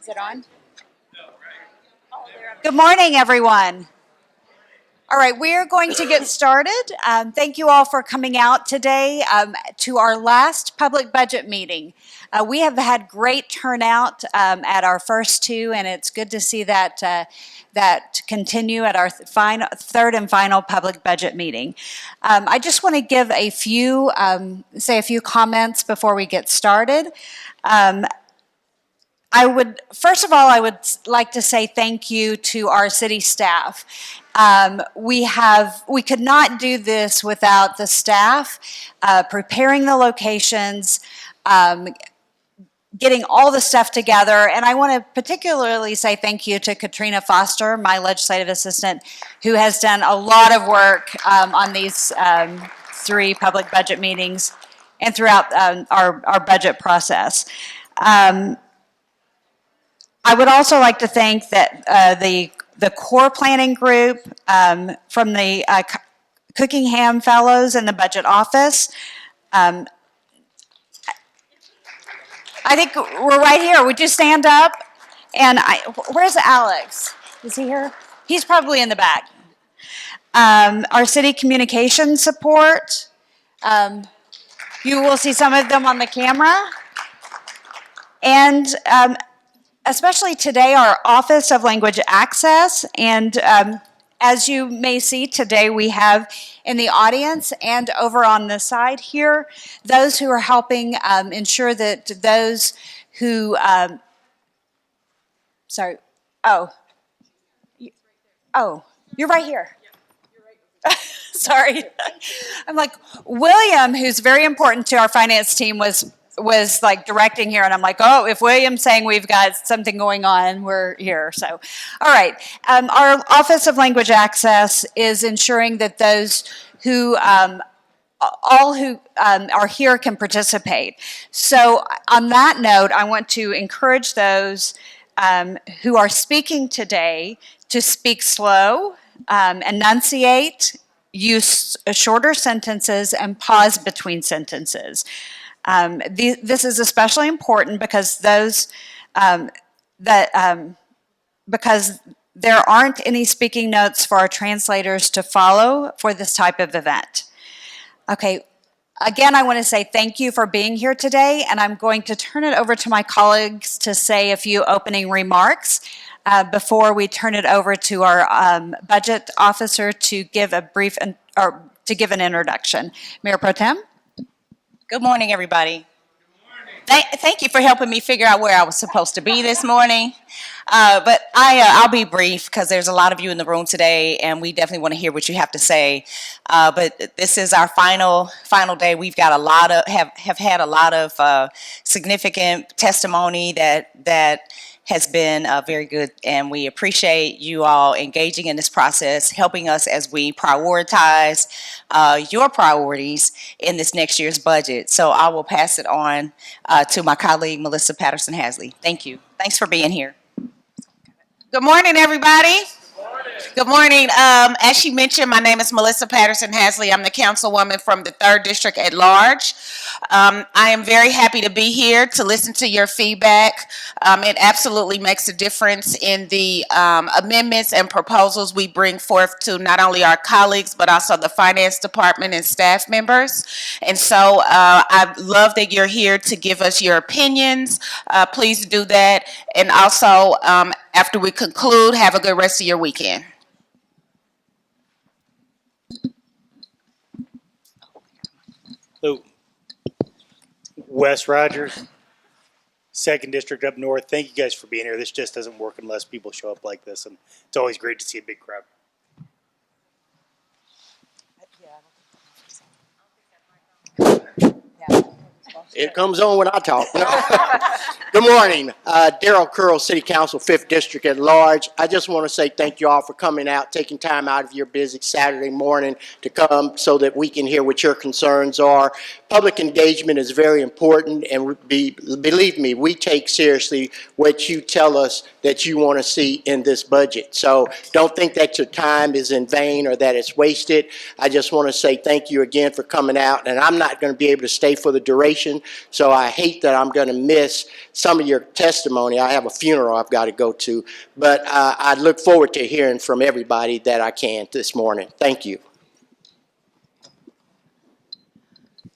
Is it on? Good morning, everyone. All right, we are going to get started. Thank you all for coming out today to our last public budget meeting. We have had great turnout at our first two, and it's good to see that continue at our third and final public budget meeting. I just want to give a few comments before we get started. First of all, I would like to say thank you to our city staff. We could not do this without the staff preparing the locations, getting all the stuff together. And I want to particularly say thank you to Katrina Foster, my legislative assistant, who has done a lot of work on these three public budget meetings and throughout our budget process. I would also like to thank the core planning group from the Cookingham Fellows in the budget office. I think we're right here. Would you stand up? And where's Alex? Is he here? He's probably in the back. Our city communications support. You will see some of them on the camera. And especially today, our Office of Language Access. And as you may see today, we have in the audience and over on the side here, those who are helping ensure that those who, you're right here. Sorry. I'm like, William, who's very important to our finance team, was like directing here, and I'm like, oh, if William's saying we've got something going on, we're here. So, all right. Our Office of Language Access is ensuring that those who, all who are here can participate. So on that note, I want to encourage those who are speaking today to speak slow, enunciate, use shorter sentences, and pause between sentences. This is especially important because because there aren't any speaking notes for our translators to follow for this type of event. Okay, again, I want to say thank you for being here today, and I'm going to turn it over to my colleagues to say a few opening remarks before we turn it over to our budget officer to give a brief to give an introduction. Mayor Pro Tem. Good morning, everybody. Thank you for helping me figure out where I was supposed to be this morning. But I'll be brief because there's a lot of you in the room today, and we definitely want to hear what you have to say. But this is our final day. We've got have had a lot of significant testimony that has been very good, and we appreciate you all engaging in this process, helping us as we prioritize your priorities in this next year's budget. So I will pass it on to my colleague, Melissa Patterson-Hasley. Thank you. Thanks for being here. Good morning, everybody. Good morning. As she mentioned, my name is Melissa Patterson-Hasley. I'm the councilwoman from the 3rd District at large. I am very happy to be here to listen to your feedback. It absolutely makes a difference in the amendments and proposals we bring forth to not only our colleagues, but also the finance department and staff members. And so I love that you're here to give us your opinions. Please do that. And also, after we conclude, have a good rest of your weekend. So, Wes Rogers, 2nd District up north. Thank you guys for being here. This just doesn't work unless people show up like this, and it's always great to see a big crowd. It comes on when I talk. Good morning. Darrell Curl, City Council, 5th District at large. I just want to say thank you all for coming out, taking time out of your busy Saturday morning to come so that we can hear what your concerns are. Public engagement is very important, and believe me, we take seriously what you tell us that you want to see in this budget. So don't think that your time is in vain or that it's wasted. I just want to say thank you again for coming out, and I'm not going to be able to stay for the duration session. So I hate that I'm going to miss some of your testimony. I have a funeral I've got to go to, but I look forward to hearing from everybody that I can this morning. Thank you.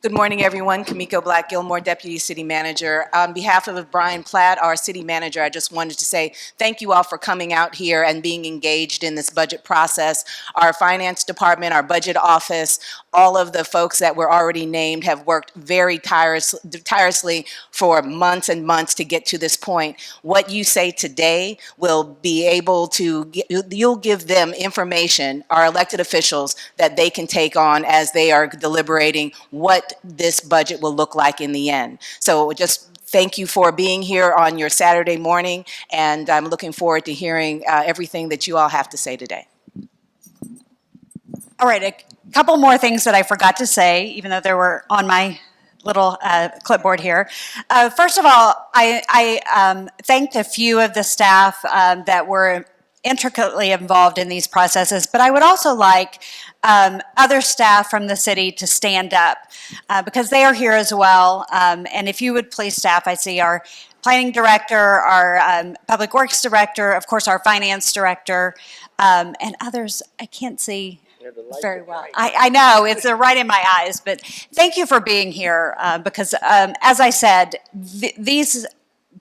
Good morning, everyone. Kamiko Black Gilmore, Deputy City Manager. On behalf of Brian Platt, our City Manager, I just wanted to say thank you all for coming out here and being engaged in this budget process. Our Finance Department, our Budget Office, all of the folks that were already named have worked very tirelessly for months and months to get to this point. What you say today will be able to, you'll give them information, our elected officials, that they can take on as they are deliberating what this budget will look like in the end. So just thank you for being here on your Saturday morning, and I'm looking forward to hearing everything that you all have to say today. All right, a couple more things that I forgot to say, even though they were on my little clipboard here. First of all, I thanked a few of the staff that were intricately involved in these processes, but I would also like other staff from the city to stand up because they are here as well. And if you would please staff, I see our planning director, our public works director, of course, our finance director, and others I can't see very well. I know, it's right in my eyes, but thank you for being here because as I said, these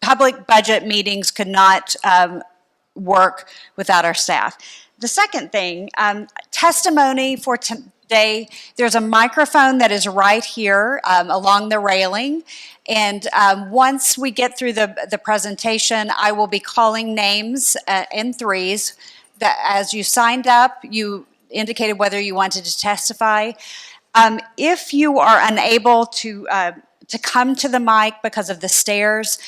public budget meetings could not work without our staff. The second thing, testimony for today, there's a microphone that is right here along the railing. And once we get through the presentation, I will be calling names in threes. That as you signed up, you indicated whether you wanted to testify. If you are unable to come to the mic because of the stairs,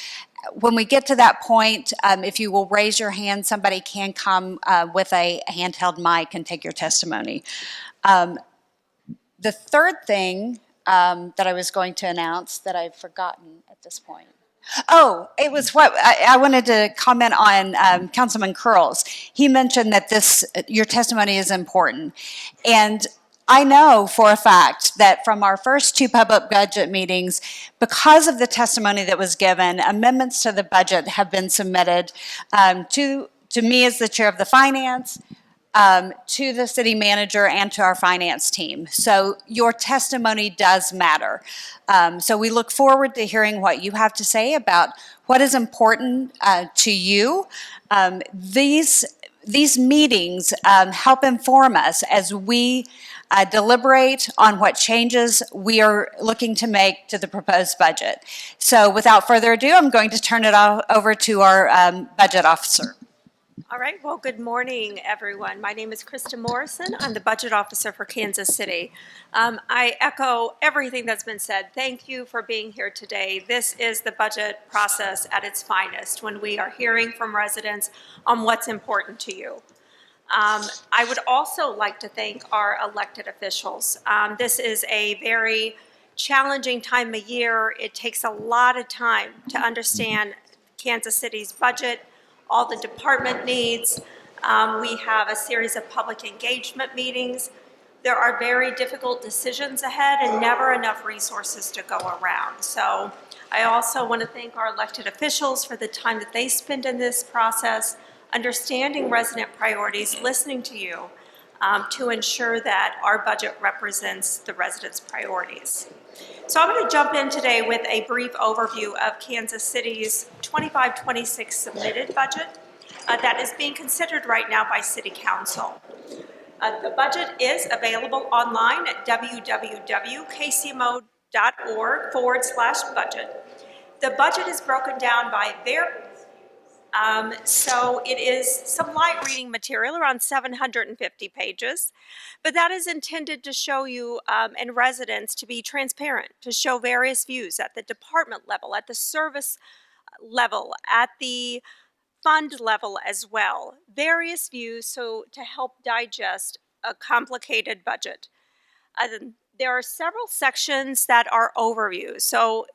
when we get to that point, if you will raise your hand, somebody can come with a handheld mic and take your testimony. The third thing that I was going to announce that I've forgotten at this point. Oh, it was what I wanted to comment on Councilman Curls. He mentioned that your testimony is important. And I know for a fact that from our first two public budget meetings, because of the testimony that was given, amendments to the budget have been submitted to me as the chair of the finance, to the city manager, and to our finance team. So your testimony does matter. So we look forward to hearing what you have to say about what is important to you. These meetings help inform us as we deliberate on what changes we are looking to make to the proposed budget. So without further ado, I'm going to turn it over to our budget officer. All right, well, good morning, everyone. My name is Krista Morrison. I'm the budget officer for Kansas City. I echo everything that's been said. Thank you for being here today. This is the budget process at its finest, when we are hearing from residents on what's important to you. I would also like to thank our elected officials. This is a very challenging time of year. It takes a lot of time to understand Kansas City's budget, all the department needs. We have a series of public engagement meetings. There are very difficult decisions ahead and never enough resources to go around. So I also want to thank our elected officials for the time that they spend in this process, understanding resident priorities, listening to you to ensure that our budget represents the residents' priorities. So I'm going to jump in today with a brief overview of Kansas City's 25-26 submitted budget that is being considered right now by City Council. The budget is available online at www.kcmo.org/budget. The budget is broken down by so it is some light reading material, around 750 pages, but that is intended to show you and residents to be transparent, to show various views at the department level, at the service level, at the fund level as well. Various views so to help digest a complicated budget. There are several sections that are overviews. So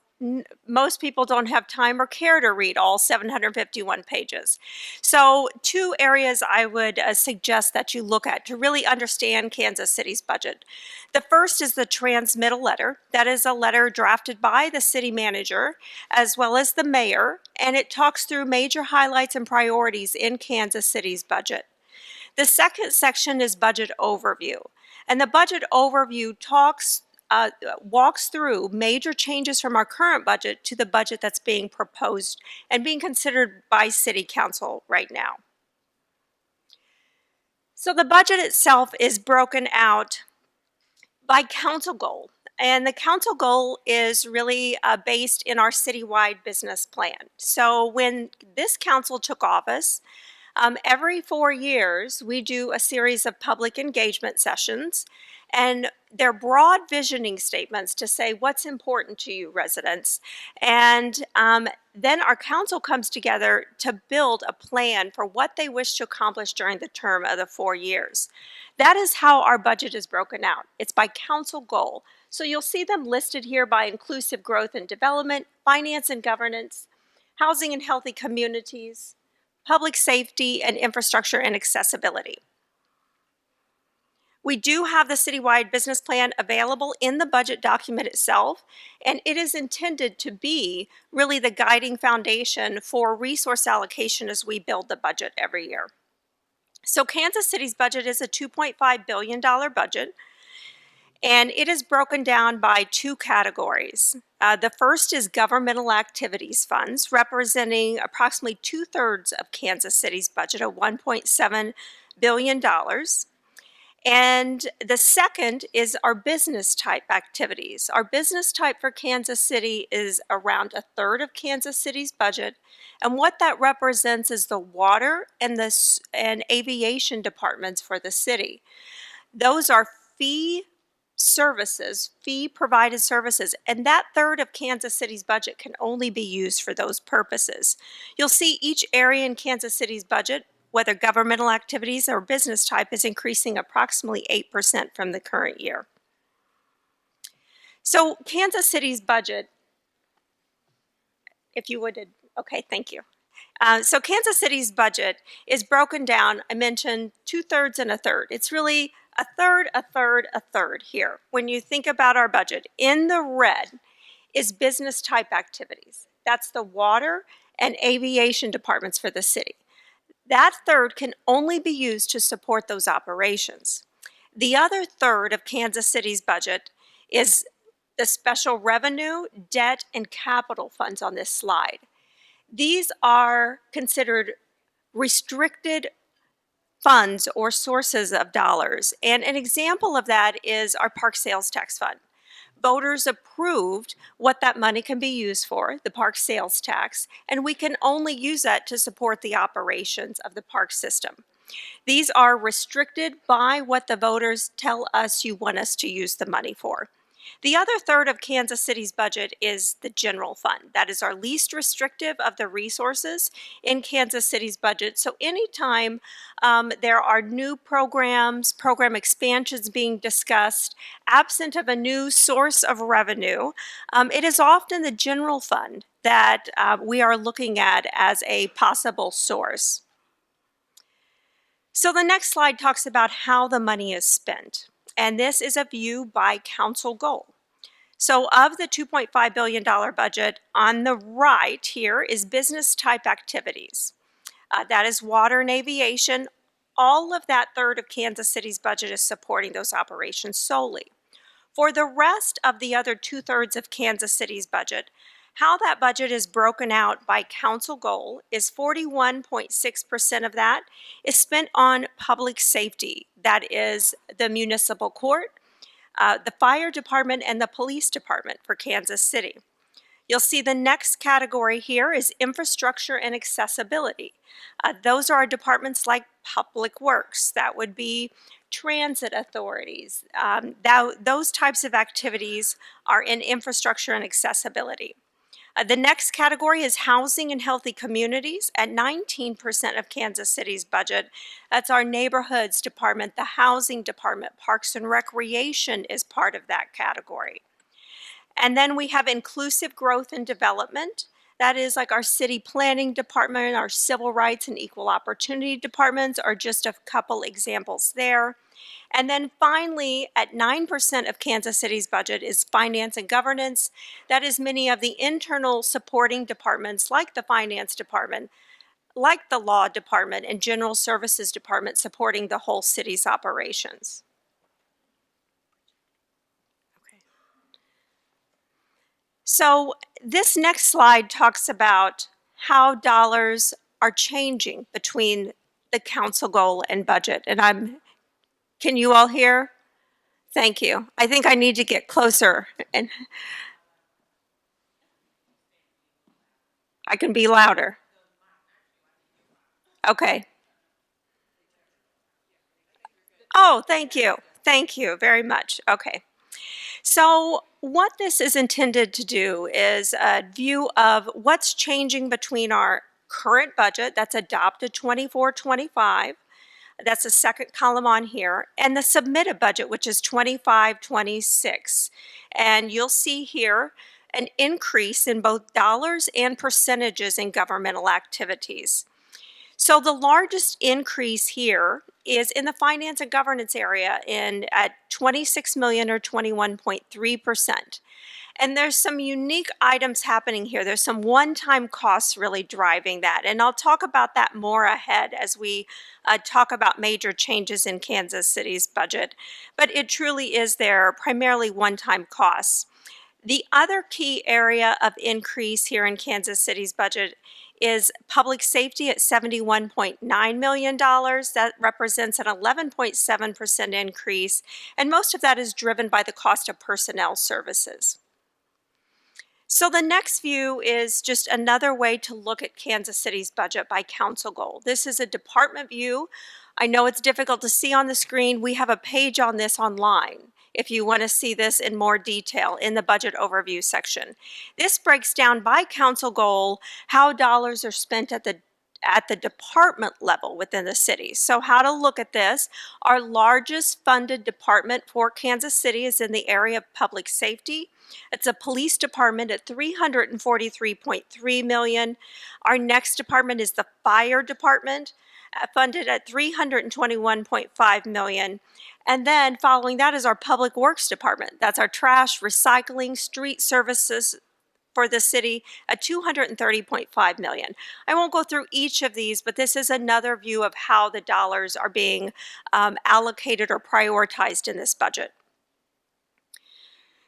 most people don't have time or care to read all 751 pages. So 2 areas I would suggest that you look at to really understand Kansas City's budget. The first is the transmittal letter. That is a letter drafted by the city manager as well as the mayor, and it talks through major highlights and priorities in Kansas City's budget. The second section is budget overview, and the budget overview walks through major changes from our current budget to the budget that's being proposed and being considered by City Council right now. So the budget itself is broken out by council goal, and the council goal is really based in our citywide business plan. So when this council took office, every 4 years, we do a series of public engagement sessions, and they're broad visioning statements to say what's important to you residents. And then our council comes together to build a plan for what they wish to accomplish during the term of the 4 years. That is how our budget is broken out. It's by council goal. So you'll see them listed here by inclusive growth and development, finance and governance, housing and healthy communities, public safety, and infrastructure and accessibility. We do have the citywide business plan available in the budget document itself, and it is intended to be really the guiding foundation for resource allocation as we build the budget every year. So Kansas City's budget is a $2.5 billion budget, and it is broken down by 2 categories. The first is governmental activities funds, representing approximately 2/3 of Kansas City's budget of $1.7 billion. And the second is our business type activities. Our business type for Kansas City is around 1/3 of Kansas City's budget. And what that represents is the water and aviation departments for the city. Those are fee provided services, and that 1/3 of Kansas City's budget can only be used for those purposes. You'll see each area in Kansas City's budget, whether governmental activities or business type, is increasing approximately 8% from the current year. So Kansas City's budget, if you would, okay, thank you. So Kansas City's budget is broken down, I mentioned 2/3 and 1/3. It's really 1/3, 1/3, 1/3 here. When you think about our budget, in the red is business type activities. That's the water and aviation departments for the city. That 1/3 can only be used to support those operations. The other 1/3 of Kansas City's budget is the special revenue, debt, and capital funds on this slide. These are considered restricted funds or sources of dollars. And an example of that is our park sales tax fund. Voters approved what that money can be used for, the park sales tax, and we can only use that to support the operations of the park system. These are restricted by what the voters tell us you want us to use the money for. The other 1/3 of Kansas City's budget is the general fund. That is our least restrictive of the resources in Kansas City's budget. So anytime there are new programs, program expansions being discussed, absent of a new source of revenue, it is often the general fund that we are looking at as a possible source. So the next slide talks about how the money is spent. And this is a view by council goal. So of the $2.5 billion budget, on the right here is business type activities. That is water and aviation. All of that 1/3 of Kansas City's budget is supporting those operations solely. For the rest of the other 2/3 of Kansas City's budget, how that budget is broken out by council goal is 41.6% of that is spent on public safety. That is the municipal court, the fire department, and the police department for Kansas City. You'll see the next category here is infrastructure and accessibility. Those are our departments like public works. That would be transit authorities. Those types of activities are in infrastructure and accessibility. The next category is housing and healthy communities at 19% of Kansas City's budget. That's our neighborhoods department, the housing department, parks and recreation is part of that category. And then we have inclusive growth and development. That is like our city planning department, our civil rights and equal opportunity departments are just a couple examples there. And then finally, at 9% of Kansas City's budget is finance and governance. That is many of the internal supporting departments like the finance department, like the law department and general services department supporting the whole city's operations. Okay. So this next slide talks about how dollars are changing between the council goal and budget. And can you all hear? Thank you. I think I need to get closer and I can be louder. Okay. Oh, thank you. Thank you very much. Okay. So what this is intended to do is a view of what's changing between our current budget that's adopted 24-25. That's the second column on here, and the submitted budget, which is 25-26. And you'll see here an increase in both dollars and percentages in governmental activities. So the largest increase here is in the finance and governance area at 26 million or 21.3%. And there's some unique items happening here. There's some one-time costs really driving that. And I'll talk about that more ahead as we talk about major changes in Kansas City's budget. But it truly is there, primarily one-time costs. The other key area of increase here in Kansas City's budget is public safety at $71.9 million. That represents an 11.7% increase. And most of that is driven by the cost of personnel services. So the next view is just another way to look at Kansas City's budget by council goal. This is a department view. I know it's difficult to see on the screen. We have a page on this online if you want to see this in more detail in the budget overview section. This breaks down by council goal how dollars are spent at the department level within the city. So how to look at this, our largest funded department for Kansas City is in the area of public safety. It's a police department at $343.3 million. Our next department is the fire department, funded at $321.5 million. And then following that is our public works department. That's our trash, recycling, street services for the city at $230.5 million. I won't go through each of these, but this is another view of how the dollars are being allocated or prioritized in this budget.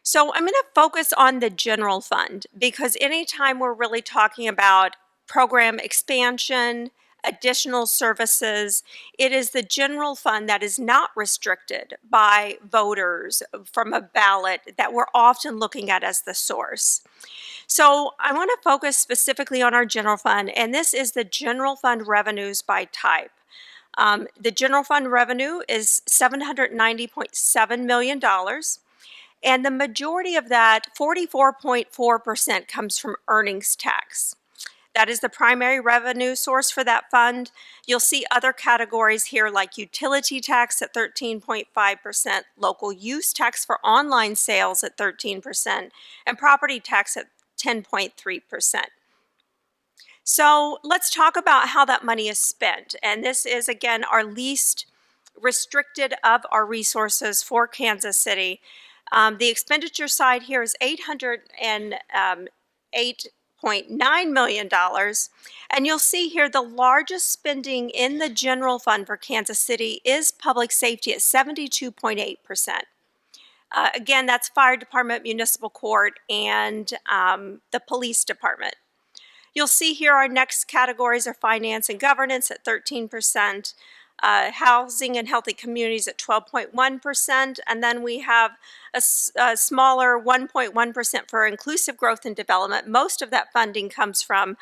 So I'm going to focus on the general fund because anytime we're really talking about program expansion, additional services, it is the general fund that is not restricted by voters from a ballot that we're often looking at as the source. So I want to focus specifically on our general fund, and this is the general fund revenues by type. The general fund revenue is $790.7 million. And the majority of that, 44.4%, comes from earnings tax. That is the primary revenue source for that fund. You'll see other categories here like utility tax at 13.5%, local use tax for online sales at 13%, and property tax at 10.3%. So let's talk about how that money is spent. And this is, again, our least restricted of our resources for Kansas City. The expenditure side here is $808.9 million. And you'll see here the largest spending in the general fund for Kansas City is public safety at 72.8%. Again, that's fire department, municipal court, and the police department. You'll see here our next categories are finance and governance at 13%. Housing and healthy communities at 12.1%, and then we have a smaller 1.1% for inclusive growth and development. Most of that funding comes from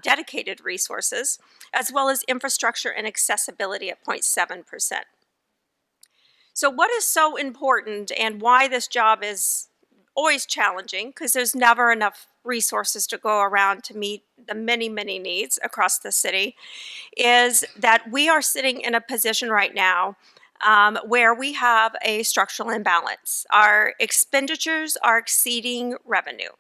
dedicated resources, as well as infrastructure and accessibility at 0.7%. So what is so important and why this job is always challenging, because there's never enough resources to go around to meet the many, many needs across the city, is that we are sitting in a position right now where we have a structural imbalance. Our expenditures are exceeding revenue.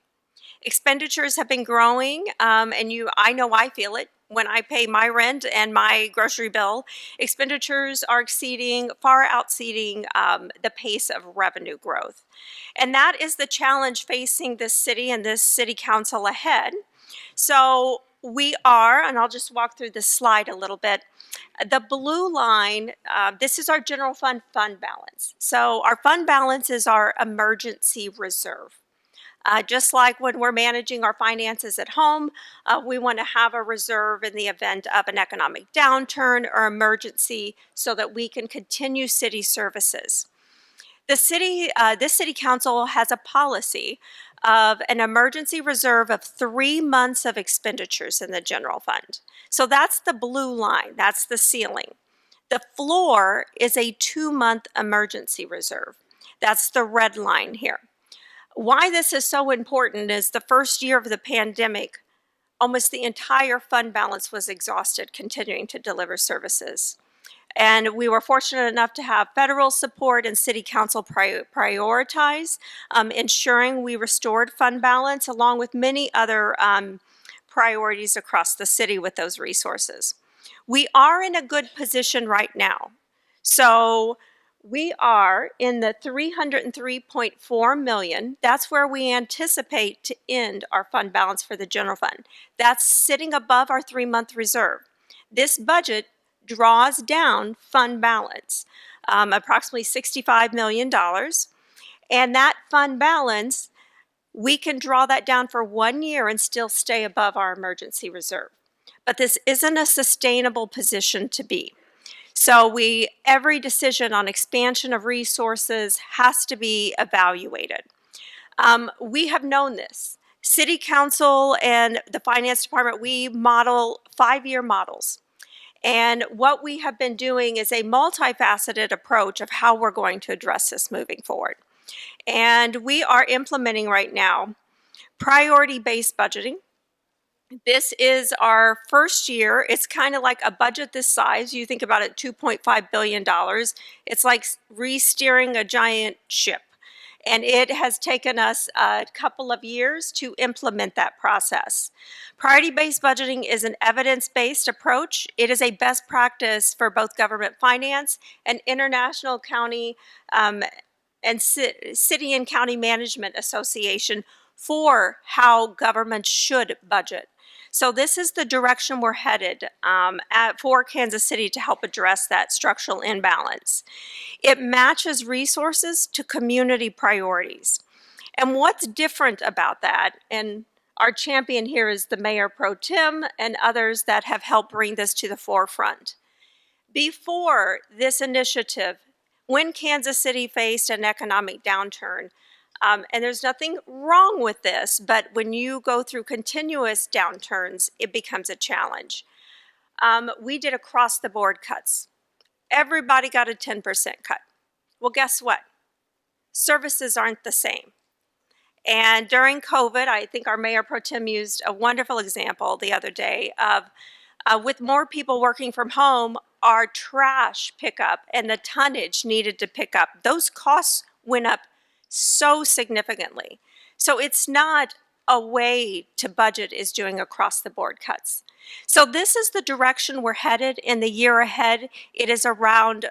Expenditures have been growing, and I know I feel it when I pay my rent and my grocery bill. Expenditures are far exceeding the pace of revenue growth. And that is the challenge facing this city and this city council ahead. So we are, and I'll just walk through this slide a little bit. The blue line, this is our general fund balance. So our fund balance is our emergency reserve. Just like when we're managing our finances at home, we want to have a reserve in the event of an economic downturn or emergency so that we can continue city services. This city council has a policy of an emergency reserve of 3 months of expenditures in the general fund. So that's the blue line, that's the ceiling. The floor is a 2-month emergency reserve. That's the red line here. Why this is so important is the first year of the pandemic, almost the entire fund balance was exhausted continuing to deliver services. And we were fortunate enough to have federal support and city council prioritize ensuring we restored fund balance along with many other priorities across the city with those resources. We are in a good position right now. So we are in the 303.4 million. That's where we anticipate to end our fund balance for the general fund. That's sitting above our 3-month reserve. This budget draws down fund balance, approximately $65 million. And that fund balance, we can draw that down for 1 year and still stay above our emergency reserve. But this isn't a sustainable position to be. So every decision on expansion of resources has to be evaluated. We have known this. City Council and the Finance Department, we model 5-year models. And what we have been doing is a multifaceted approach of how we're going to address this moving forward. And we are implementing right now priority-based budgeting. This is our first year. It's kind of like a budget this size. You think about it, $2.5 billion. It's like re-steering a giant ship. And it has taken us a couple of years to implement that process. Priority-based budgeting is an evidence-based approach. It is a best practice for both government finance and International County and City and County Management Association for how governments should budget. So this is the direction we're headed for Kansas City to help address that structural imbalance. It matches resources to community priorities. And what's different about that, and our champion here is the Mayor Pro Tem and others that have helped bring this to the forefront. Before this initiative, when Kansas City faced an economic downturn, and there's nothing wrong with this, but when you go through continuous downturns, it becomes a challenge. We did across-the-board cuts. Everybody got a 10% cut. Well, guess what? Services aren't the same. And during COVID, I think our Mayor Pro Tem used a wonderful example the other day of with more people working from home, our trash pickup and the tonnage needed to pick up, those costs went up so significantly. So it's not a way to budget is doing across the board cuts. So this is the direction we're headed in the year ahead. It is around,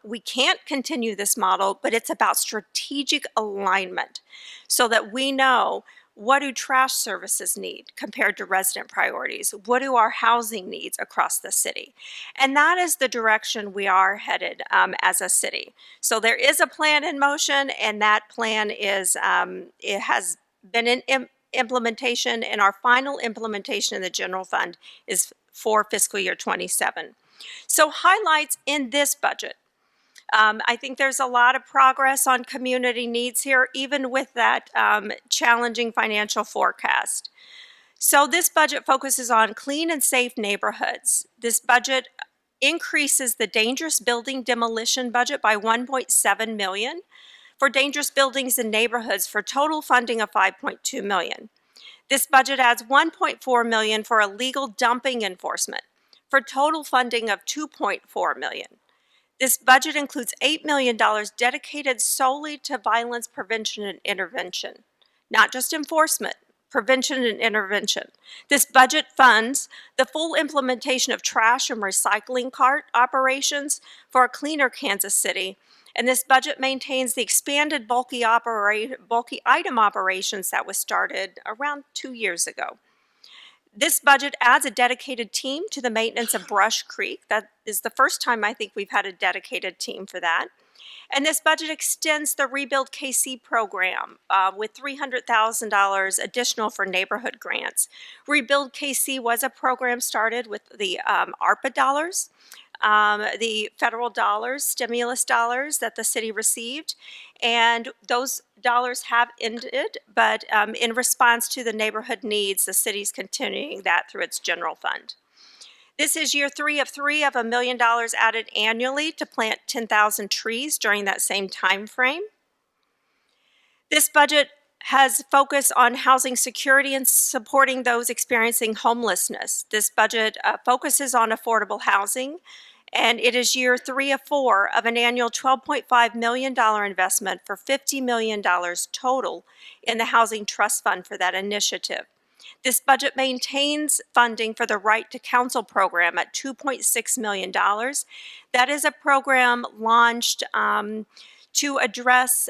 we can't continue this model, but it's about strategic alignment so that we know what do trash services need compared to resident priorities? What do our housing needs across the city? And that is the direction we are headed as a city. So there is a plan in motion, and that plan is, it has been in implementation, and our final implementation in the general fund is for fiscal year 27. So highlights in this budget. I think there's a lot of progress on community needs here, even with that challenging financial forecast. So this budget focuses on clean and safe neighborhoods. This budget increases the dangerous building demolition budget by $1.7 million for dangerous buildings and neighborhoods for total funding of $5.2 million. This budget adds $1.4 million for illegal dumping enforcement for total funding of $2.4 million. This budget includes $8 million dedicated solely to violence prevention and intervention, not just enforcement, prevention and intervention. This budget funds the full implementation of trash and recycling cart operations for a cleaner Kansas City, and this budget maintains the expanded bulky item operations that was started around 2 years ago. This budget adds a dedicated team to the maintenance of Brush Creek. That is the first time I think we've had a dedicated team for that. And this budget extends the Rebuild KC program with $300,000 additional for neighborhood grants. Rebuild KC was a program started with the ARPA dollars, the federal dollars, stimulus dollars that the city received, and those dollars have ended, but in response to the neighborhood needs, the city's continuing that through its general fund. This is year 3 of $1 million added annually to plant 10,000 trees during that same time frame. This budget has focused on housing security and supporting those experiencing homelessness. This budget focuses on affordable housing, and it is year 3 of 4 of an annual $12.5 million investment for $50 million total in the Housing Trust Fund for that initiative. This budget maintains funding for the Right to Counsel program at $2.6 million. That is a program launched to address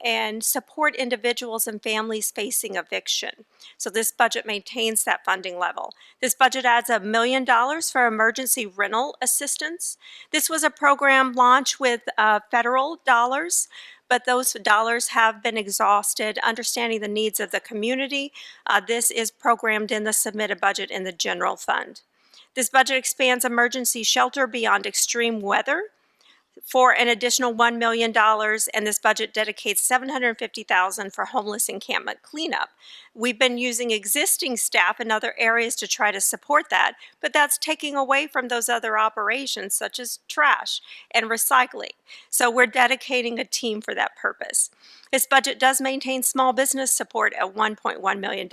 and support individuals and families facing eviction. So this budget maintains that funding level. This budget adds $1 million for emergency rental assistance. This was a program launched with federal dollars, but those dollars have been exhausted. Understanding the needs of the community, this is programmed in the submitted budget in the general fund. This budget expands emergency shelter beyond extreme weather for an additional $1 million, and this budget dedicates $750,000 for homeless encampment cleanup. We've been using existing staff in other areas to try to support that, but that's taking away from those other operations such as trash and recycling. So we're dedicating a team for that purpose. This budget does maintain small business support at $1.1 million.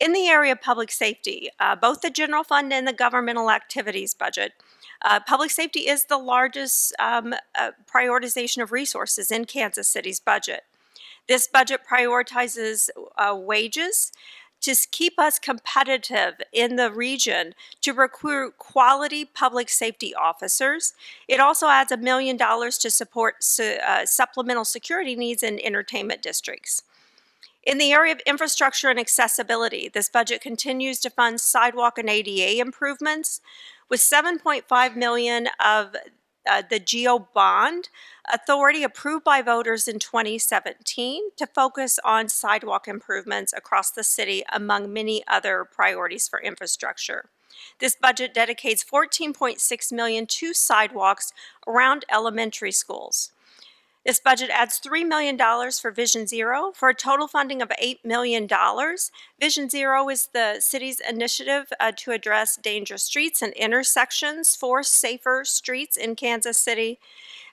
In the area of public safety, both the general fund and the governmental activities budget, public safety is the largest prioritization of resources in Kansas City's budget. This budget prioritizes wages to keep us competitive in the region to recruit quality public safety officers. It also adds $1 million to support supplemental security needs in entertainment districts. In the area of infrastructure and accessibility, this budget continues to fund sidewalk and ADA improvements with $7.5 million of the GEO bond authority approved by voters in 2017 to focus on sidewalk improvements across the city, among many other priorities for infrastructure. This budget dedicates $14.6 million to sidewalks around elementary schools. This budget adds $3 million for Vision Zero for a total funding of $8 million. Vision Zero is the city's initiative to address dangerous streets and intersections for safer streets in Kansas City.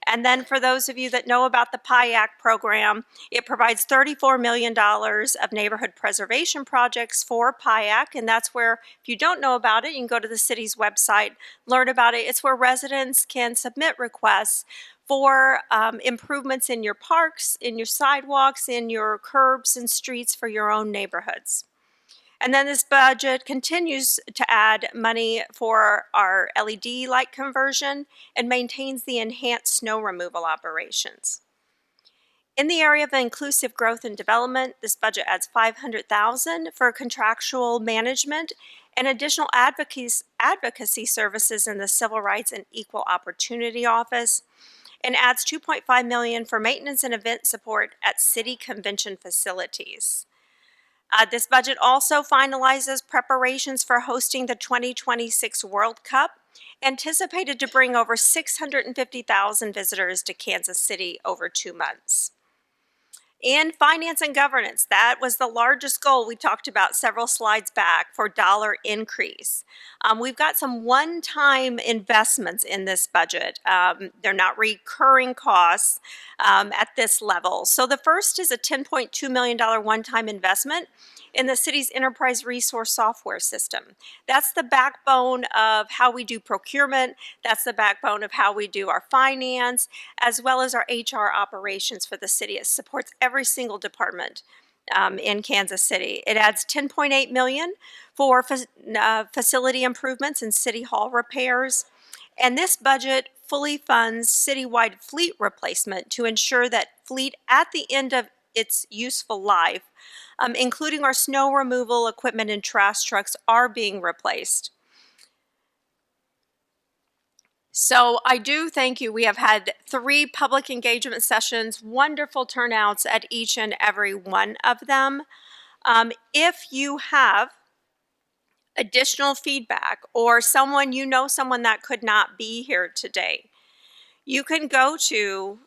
And then for those of you that know about the PIAC program, it provides $34 million of neighborhood preservation projects for PIAC, and that's where, if you don't know about it, you can go to the city's website, learn about it. It's where residents can submit requests for improvements in your parks, in your sidewalks, in your curbs and streets for your own neighborhoods. And then this budget continues to add money for our LED light conversion and maintains the enhanced snow removal operations. In the area of inclusive growth and development, this budget adds $500,000 for contractual management and additional advocacy services in the Civil Rights and Equal Opportunity Office, and adds $2.5 million for maintenance and event support at city convention facilities. This budget also finalizes preparations for hosting the 2026 World Cup, anticipated to bring over 650,000 visitors to Kansas City over 2 months. In finance and governance, that was the largest goal we talked about several slides back for dollar increase. We've got some one-time investments in this budget. They're not recurring costs at this level. So the first is a $10.2 million one-time investment in the city's enterprise resource software system. That's the backbone of how we do procurement. That's the backbone of how we do our finance, as well as our HR operations for the city. It supports every single department in Kansas City. It adds $10.8 million for facility improvements and city hall repairs. And this budget fully funds citywide fleet replacement to ensure that fleet at the end of its useful life, including our snow removal equipment and trash trucks, are being replaced. So I do thank you. We have had 3 public engagement sessions, wonderful turnouts at each and every one of them. If you have additional feedback or someone that could not be here today, you can go to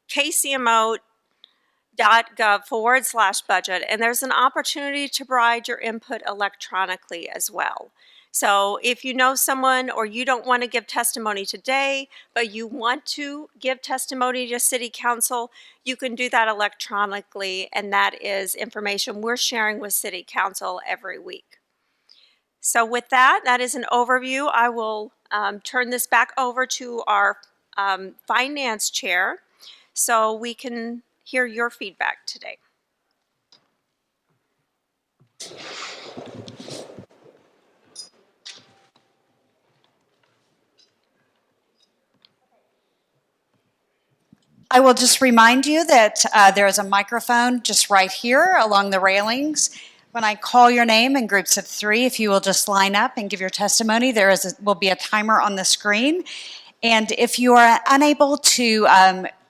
kcmo.gov/budget, and there's an opportunity to provide your input electronically as well. So if you know someone or you don't want to give testimony today, but you want to give testimony to City Council, you can do that electronically, and that is information we're sharing with City Council every week. So with that, that is an overview. I will turn this back over to our Finance Chair so we can hear your feedback today. I will just remind you that there is a microphone just right here along the railings. When I call your name in groups of 3, if you will just line up and give your testimony, will be a timer on the screen. And if you are unable to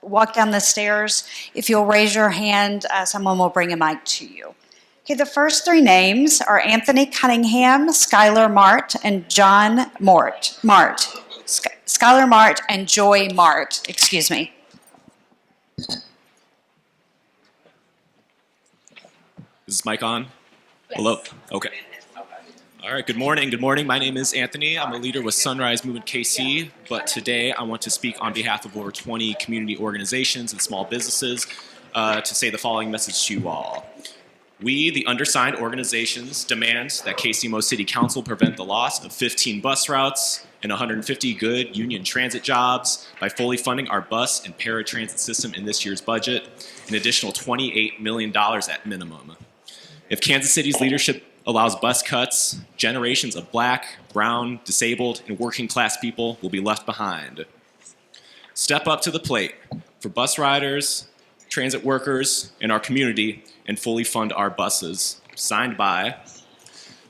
walk down the stairs, if you'll raise your hand, someone will bring a mic to you. Okay, the first 3 names are Anthony Cunningham, Skylar Mart, and John Mart. Skylar Mart and Joy Mart, excuse me. Is this mic on? Yes. Hello? Okay. All right, good morning. Good morning. My name is Anthony. I'm a leader with Sunrise Movement KC, but today I want to speak on behalf of over 20 community organizations and small businesses to say the following message to you all. We, the undersigned organizations, demand that KCMO City Council prevent the loss of 15 bus routes and 150 good union transit jobs by fully funding our bus and paratransit system in this year's budget, an additional $28 million at minimum. If Kansas City's leadership allows bus cuts, generations of Black, brown, disabled, and working class people will be left behind. Step up to the plate for bus riders, transit workers, and our community, and fully fund our buses. Signed by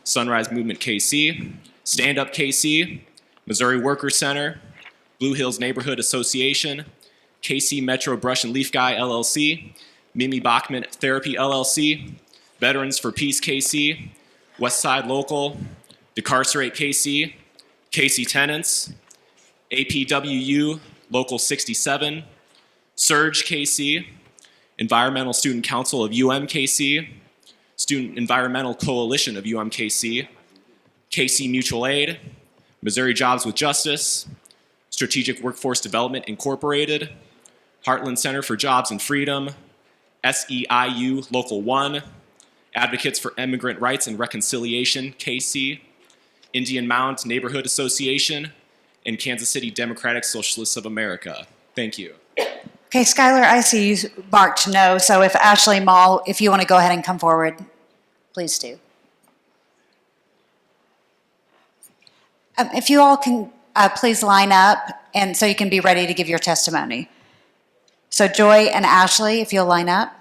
Sunrise Movement KC, Stand Up KC, Missouri Workers Center, Blue Hills Neighborhood Association, KC Metro Brush and Leaf Guy LLC, Mimi Bachman Therapy LLC, Veterans for Peace KC, Westside Local, Decarcerate KC, KC Tenants, APWU Local 67, Surge KC, Environmental Student Council of UMKC, Student Environmental Coalition of UMKC, KC Mutual Aid, Missouri Jobs with Justice, Strategic Workforce Development Incorporated, Heartland Center for Jobs and Freedom, SEIU Local 1, Advocates for Immigrant Rights and Reconciliation, KC, Indian Mound Neighborhood Association, and Kansas City Democratic Socialists of America. Thank you. Okay, Skylar, I see you marked no, so if Ashley Mall, if you want to go ahead and come forward, please do. If you all can please line up, and so you can be ready to give your testimony. So Joy and Ashley, if you'll line up.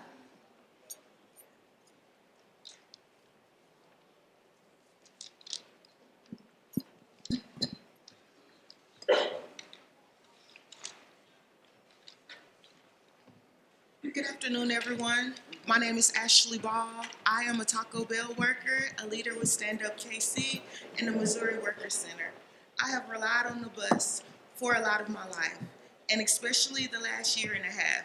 Good afternoon, everyone. My name is Ashley Ball. I am a Taco Bell worker, a leader with Stand Up KC and the Missouri Workers Center. I have relied on the bus for a lot of my life, and especially the last year and a half.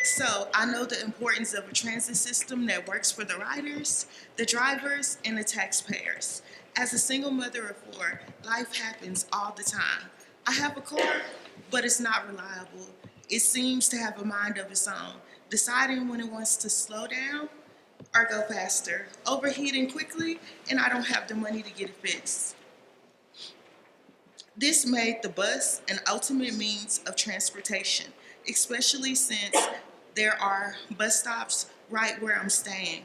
So I know the importance of a transit system that works for the riders, the drivers, and the taxpayers. As a single mother of 4, life happens all the time. I have a car, but it's not reliable. It seems to have a mind of its own, deciding when it wants to slow down or go faster, overheating quickly, and I don't have the money to get it fixed. This made the bus an ultimate means of transportation, especially since there are bus stops right where I'm staying.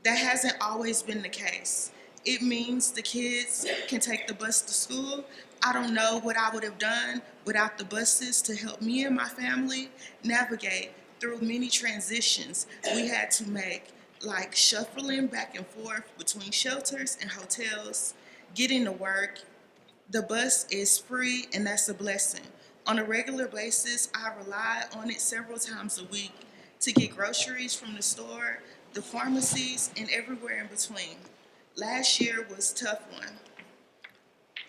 That hasn't always been the case. It means the kids can take the bus to school. I don't know what I would have done without the buses to help me and my family navigate through many transitions we had to make, like shuffling back and forth between shelters and hotels, getting to work. The bus is free, and that's a blessing. On a regular basis, I rely on it several times a week to get groceries from the store, the pharmacies, and everywhere in between. Last year was a tough one.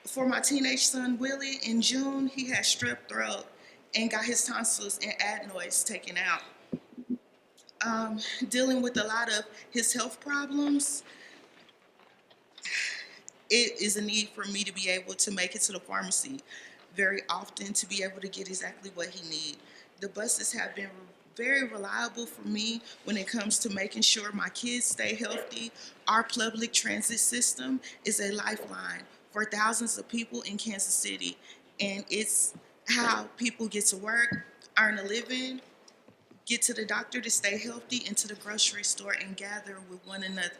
For my teenage son, Willie, in June, he had strep throat and got his tonsils and adenoids taken out. Dealing with a lot of his health problems, it is a need for me to be able to make it to the pharmacy very often to be able to get exactly what he needs. The buses have been very reliable for me when it comes to making sure my kids stay healthy. Our public transit system is a lifeline for thousands of people in Kansas City, and it's how people get to work, earn a living, get to the doctor to stay healthy, and to the grocery store and gather with one another.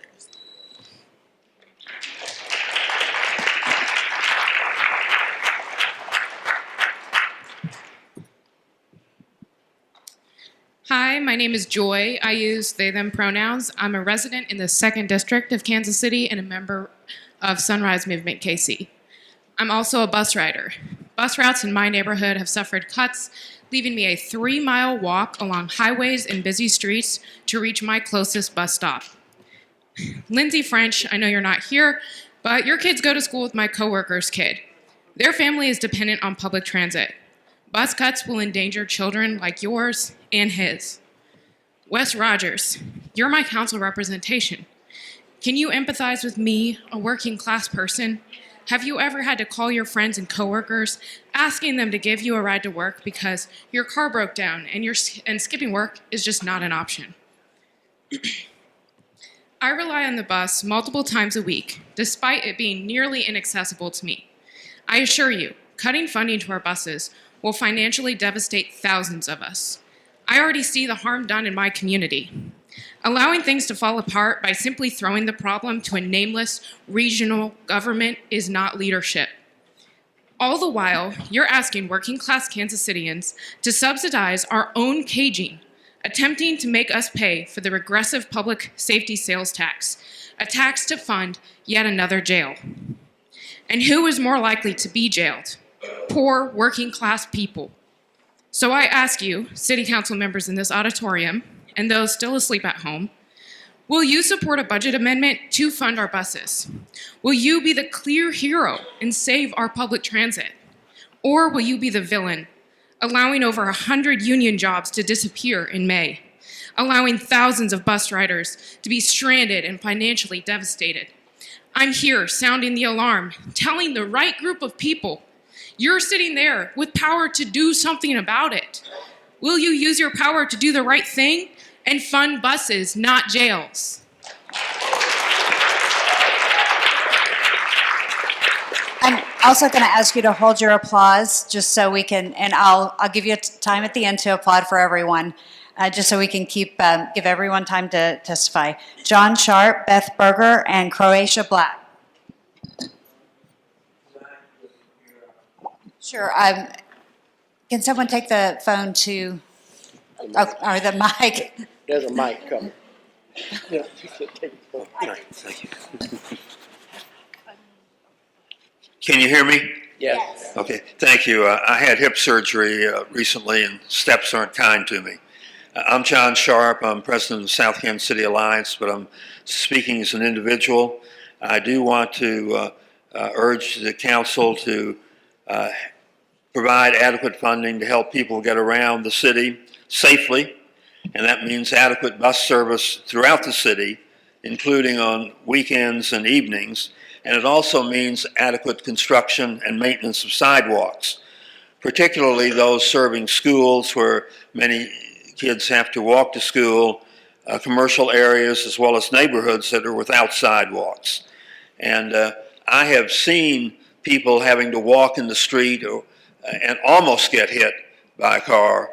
Hi, my name is Joy. I use they, them pronouns. I'm a resident in the 2nd District of Kansas City and a member of Sunrise Movement KC. I'm also a bus rider. Bus routes in my neighborhood have suffered cuts, leaving me a 3-mile walk along highways and busy streets to reach my closest bus stop. Lindsay French, I know you're not here, but your kids go to school with my coworker's kid. Their family is dependent on public transit. Bus cuts will endanger children like yours and his. Wes Rogers, you're my council representation. Can you empathize with me, a working class person? Have you ever had to call your friends and coworkers asking them to give you a ride to work because your car broke down and skipping work is just not an option? I rely on the bus multiple times a week, despite it being nearly inaccessible to me. I assure you, cutting funding to our buses will financially devastate thousands of us. I already see the harm done in my community. Allowing things to fall apart by simply throwing the problem to a nameless regional government is not leadership. All the while, you're asking working class Kansas Cityans to subsidize our own caging, attempting to make us pay for the regressive public safety sales tax, a tax to fund yet another jail. And who is more likely to be jailed? Poor working class people. So I ask you, city council members in this auditorium, and those still asleep at home, will you support a budget amendment to fund our buses? Will you be the clear hero and save our public transit? Or will you be the villain, allowing over 100 union jobs to disappear in May, allowing thousands of bus riders to be stranded and financially devastated? I'm here sounding the alarm, telling the right group of people, you're sitting there with power to do something about it. Will you use your power to do the right thing and fund buses, not jails? I'm also going to ask you to hold your applause just so we can, and I'll give you time at the end to applaud for everyone, just so we can give everyone time to testify. John Sharp, Beth Berger, and Croatia Black. Sure. Can someone take the phone to, or the mic? There's a mic coming. Thank you. Can you hear me? Yes. Okay, thank you. I had hip surgery recently, and steps aren't kind to me. I'm John Sharp. I'm president of the South Kansas City Alliance, but I'm speaking as an individual. I do want to urge the council to provide adequate funding to help people get around the city safely, and that means adequate bus service throughout the city, including on weekends and evenings, and it also means adequate construction and maintenance of sidewalks, particularly those serving schools where many kids have to walk to school commercial areas as well as neighborhoods that are without sidewalks. And I have seen people having to walk in the street and almost get hit by a car.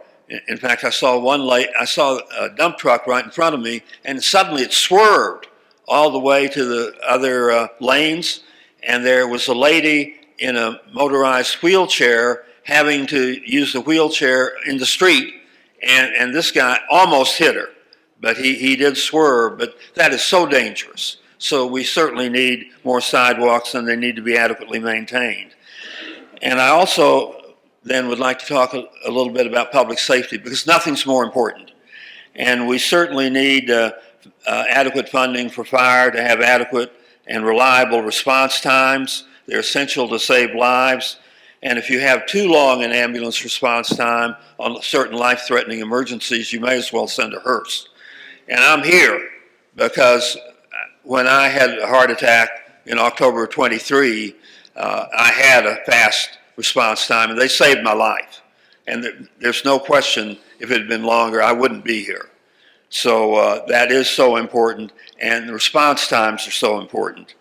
In fact, I saw a dump truck right in front of me, and suddenly it swerved all the way to the other lanes, and there was a lady in a motorized wheelchair having to use the wheelchair in the street, and this guy almost hit her, but he did swerve, but that is so dangerous. So we certainly need more sidewalks, and they need to be adequately maintained. And I also then would like to talk a little bit about public safety, because nothing's more important. And we certainly need adequate funding for fire to have adequate and reliable response times. They're essential to save lives. And if you have too long an ambulance response time on certain life-threatening emergencies, you may as well send a hearse. And I'm here because when I had a heart attack in October of 23, I had a fast response time, and they saved my life. And there's no question, if it had been longer, I wouldn't be here. So that is so important, and the response times are so important.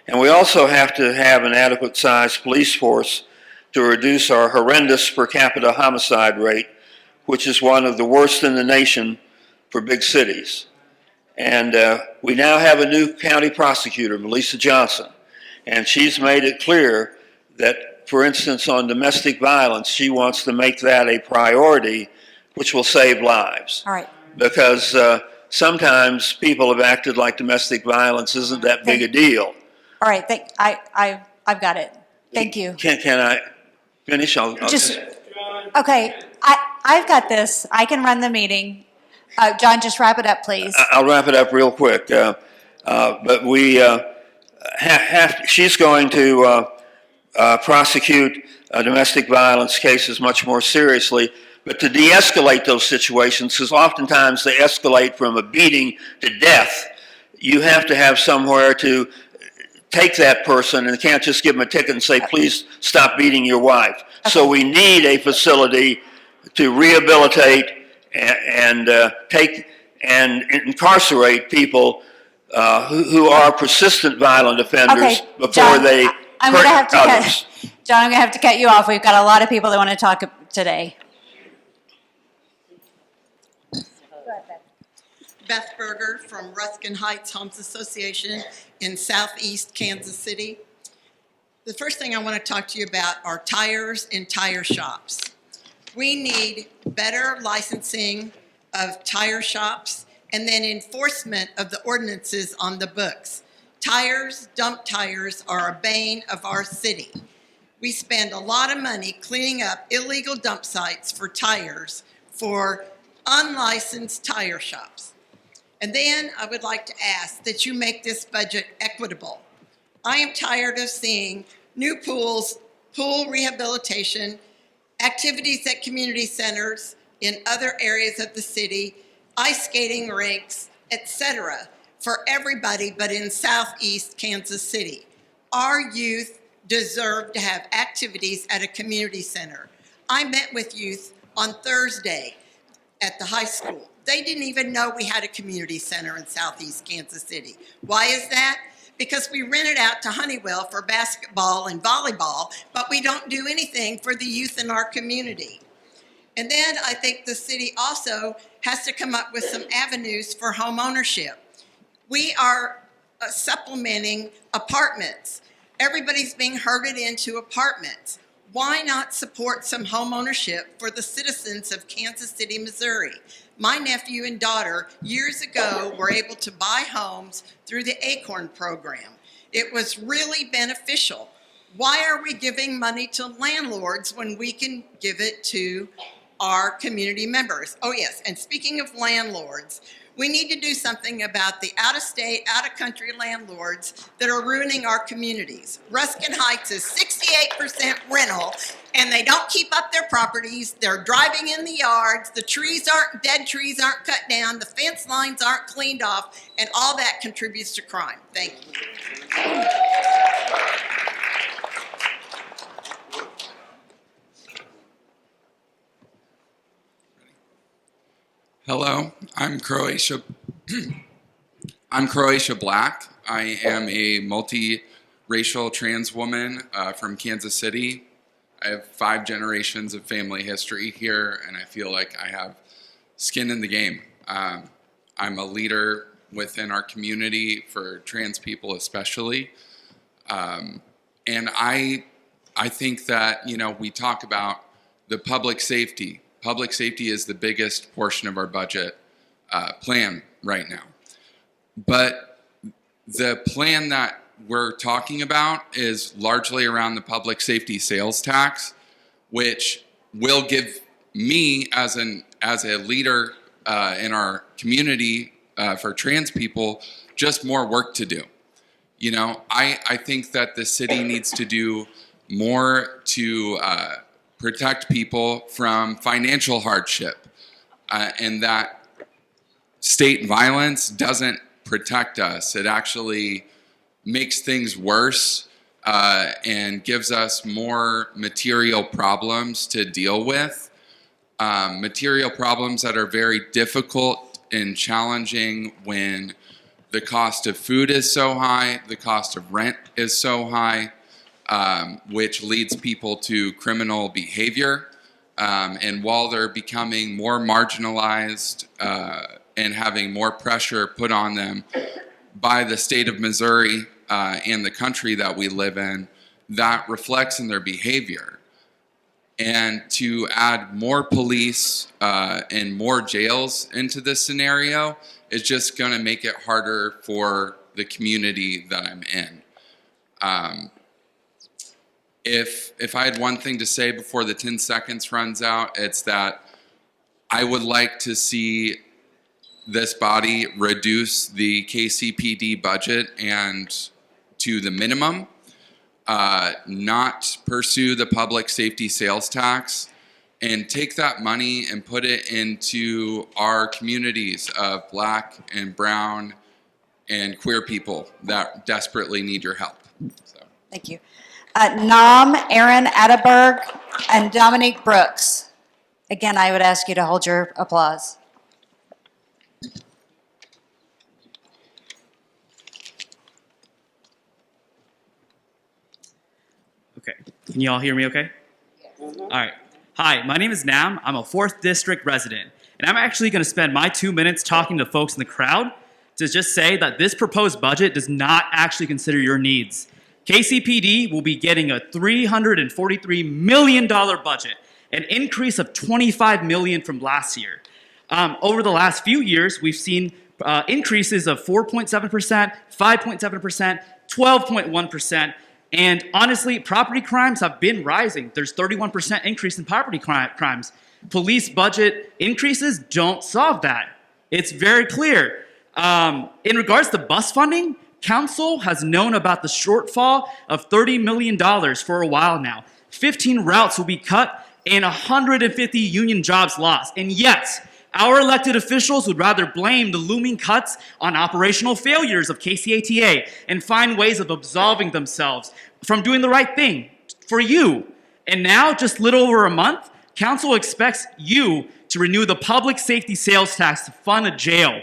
And we also have to have an adequate sized police force to reduce our horrendous per capita homicide rate, which is one of the worst in the nation for big cities. And we now have a new county prosecutor, Melissa Johnson, and she's made it clear that, for instance, on domestic violence, she wants to make that a priority, which will save lives. All right. Because sometimes people have acted like domestic violence isn't that big a deal. All right, I've got it. Thank you. Can I finish? I'll Okay, I've got this. I can run the meeting. John, just wrap it up, please. I'll wrap it up real quick. But we she's going to prosecute domestic violence cases much more seriously, but to de-escalate those situations, because oftentimes they escalate from a beating to death, you have to have somewhere to take that person, and can't just give them a ticket and say, please stop beating your wife. Okay. So we need a facility to rehabilitate and take and incarcerate people who are persistent violent offenders before John, they hurt others. John, I'm going to have to cut you off. We've got a lot of people that want to talk today. Beth Berger from Ruskin Heights Homes Association in southeast Kansas City. The first thing I want to talk to you about are tires and tire shops. We need better licensing of tire shops and then enforcement of the ordinances on the books. Tires, dump tires are a bane of our city. We spend a lot of money cleaning up illegal dump sites for tires for unlicensed tire shops. And then I would like to ask that you make this budget equitable. I am tired of seeing new pools, pool rehabilitation, activities at community centers in other areas of the city, ice skating rinks, etc., for everybody but in southeast Kansas City. Our youth deserve to have activities at a community center. I met with youth on Thursday at the high school. They didn't even know we had a community center in southeast Kansas City. Why is that? Because we rent it out to Honeywell for basketball and volleyball, but we don't do anything for the youth in our community. And then I think the city also has to come up with some avenues for home ownership. We are supplementing apartments. Everybody's being herded into apartments. Why not support some home ownership for the citizens of Kansas City, Missouri? My nephew and daughter years ago were able to buy homes through the ACORN program. It was really beneficial. Why are we giving money to landlords when we can give it to our community members? Oh yes, and speaking of landlords, we need to do something about the out-of-state, out-of-country landlords that are ruining our communities. Ruskin Heights is 68% rental, and they don't keep up their properties. They're driving in the yards. The dead trees aren't cut down. The fence lines aren't cleaned off, and all that contributes to crime. Thank you. Hello, I'm Croatia I'm Croatia Black. I am a multi-racial trans woman from Kansas City. I have 5 generations of family history here, and I feel like I have skin in the game. I'm a leader within our community for trans people especially. And I think that, we talk about the public safety. Public safety is the biggest portion of our budget plan right now. But the plan that we're talking about is largely around the public safety sales tax, which will give me as a leader in our community for trans people just more work to do. I think that the city needs to do more to protect people from financial hardship, and that state violence doesn't protect us. It actually makes things worse and gives us more material problems to deal with. Material problems that are very difficult and challenging when the cost of food is so high, the cost of rent is so high, which leads people to criminal behavior. And while they're becoming more marginalized and having more pressure put on them by the state of Missouri and the country that we live in, that reflects in their behavior. And to add more police and more jails into this scenario is just going to make it harder for the community that I'm in. If I had one thing to say before the 10 seconds runs out, it's that I would like to see this body reduce the KCPD budget and to the minimum, not pursue the public safety sales tax, and take that money and put it into our communities of Black and brown and queer people that desperately need your help. So. Thank you. Nam, Aaron Atterberg, and Dominique Brooks. Again, I would ask you to hold your applause. Okay, can you all hear me okay? All right. Hi, my name is Nam. I'm a 4th District resident, and I'm actually going to spend my 2 minutes talking to folks in the crowd to just say that this proposed budget does not actually consider your needs. KCPD will be getting a $343 million budget, an increase of $25 million from last year. Over the last few years, we've seen increases of 4.7%, 5.7%, 12.1%, and honestly, property crimes have been rising. There's 31% increase in property crimes. Police budget increases don't solve that. It's very clear. In regards to bus funding, Council has known about the shortfall of $30 million for a while now. 15 routes will be cut and 150 union jobs lost. And yet, our elected officials would rather blame the looming cuts on operational failures of KCATA and find ways of absolving themselves from doing the right thing for you. And now, just little over a month, Council expects you to renew the public safety sales tax to fund a jail.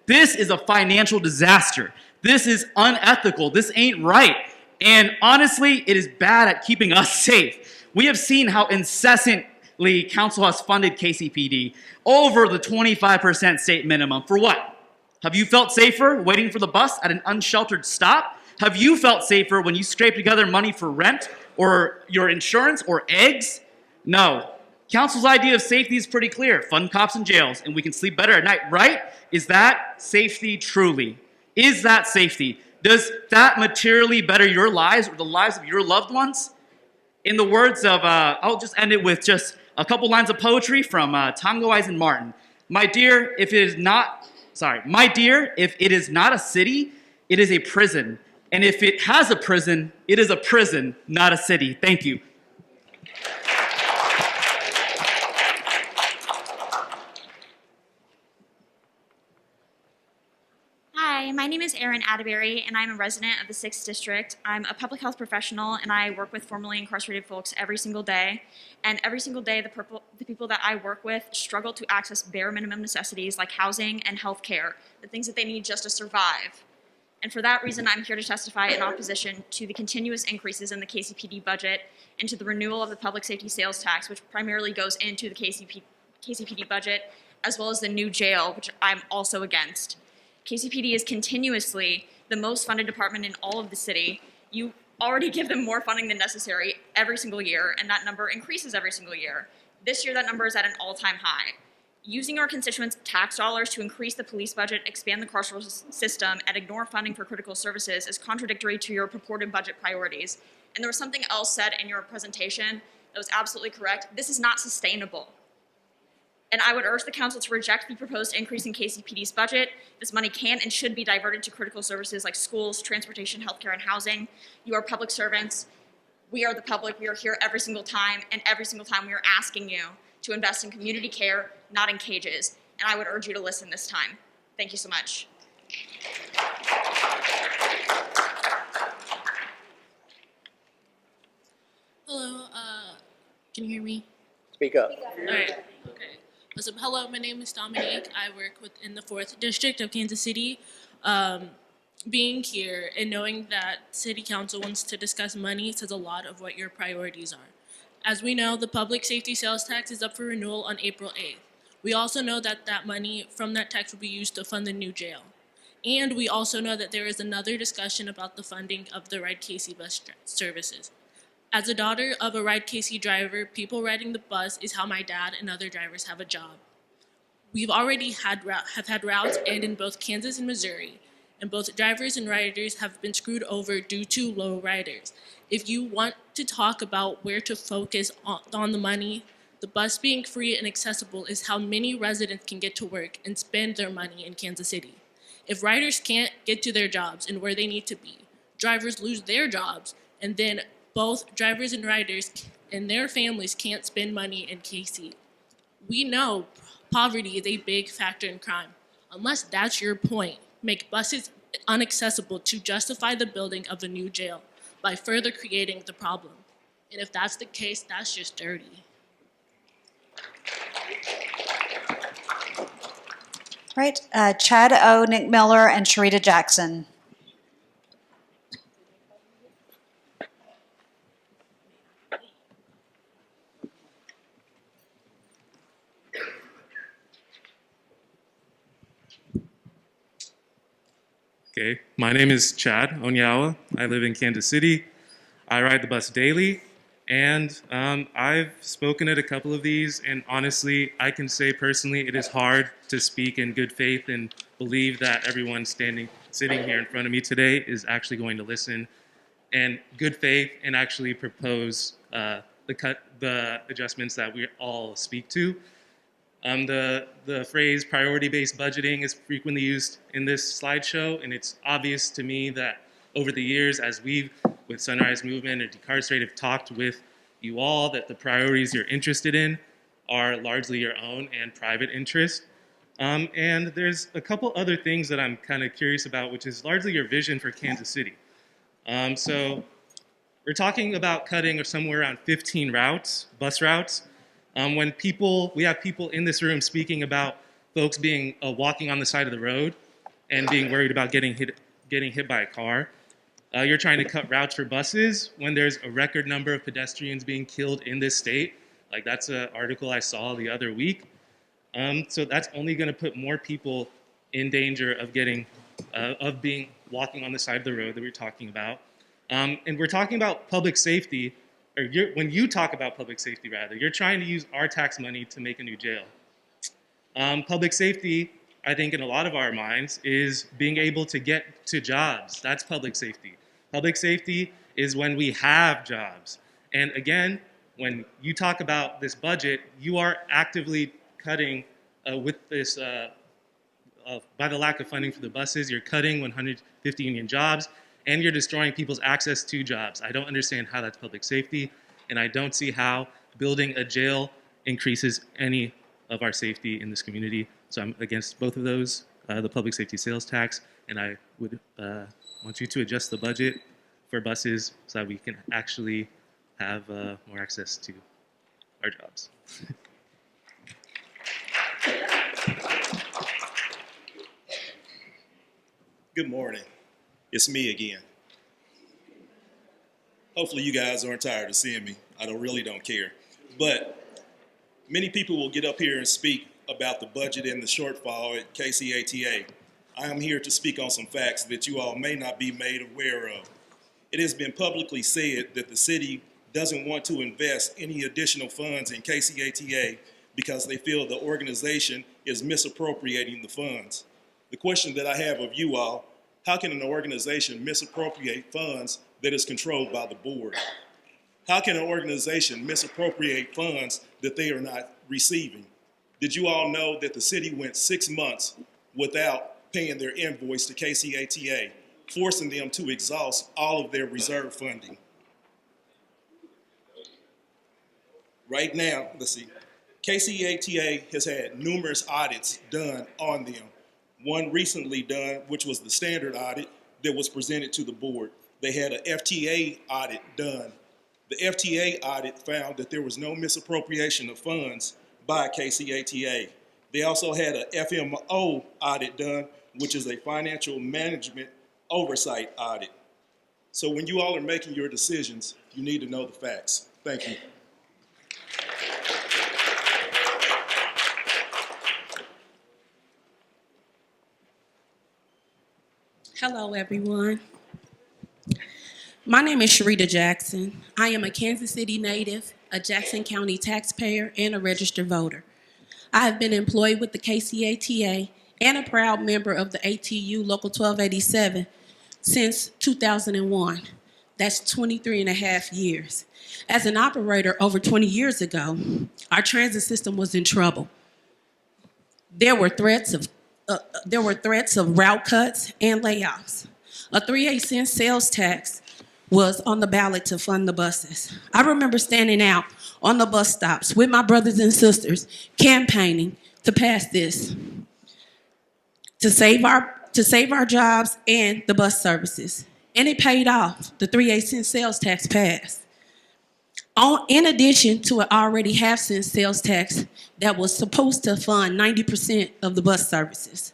This is a financial disaster. This is unethical. This ain't right. And honestly, it is bad at keeping us safe. We have seen how incessantly Council has funded KCPD over the 25% state minimum. For what? Have you felt safer waiting for the bus at an unsheltered stop? Have you felt safer when you scrape together money for rent or your insurance or eggs? No. Council's idea of safety is pretty clear. Fund cops in jails and we can sleep better at night, right? Is that safety truly? Is that safety? Does that materially better your lives or the lives of your loved ones? In the words of, I'll just end it with just a couple lines of poetry from Tango Eisen Martin. My dear, if it is not a city, it is a prison. And if it has a prison, it is a prison, not a city. Thank you. Hi, my name is Erin Atterbury, and I'm a resident of the 6th District. I'm a public health professional, and I work with formerly incarcerated folks every single day. And every single day, the people that I work with struggle to access bare minimum necessities like housing and health care, the things that they need just to survive. And for that reason, I'm here to testify in opposition to the continuous increases in the KCPD budget and to the renewal of the public safety sales tax, which primarily goes into the KCPD budget, as well as the new jail, which I'm also against. KCPD is continuously the most funded department in all of the city. You already give them more funding than necessary every single year, and that number increases every single year. This year, that number is at an all-time high. Using our constituents' tax dollars to increase the police budget, expand the carceral system, and ignore funding for critical services is contradictory to your purported budget priorities. And there was something else said in your presentation that was absolutely correct. This is not sustainable. And I would urge the council to reject the proposed increase in KCPD's budget. This money can and should be diverted to critical services like schools, transportation, healthcare, and housing. You are public servants. We are the public. We are here every single time, and every single time we are asking you to invest in community care, not in cages. And I would urge you to listen this time. Thank you so much. Hello, can you hear me? Speak up. All right, okay. What's up? Hello, my name is Dominique. I work in the 4th District of Kansas City. Being here and knowing that City Council wants to discuss money says a lot of what your priorities are. As we know, the public safety sales tax is up for renewal on April 8th. We also know that that money from that tax will be used to fund the new jail. And we also know that there is another discussion about the funding of the Ride KC bus services. As a daughter of a Ride KC driver, people riding the bus is how my dad and other drivers have a job. We've already have had routes end in both Kansas and Missouri, and both drivers and riders have been screwed over due to low riders. If you want to talk about where to focus on the money, the bus being free and accessible is how many residents can get to work and spend their money in Kansas City. If riders can't get to their jobs and where they need to be, drivers lose their jobs, and then both drivers and riders and their families can't spend money in KC. We know poverty is a big factor in crime. Unless that's your point, make buses inaccessible to justify the building of a new jail by further creating the problem. And if that's the case, that's just dirty. Right, Chad O, Nick Miller, and Sharita Jackson. Okay, my name is Chad Onyawa. I live in Kansas City. I ride the bus daily, and I've spoken at a couple of these, and honestly, I can say personally, it is hard to speak in good faith and believe that everyone sitting here in front of me today is actually going to listen and good faith and actually propose the adjustments that we all speak to. The phrase priority-based budgeting is frequently used in this slideshow, and it's obvious to me that over the years, as we've, with Sunrise Movement and Decarcerate, have talked with you all, that the priorities you're interested in are largely your own and private interest. And there's a couple other things that I'm kind of curious about, which is largely your vision for Kansas City. So we're talking about cutting somewhere around 15 routes, bus routes. We have people in this room speaking about folks being walking on the side of the road and being worried about getting hit by a car. You're trying to cut routes for buses when there's a record number of pedestrians being killed in this state. Like, that's an article I saw the other week. So that's only going to put more people in danger of being walking on the side of the road that we're talking about. And we're talking about public safety. When you talk about public safety, rather, you're trying to use our tax money to make a new jail. Public safety, I think in a lot of our minds, is being able to get to jobs. That's public safety. Public safety is when we have jobs. And again, when you talk about this budget, you are actively cutting with this, by the lack of funding for the buses, you're cutting 150 union jobs, and you're destroying people's access to jobs. I don't understand how that's public safety, and I don't see how building a jail increases any of our safety in this community. So I'm against both of those, the public safety sales tax and I would want you to adjust the budget for buses so that we can actually have more access to our jobs. Good morning. It's me again. Hopefully you guys aren't tired of seeing me. I really don't care. But many people will get up here and speak about the budget and the shortfall at KCATA. I am here to speak on some facts that you all may not be made aware of. It has been publicly said that the city doesn't want to invest any additional funds in KCATA because they feel the organization is misappropriating the funds. The question that I have of you all, how can an organization misappropriate funds that is controlled by the board? How can an organization misappropriate funds that they are not receiving? Did you all know that the city went 6 months without paying their invoice to KCATA, forcing them to exhaust all of their reserve funding? Right now, let's see, KCATA has had numerous audits done on them. One recently done, which was the standard audit that was presented to the board. They had an FTA audit done. The FTA audit found that there was no misappropriation of funds by KCATA. They also had an FMO audit done, which is a financial management oversight audit. So when you all are making your decisions, you need to know the facts. Thank you. Hello, everyone. My name is Sharita Jackson. I am a Kansas City native, a Jackson County taxpayer, and a registered voter. I have been employed with the KCATA and a proud member of the ATU Local 1287 since 2001. That's 23 and a half years. As an operator over 20 years ago, our transit system was in trouble. There were threats of route cuts and layoffs. A 3/8 sales tax was on the ballot to fund the buses. I remember standing out on the bus stops with my brothers and sisters campaigning to pass this, to save our jobs and the bus services. And it paid off. The 3/8 sales tax passed. In addition to an already half-cent sales tax that was supposed to fund 90% of the bus services.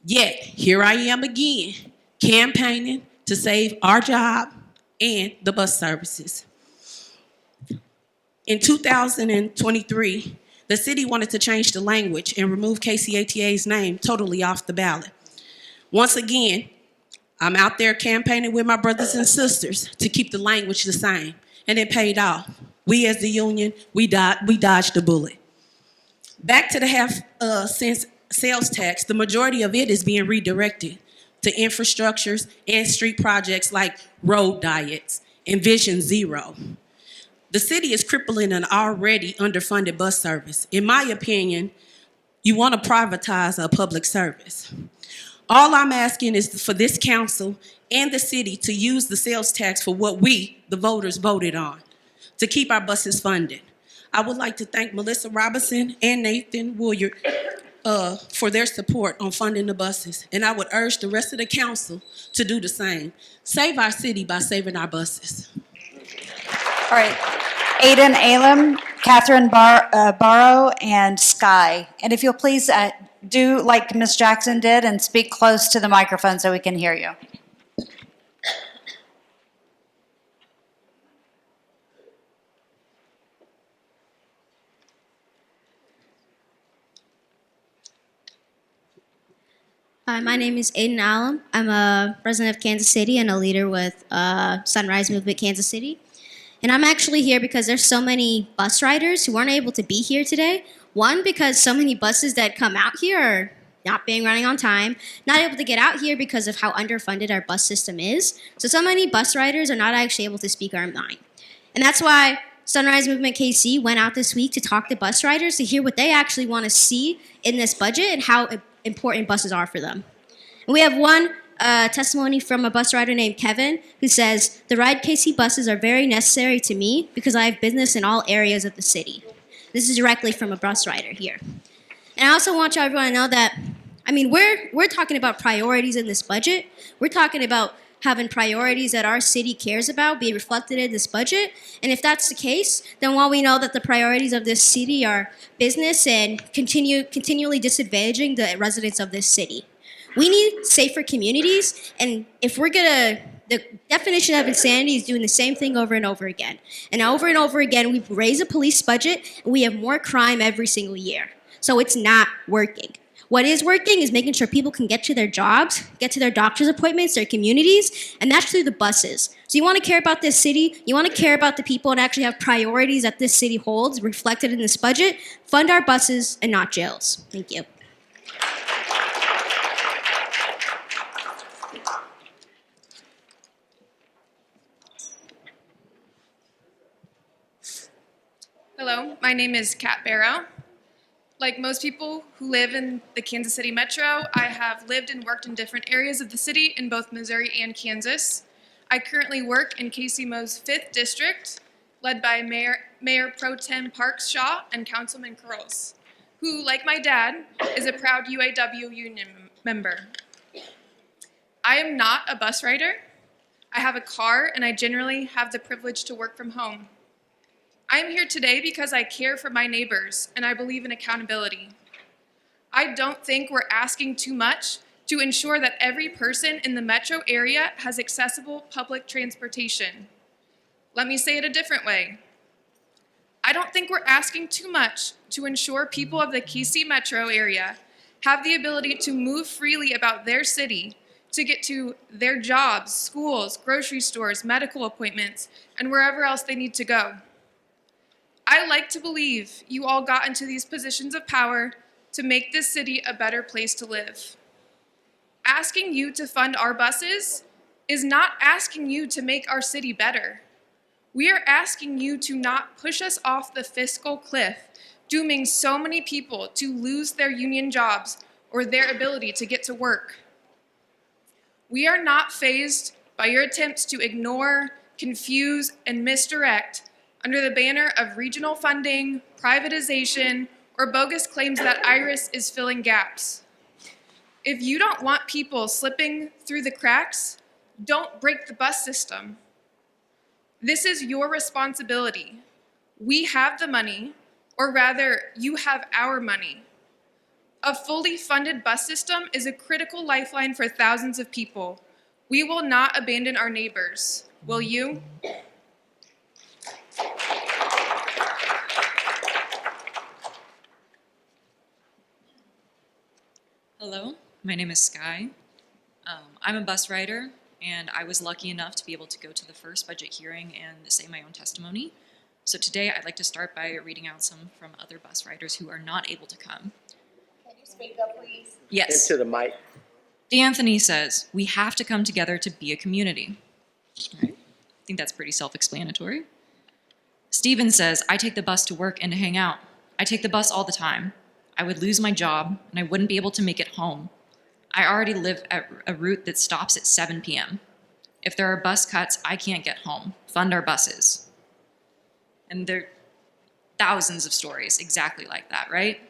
Yet, here I am again, campaigning to save our job and the bus services. In 2023, the city wanted to change the language and remove KCATA's name totally off the ballot. Once again, I'm out there campaigning with my brothers and sisters to keep the language the same. And it paid off. We as the union, we dodged the bullet. Back to the half-cent sales tax, the majority of it is being redirected to infrastructures and street projects like road diets and Vision Zero. The city is crippling an already underfunded bus service. In my opinion, you want to privatize a public service. All I'm asking is for this council and the city to use the sales tax for what we, the voters, voted on, to keep our buses funded. I would like to thank Melissa Robinson and Nathan Williard for their support on funding the buses, and I would urge the rest of the council to do the same. Save our city by saving our buses. All right. Aiden Alem, Catherine Barrow, and Sky. And if you'll please do like Ms. Jackson did and speak close to the microphone so we can hear you. Hi, my name is Aiden Allen. I'm a resident of Kansas City and a leader with Sunrise Movement Kansas City. And I'm actually here because there's so many bus riders who weren't able to be here today. One, because so many buses that come out here are not being running on time, not able to get out here because of how underfunded our bus system is. So many bus riders are not actually able to speak our mind. And that's why Sunrise Movement KC went out this week to talk to bus riders to hear what they actually want to see in this budget and how important buses are for them. And we have one testimony from a bus rider named Kevin who says, "The Ride KC buses are very necessary to me because I have business in all areas of the city." This is directly from a bus rider here. And I also want everyone to know that I mean, we're talking about priorities in this budget. We're talking about having priorities that our city cares about be reflected in this budget. And if that's the case, then while we know that the priorities of this city are business and continually disadvantaging the residents of this city, we need safer communities. And if we're gonna, the definition of insanity is doing the same thing over and over again. And over again, we raise a police budget and we have more crime every single year. So it's not working. What is working is making sure people can get to their jobs, get to their doctor's appointments, their communities, and that's through the buses. So you want to care about this city, you want to care about the people and actually have priorities that this city holds reflected in this budget, fund our buses and not jails. Thank you. Hello, my name is Kat Barrow. Like most people who live in the Kansas City metro, I have lived and worked in different areas of the city in both Missouri and Kansas. I currently work in Casey Mo's 5th District, led by Mayor Pro Tem Parks Shaw and Councilman Curls, who, like my dad, is a proud UAW union member. I am not a bus rider. I have a car, and I generally have the privilege to work from home. I am here today because I care for my neighbors and I believe in accountability. I don't think we're asking too much to ensure that every person in the metro area has accessible public transportation. Let me say it a different way. I don't think we're asking too much to ensure people of the KC metro area have the ability to move freely about their city, to get to their jobs, schools, grocery stores, medical appointments, and wherever else they need to go. I like to believe you all got into these positions of power to make this city a better place to live. Asking you to fund our buses is not asking you to make our city better. We are asking you to not push us off the fiscal cliff, dooming so many people to lose their union jobs or their ability to get to work. We are not fazed by your attempts to ignore, confuse, and misdirect under the banner of regional funding, privatization, or bogus claims that Iris is filling gaps. If you don't want people slipping through the cracks, don't break the bus system. This is your responsibility. We have the money, or rather, you have our money. A fully funded bus system is a critical lifeline for thousands of people. We will not abandon our neighbors. Will you? Hello, my name is Sky. I'm a bus rider, and I was lucky enough to be able to go to the first budget hearing and say my own testimony. So today I'd like to start by reading out some from other bus riders who are not able to come. Can you speak up, please? Yes. Into the mic. D'Anthony says, "We have to come together to be a community." Right. I think that's pretty self-explanatory. Steven says, "I take the bus to work and to hang out. I take the bus all the time. I would lose my job and I wouldn't be able to make it home. I already live at a route that stops at 7 p.m. If there are bus cuts, I can't get home. Fund our buses." And there are thousands of stories exactly like that, right?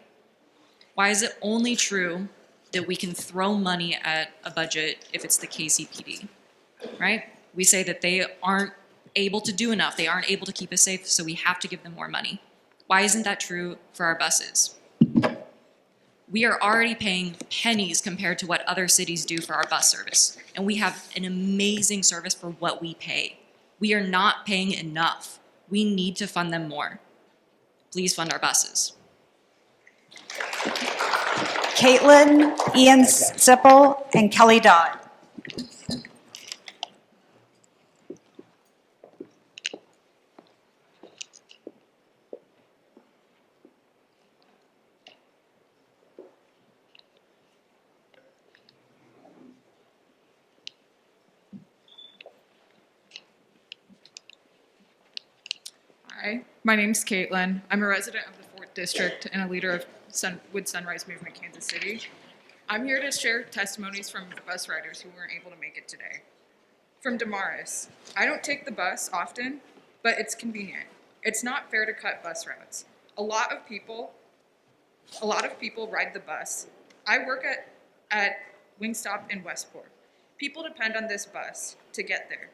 Why is it only true that we can throw money at a budget if it's the KCPD, right? We say that they aren't able to do enough. They aren't able to keep us safe, so we have to give them more money. Why isn't that true for our buses? We are already paying pennies compared to what other cities do for our bus service. And we have an amazing service for what we pay. We are not paying enough. We need to fund them more. Please fund our buses. Caitlin, Ian Sippel, and Kelly Dodd. Hi, my name's Caitlin. I'm a resident of the 4th District and a leader of Sunrise Movement Kansas City. I'm here to share testimonies from the bus riders who weren't able to make it today. From Damaris, "I don't take the bus often, but it's convenient. It's not fair to cut bus routes. A lot of people ride the bus. I work at at Wingstop in Westport. People depend on this bus to get there.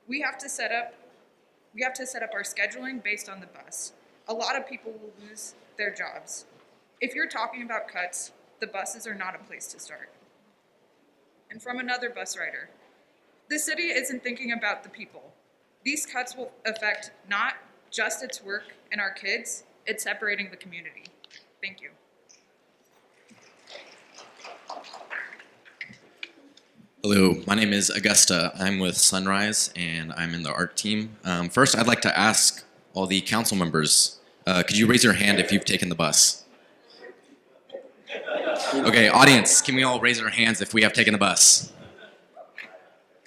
We have to set up our scheduling based on the bus. A lot of people will lose their jobs. If you're talking about cuts, the buses are not a place to start. And from another bus rider, the city isn't thinking about the people. These cuts will affect not just its work and our kids, it's separating the community. Thank you. Hello, my name is Augusta. I'm with Sunrise, and I'm in the art team. First, I'd like to ask all the council members, could you raise your hand if you've taken the bus? Okay, audience, can we all raise our hands if we have taken the bus?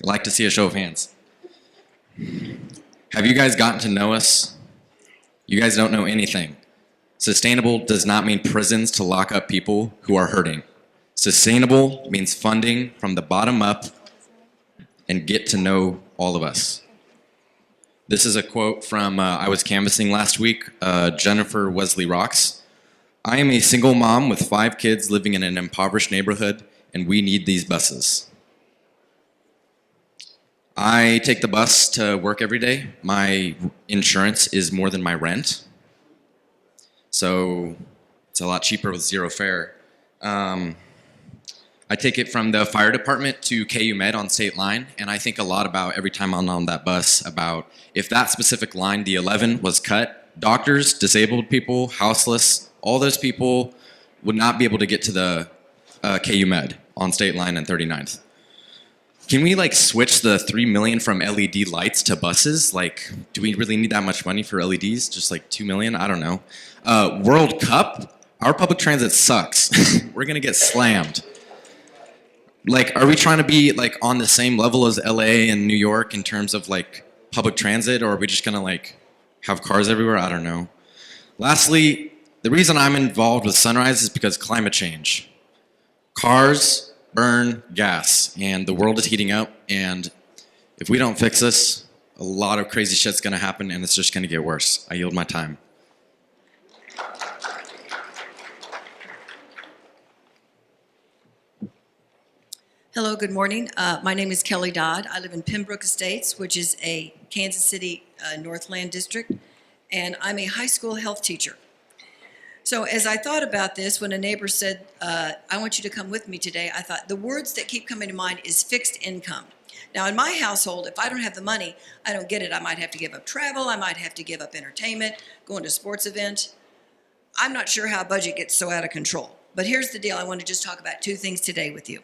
I'd like to see a show of hands. Have you guys gotten to know us? You guys don't know anything. Sustainable does not mean prisons to lock up people who are hurting. Sustainable means funding from the bottom up and get to know all of us. This is a quote from, I was canvassing last week, Jennifer Wesley Rocks. I am a single mom with 5 kids living in an impoverished neighborhood, and we need these buses. I take the bus to work every day. My insurance is more than my rent, so it's a lot cheaper with zero fare. I take it from the fire department to KU Med on State Line, and I think a lot about every time I'm on that bus about if that specific line, the 11, was cut, doctors, disabled people, houseless, all those people would not be able to get to the KU Med on State Line and 39th. Can we like switch the $3 million from LED lights to buses? Like, do we really need that much money for LEDs? Just like $2 million? I don't know. World Cup? Our public transit sucks. We're gonna get slammed. Like, are we trying to be like on the same level as LA and New York in terms of like public transit, or are we just gonna like have cars everywhere? I don't know. Lastly, the reason I'm involved with Sunrise is because climate change. Cars burn gas, and the world is heating up, and if we don't fix this, a lot of crazy shit's gonna happen, and it's just gonna get worse. I yield my time. Hello, good morning. My name is Kelly Dodd. I live in Pembroke Estates, which is a Kansas City Northland district, and I'm a high school health teacher. So as I thought about this, when a neighbor said, I want you to come with me today, I thought the words that keep coming to mind is fixed income. Now in my household, if I don't have the money, I don't get it. I might have to give up travel, I might have to give up entertainment, going to a sports event. I'm not sure how a budget gets so out of control. But here's the deal, I want to just talk about 2 things today with you.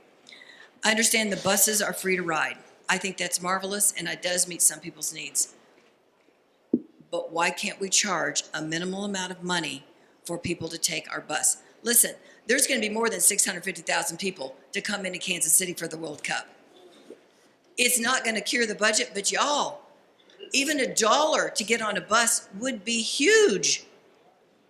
I understand the buses are free to ride. I think that's marvelous, and it does meet some people's needs. But why can't we charge a minimal amount of money for people to take our bus? Listen, there's going to be more than 650,000 people to come into Kansas City for the World Cup. It's not going to cure the budget, but y'all, even $1 to get on a bus would be huge.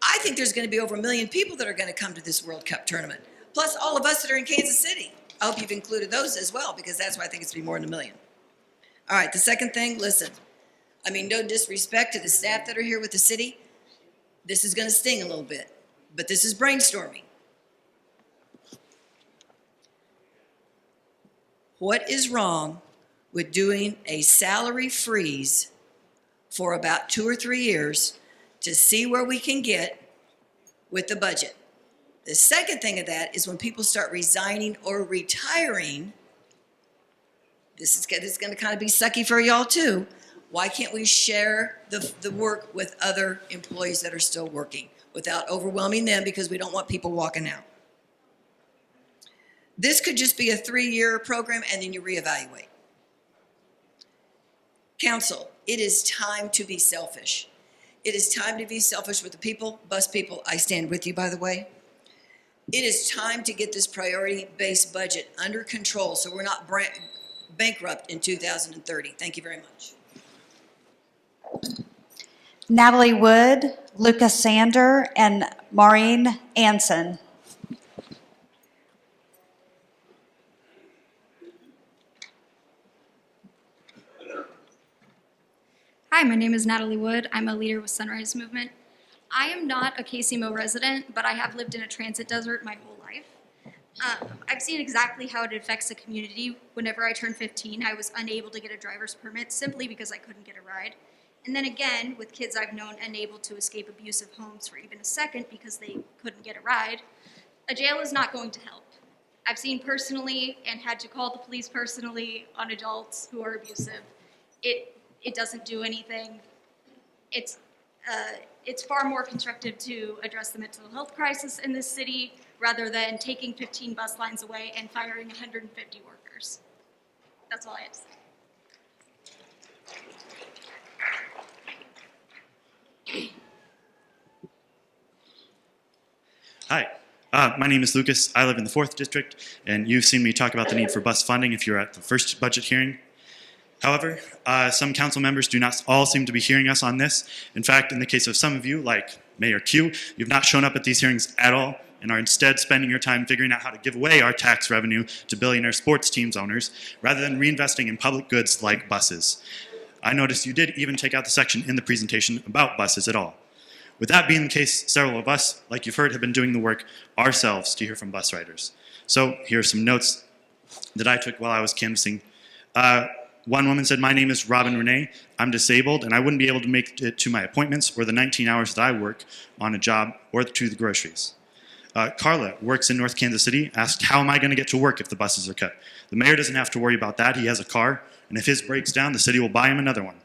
I think there's going to be over 1 million people that are going to come to this World Cup tournament, plus all of us that are in Kansas City. I hope you've included those as well, because that's why I think it's to be more than 1 million. All right, the second thing, listen, I mean, no disrespect to the staff that are here with the city. This is going to sting a little bit, but this is brainstorming. What is wrong with doing a salary freeze for about 2 or 3 years to see where we can get with the budget? The second thing of that is when people start resigning or retiring, this is going to kind of be sucky for y'all too. Why can't we share the work with other employees that are still working without overwhelming them, because we don't want people walking out? This could just be a 3-year program and then you reevaluate. Council, it is time to be selfish. It is time to be selfish with the people, bus people. I stand with you, by the way. It is time to get this priority-based budget under control so we're not bankrupt in 2030. Thank you very much. Natalie Wood, Lucas Sander, and Maureen Anson. Hi, my name is Natalie Wood. I'm a leader with Sunrise Movement. I am not a KCMO resident, but I have lived in a transit desert my whole life. I've seen exactly how it affects the community. Whenever I turned 15, I was unable to get a driver's permit simply because I couldn't get a ride. And then again, with kids I've known unable to escape abusive homes for even a second because they couldn't get a ride, a jail is not going to help. I've seen personally and had to call the police personally on adults who are abusive. It doesn't do anything. It's far more constructive to address the mental health crisis in this city rather than taking 15 bus lines away and firing 150 workers. That's all I have to say. Hi, my name is Lucas. I live in the 4th District, and you've seen me talk about the need for bus funding if you're at the first budget hearing. However, some council members do not all seem to be hearing us on this. In fact, in the case of some of you, like Mayor Q, you've not shown up at these hearings at all and are instead spending your time figuring out how to give away our tax revenue to billionaire sports teams owners rather than reinvesting in public goods like buses. I noticed you did even take out the section in the presentation about buses at all. With that being the case, several of us, like you've heard, have been doing the work ourselves to hear from bus riders. So here are some notes that I took while I was canvassing. One woman said, "My name is Robin Renee. I'm disabled and I wouldn't be able to make it to my appointments or the 19 hours that I work on a job or to the groceries." Carla works in North Kansas City, asked, "How am I going to get to work if the buses are cut?" The mayor doesn't have to worry about that. He has a car, and if his breaks down, the city will buy him another one.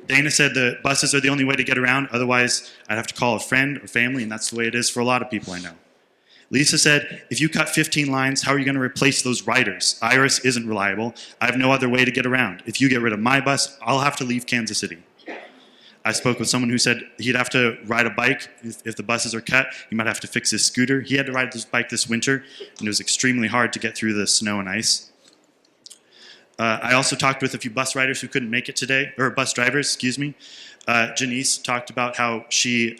Dana said the buses are the only way to get around, otherwise I'd have to call a friend or family, and that's the way it is for a lot of people I know. Lisa said, "If you cut 15 lines, how are you going to replace those riders? Iris isn't reliable. I have no other way to get around. If you get rid of my bus, I'll have to leave Kansas City." I spoke with someone who said he'd have to ride a bike if the buses are cut. He might have to fix his scooter. He had to ride this bike this winter, and it was extremely hard to get through the snow and ice. I also talked with a few bus riders who couldn't make it today, or bus drivers, excuse me. Janice talked about how she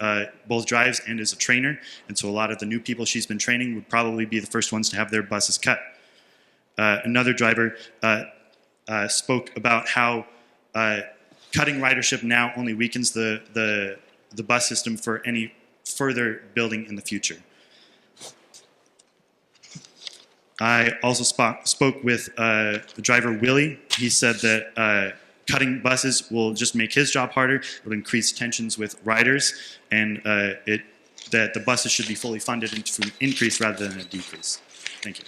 both drives and is a trainer, and so a lot of the new people she's been training would probably be the first ones to have their buses cut. Another driver spoke about how cutting ridership now only weakens the bus system for any further building in the future. I also spoke with the driver, Willie. He said that cutting buses will just make his job harder. It will increase tensions with riders, and that the buses should be fully funded into an increase rather than a decrease. Thank you.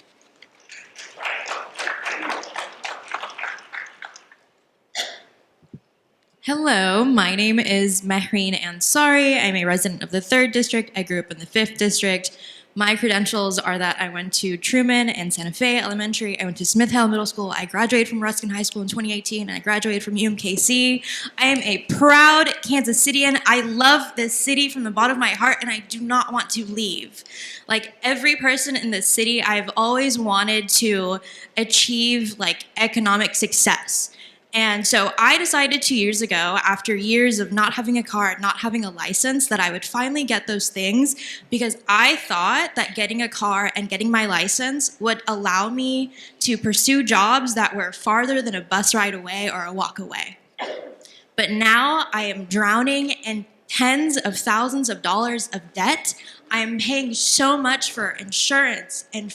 Hello, my name is Mehreen Ansari. I'm a resident of the 3rd District. I grew up in the 5th District. My credentials are that I went to Truman and Santa Fe Elementary. I went to Smith Hill Middle School. I graduated from Ruskin High School in 2018, and I graduated from UMKC. I am a proud Kansas Citian. I love this city from the bottom of my heart, and I do not want to leave. Like every person in this city, I've always wanted to achieve like economic success. And so I decided 2 years ago, after years of not having a car, not having a license, that I would finally get those things because I thought that getting a car and getting my license would allow me to pursue jobs that were farther than a bus ride away or a walk away. But now I am drowning in tens of thousands of dollars of debt. I am paying so much for insurance and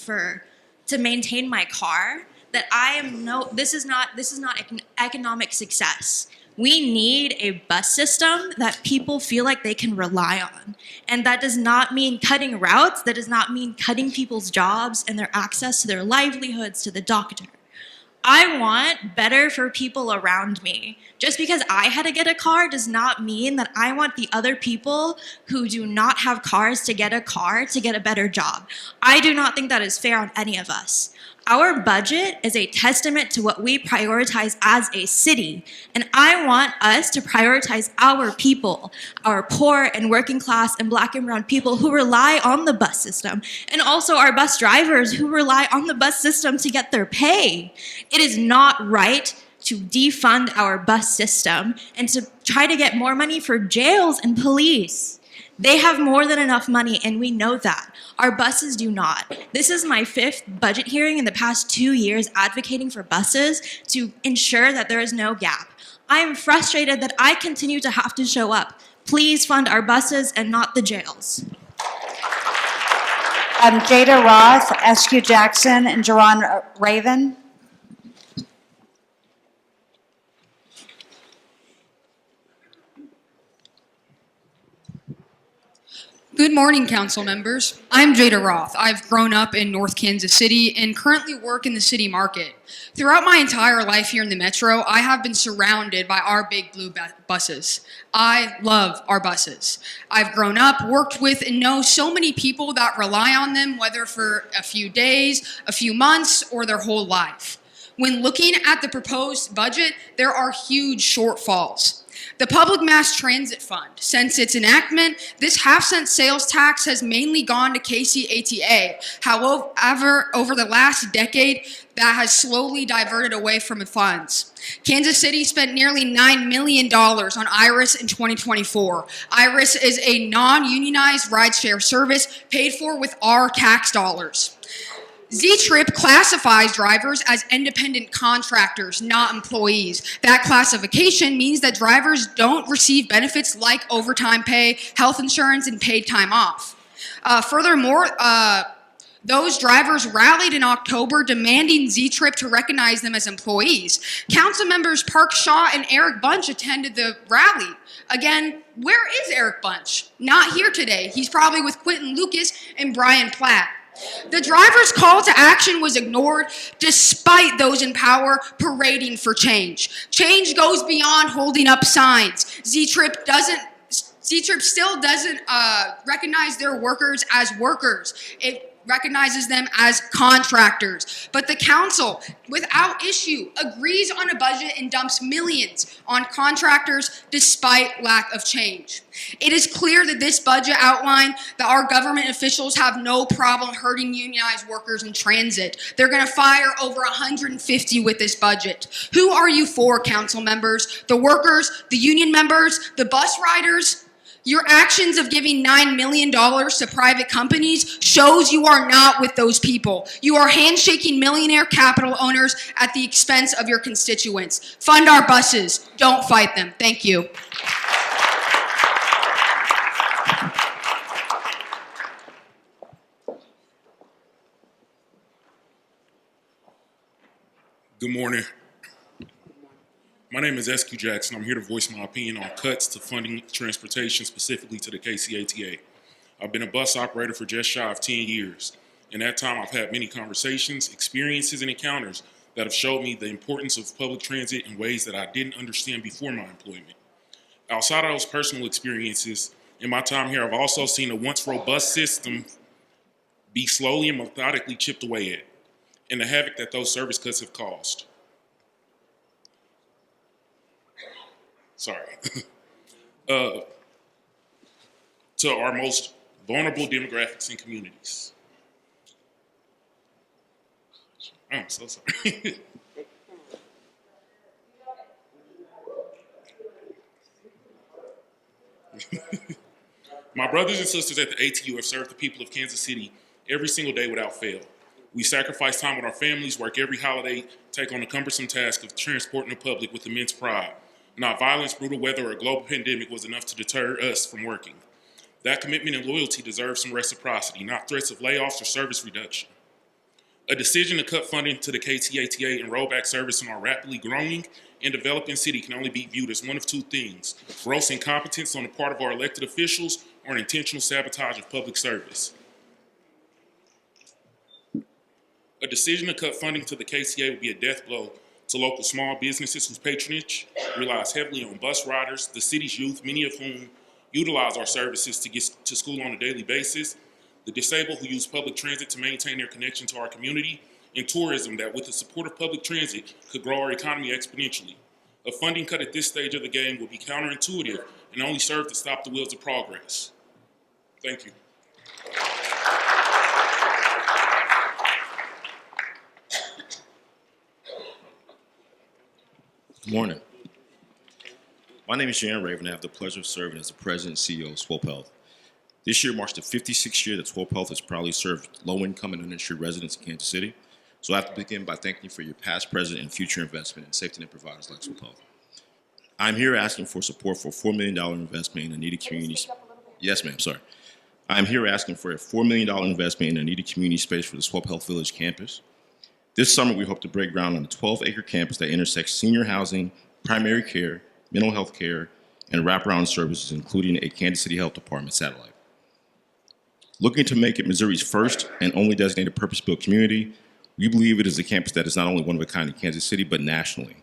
to maintain my car that this is not an economic success. We need a bus system that people feel like they can rely on. And that does not mean cutting routes. That does not mean cutting people's jobs and their access to their livelihoods, to the doctor. I want better for people around me. Just because I had to get a car does not mean that I want the other people who do not have cars to get a car to get a better job. I do not think that is fair on any of us. Our budget is a testament to what we prioritize as a city, and I want us to prioritize our people, our poor and working class and black and brown people who rely on the bus system, and also our bus drivers who rely on the bus system to get their pay. It is not right to defund our bus system and to try to get more money for jails and police. They have more than enough money, and we know that. Our buses do not. This is my 5th budget hearing in the past 2 years advocating for buses to ensure that there is no gap. I am frustrated that I continue to have to show up. Please fund our buses and not the jails. Jada Roth, SQ Jackson, and Jerron Raven. Good morning, council members. I'm Jada Roth. I've grown up in North Kansas City and currently work in the city market. Throughout my entire life here in the metro, I have been surrounded by our big blue buses. I love our buses. I've grown up, worked with, and know so many people that rely on them, whether for a few days, a few months, or their whole life. When looking at the proposed budget, there are huge shortfalls. The Public Mass Transit Fund, since its enactment, this half-cent sales tax has mainly gone to KCATA. However, over the last decade, that has slowly diverted away from the funds. Kansas City spent nearly $9 million on IRIS in 2024. IRIS is a non-unionized rideshare service paid for with our tax dollars. Z-Trip classifies drivers as independent contractors, not employees. That classification means that drivers don't receive benefits like overtime pay, health insurance, and paid time off. Furthermore, those drivers rallied in October demanding Z-Trip to recognize them as employees. Council members Park Shaw and Eric Bunch attended the rally. Again, where is Eric Bunch? Not here today. He's probably with Quentin Lucas and Brian Platt. The drivers' call to action was ignored despite those in power parading for change. Change goes beyond holding up signs. Z-Trip still doesn't recognize their workers as workers. It recognizes them as contractors. But the council, without issue, agrees on a budget and dumps millions on contractors despite lack of change. It is clear that this budget outlined that our government officials have no problem hurting unionized workers in transit. They're going to fire over 150 with this budget. Who are you for, council members? The workers, the union members, the bus riders? Your actions of giving $9 million to private companies shows you are not with those people. You are handshaking millionaire capital owners at the expense of your constituents. Fund our buses. Don't fight them. Thank you. Good morning. My name is SQ Jackson. I'm here to voice my opinion on cuts to funding transportation, specifically to the KCATA. I've been a bus operator for just shy of 10 years. In that time, I've had many conversations, experiences, and encounters that have showed me the importance of public transit in ways that I didn't understand before my employment. Outside of those personal experiences, in my time here, I've also seen a once robust system be slowly and methodically chipped away at, and the havoc that those service cuts have caused. To our most vulnerable demographics and communities. I'm so sorry. My brothers and sisters at the ATU have served the people of Kansas City every single day without fail. We sacrifice time with our families, work every holiday, take on the cumbersome task of transporting the public with immense pride. Not violence, brutal weather, or a global pandemic was enough to deter us from working. That commitment and loyalty deserve some reciprocity, not threats of layoffs or service reduction. A decision to cut funding to the KTATA and roll back service in our rapidly growing and developing city can only be viewed as one of two things: gross incompetence on the part of our elected officials or an intentional sabotage of public service. A decision to cut funding to the KCA would be a death blow to local small businesses whose patronage relies heavily on bus riders, the city's youth, many of whom utilize our services to get to school on a daily basis, the disabled who use public transit to maintain their connection to our community, and tourism that, with the support of public transit, could grow our economy exponentially. A funding cut at this stage of the game will be counterintuitive and only serve to stop the wheels of progress. Thank you. Good morning. My name is Jan Raven. I have the pleasure of serving as the president and CEO of Swope Health. This year marks the 56th year that Swope Health has proudly served low-income and uninsured residents in Kansas City. So I have to begin by thanking you for your past, present, and future investment in safety net providers like Swope Health. I'm here asking for support for a $4 million investment in the needed communities. Yes, ma'am, sorry. I am here asking for a $4 million investment in a needed community space for the Swope Health Village campus. This summer, we hope to break ground on a 12-acre campus that intersects senior housing, primary care, mental health care, and wraparound services, including a Kansas City Health Department satellite. Looking to make it Missouri's first and only designated purpose-built community, we believe it is a campus that is not only one of a kind in Kansas City, but nationally.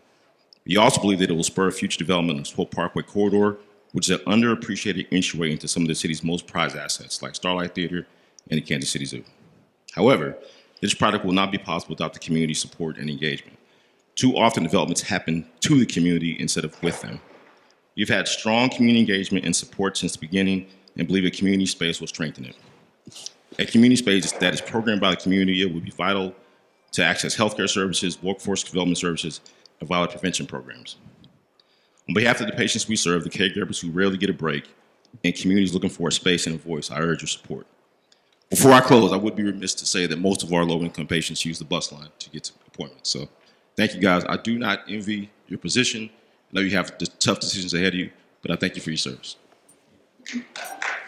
We also believe that it will spur future development of the Swope Parkway corridor, which is an underappreciated entryway into some of the city's most prized assets, like Starlight Theater and the Kansas City Zoo. However, this project will not be possible without the community support and engagement. Too often, developments happen to the community instead of with them. We've had strong community engagement and support since the beginning and believe a community space will strengthen it. A community space that is programmed by the community will be vital to access healthcare services, workforce development services, and violence prevention programs. On behalf of the patients we serve, the caregivers who rarely get a break, and communities looking for a space and a voice, I urge your support. Before I close, I would be remiss to say that most of our low-income patients use the bus line to get to appointments. So thank you, guys. I do not envy your position. I know you have the tough decisions ahead of you, but I thank you for your service.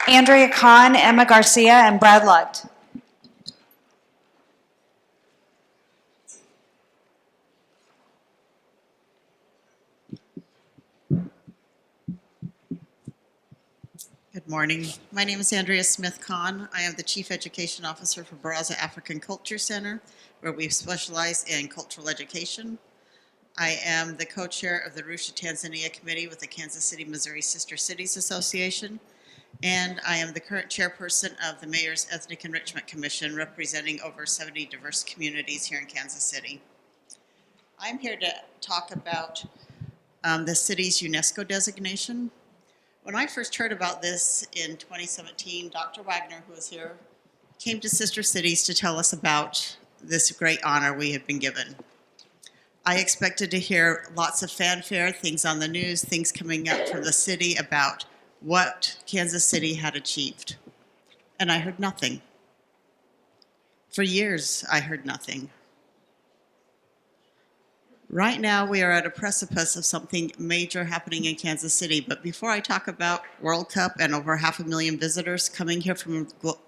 Andrea Kahn, Emma Garcia, and Brad Lutt. Good morning. My name is Andrea Smith-Kahn. I am the Chief Education Officer for Baraza African Culture Center, where we specialize in cultural education. I am the co-chair of the Arusha Tanzania Committee with the Kansas City, Missouri Sister Cities Association, and I am the current chairperson of the Mayor's Ethnic Enrichment Commission, representing over 70 diverse communities here in Kansas City. I'm here to talk about the city's UNESCO designation. When I first heard about this in 2017, Dr. Wagner, who is here, came to Sister Cities to tell us about this great honor we have been given. I expected to hear lots of fanfare, things on the news, things coming up from the city about what Kansas City had achieved. And I heard nothing. For years, I heard nothing. Right now, we are at a precipice of something major happening in Kansas City. But before I talk about World Cup and over 500,000 visitors coming here from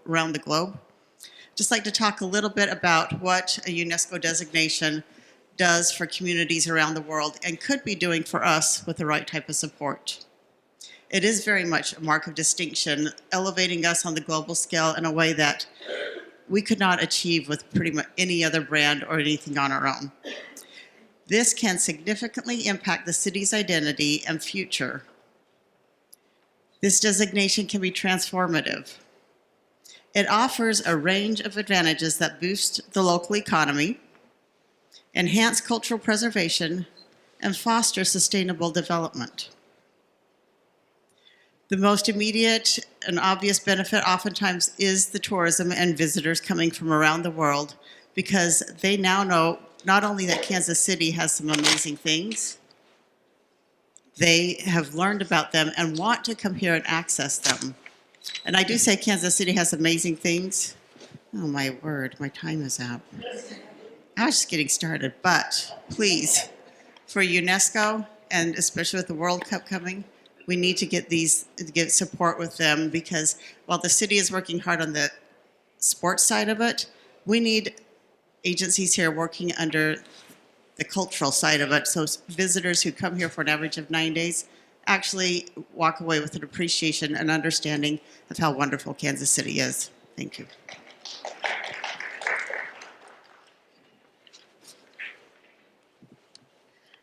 around the globe, I'd just like to talk a little bit about what a UNESCO designation does for communities around the world and could be doing for us with the right type of support. It is very much a mark of distinction, elevating us on the global scale in a way that we could not achieve with pretty much any other brand or anything on our own. This can significantly impact the city's identity and future. This designation can be transformative. It offers a range of advantages that boost the local economy, enhance cultural preservation, and foster sustainable development. The most immediate and obvious benefit oftentimes is the tourism and visitors coming from around the world, because they now know not only that Kansas City has some amazing things, they have learned about them and want to come here and access them. And I do say Kansas City has amazing things. Oh my word, my time is up. I was just getting started, but please, for UNESCO, and especially with the World Cup coming, we need to get support with them, because while the city is working hard on the sports side of it, we need agencies here working under the cultural side of it, so visitors who come here for an average of 9 days actually walk away with an appreciation and understanding of how wonderful Kansas City is. Thank you.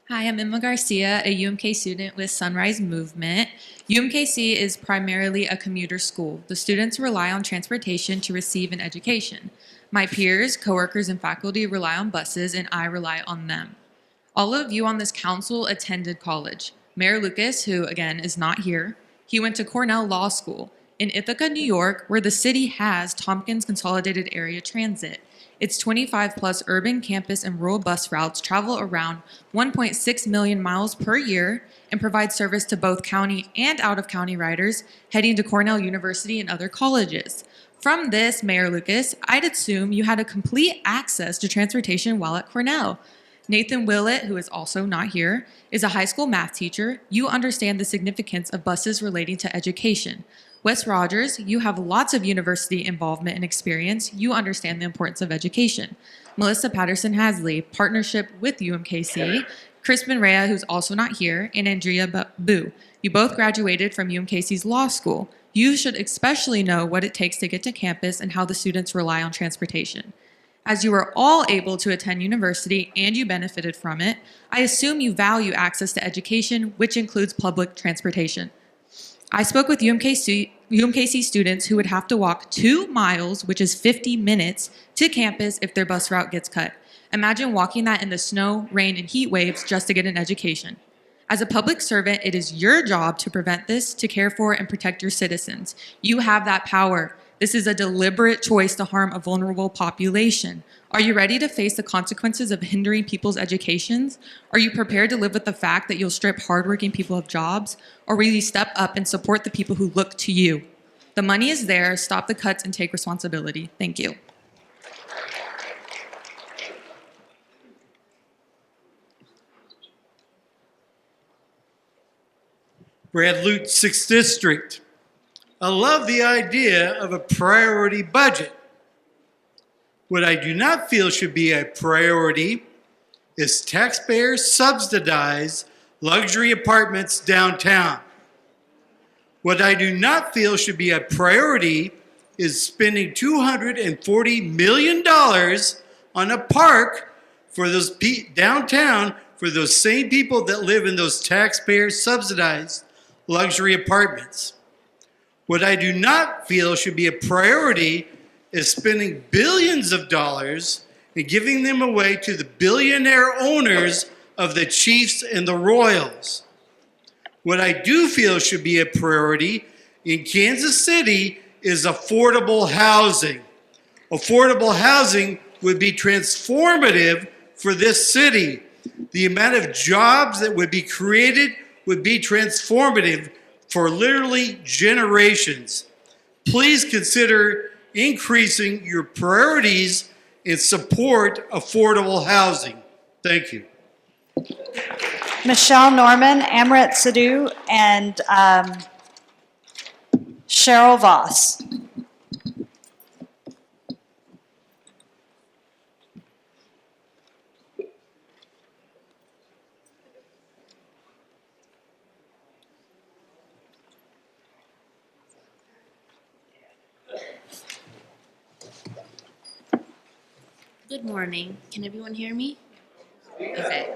Hi, I'm Emma Garcia, a UMK student with Sunrise Movement. UMKC is primarily a commuter school. The students rely on transportation to receive an education. My peers, coworkers, and faculty rely on buses, and I rely on them. All of you on this council attended college. Mayor Lucas, who again is not here, he went to Cornell Law School in Ithaca, New York, where the city has Tompkins Consolidated Area Transit. Its 25-plus urban, campus, and rural bus routes travel around 1.6 million miles per year and provide service to both county and out-of-county riders heading to Cornell University and other colleges. From this, Mayor Lucas, I'd assume you had a complete access to transportation while at Cornell. Nathan Willett, who is also not here, is a high school math teacher. You understand the significance of buses relating to education. Wes Rogers, you have lots of university involvement and experience. You understand the importance of education. Melissa Patterson-Hasley, partnership with UMKC. Crispin Rea, who's also not here, and Andrea Boo. You both graduated from UMKC's law school. You should especially know what it takes to get to campus and how the students rely on transportation. As you are all able to attend university and you benefited from it, I assume you value access to education, which includes public transportation. I spoke with UMKC students who would have to walk 2 miles, which is 50 minutes, to campus if their bus route gets cut. Imagine walking that in the snow, rain, and heat waves just to get an education. As a public servant, it is your job to prevent this, to care for and protect your citizens. You have that power. This is a deliberate choice to harm a vulnerable population. Are you ready to face the consequences of hindering people's educations? Are you prepared to live with the fact that you'll strip hardworking people of jobs? Or will you step up and support the people who look to you? The money is there. Stop the cuts and take responsibility. Thank you. Brad Lute, 6th District. I love the idea of a priority budget. What I do not feel should be a priority is taxpayers subsidize luxury apartments downtown. What I do not feel should be a priority is spending $240 million on a park for those downtown for those same people that live in those taxpayer subsidized luxury apartments. What I do not feel should be a priority is spending billions of dollars and giving them away to the billionaire owners of the Chiefs and the Royals. What I do feel should be a priority in Kansas City is affordable housing. Affordable housing would be transformative for this city. The amount of jobs that would be created would be transformative for literally generations. Please consider increasing your priorities and support affordable housing. Thank you. Michelle Norman, Amrit Sadhu, and Cheryl Voss. Good morning. Can everyone hear me? Okay.